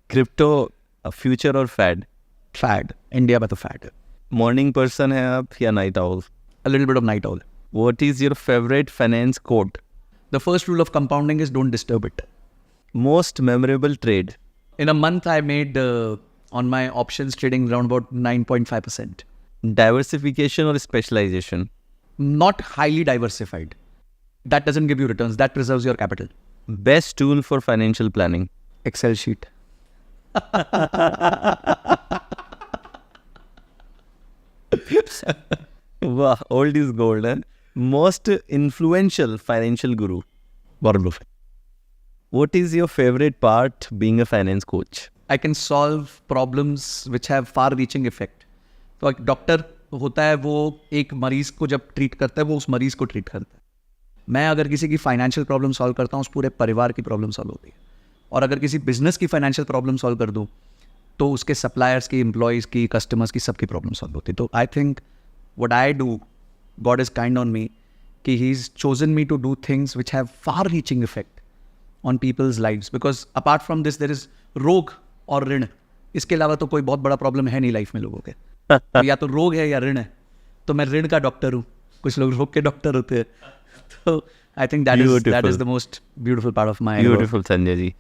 Crypto, a future or fad? Fad. India में तो fad है. Morning person है आप या night owl? A little bit of night owl. What is your favorite finance quote? The first rule of compounding is don't disturb it. Most memorable trade? In a month, I made on my options trading around about 9.5%. Diversification or specialization? Not highly diversified. That doesn't give you returns. That preserves your capital. Best tool for financial planning? Excel sheet. Wow, old is gold. Huh? Most influential financial guru? Warren Buffett. What is your favorite part being a finance coach? I can solve problems which have far-reaching effect. तो एक डॉक्टर होता है, वो एक मरीज को जब ट्रीट करता है, वो उस मरीज को ट्रीट करता है. मैं अगर किसी की फाइनेंशियल प्रॉब्लम सॉल्व करता हूँ, उस पूरे परिवार की प्रॉब्लम सॉल्व होती है. और अगर किसी बिजनेस की फाइनेंशियल प्रॉब्लम सॉल्व कर दूँ, तो उसके सप्लायर्स की, एम्प्लॉयज़ की, कस्टमर्स की, सबकी प्रॉब्लम सॉल्व होती है. तो I think what I do, God is kind on me कि he is chosen me to do things which have far reaching effect on people's lives. Because apart from this there is रोग और ऋण. इसके अलावा तो कोई बहुत बड़ा प्रॉब्लम है नहीं लाइफ में लोगों के. तो या तो रोग है या ऋण है. तो मैं ऋण का डॉक्टर हूँ, कुछ लोग रोग के डॉक्टर होते हैं. तो I think that is the most beautiful part of my. Beautiful, Sanjay ji.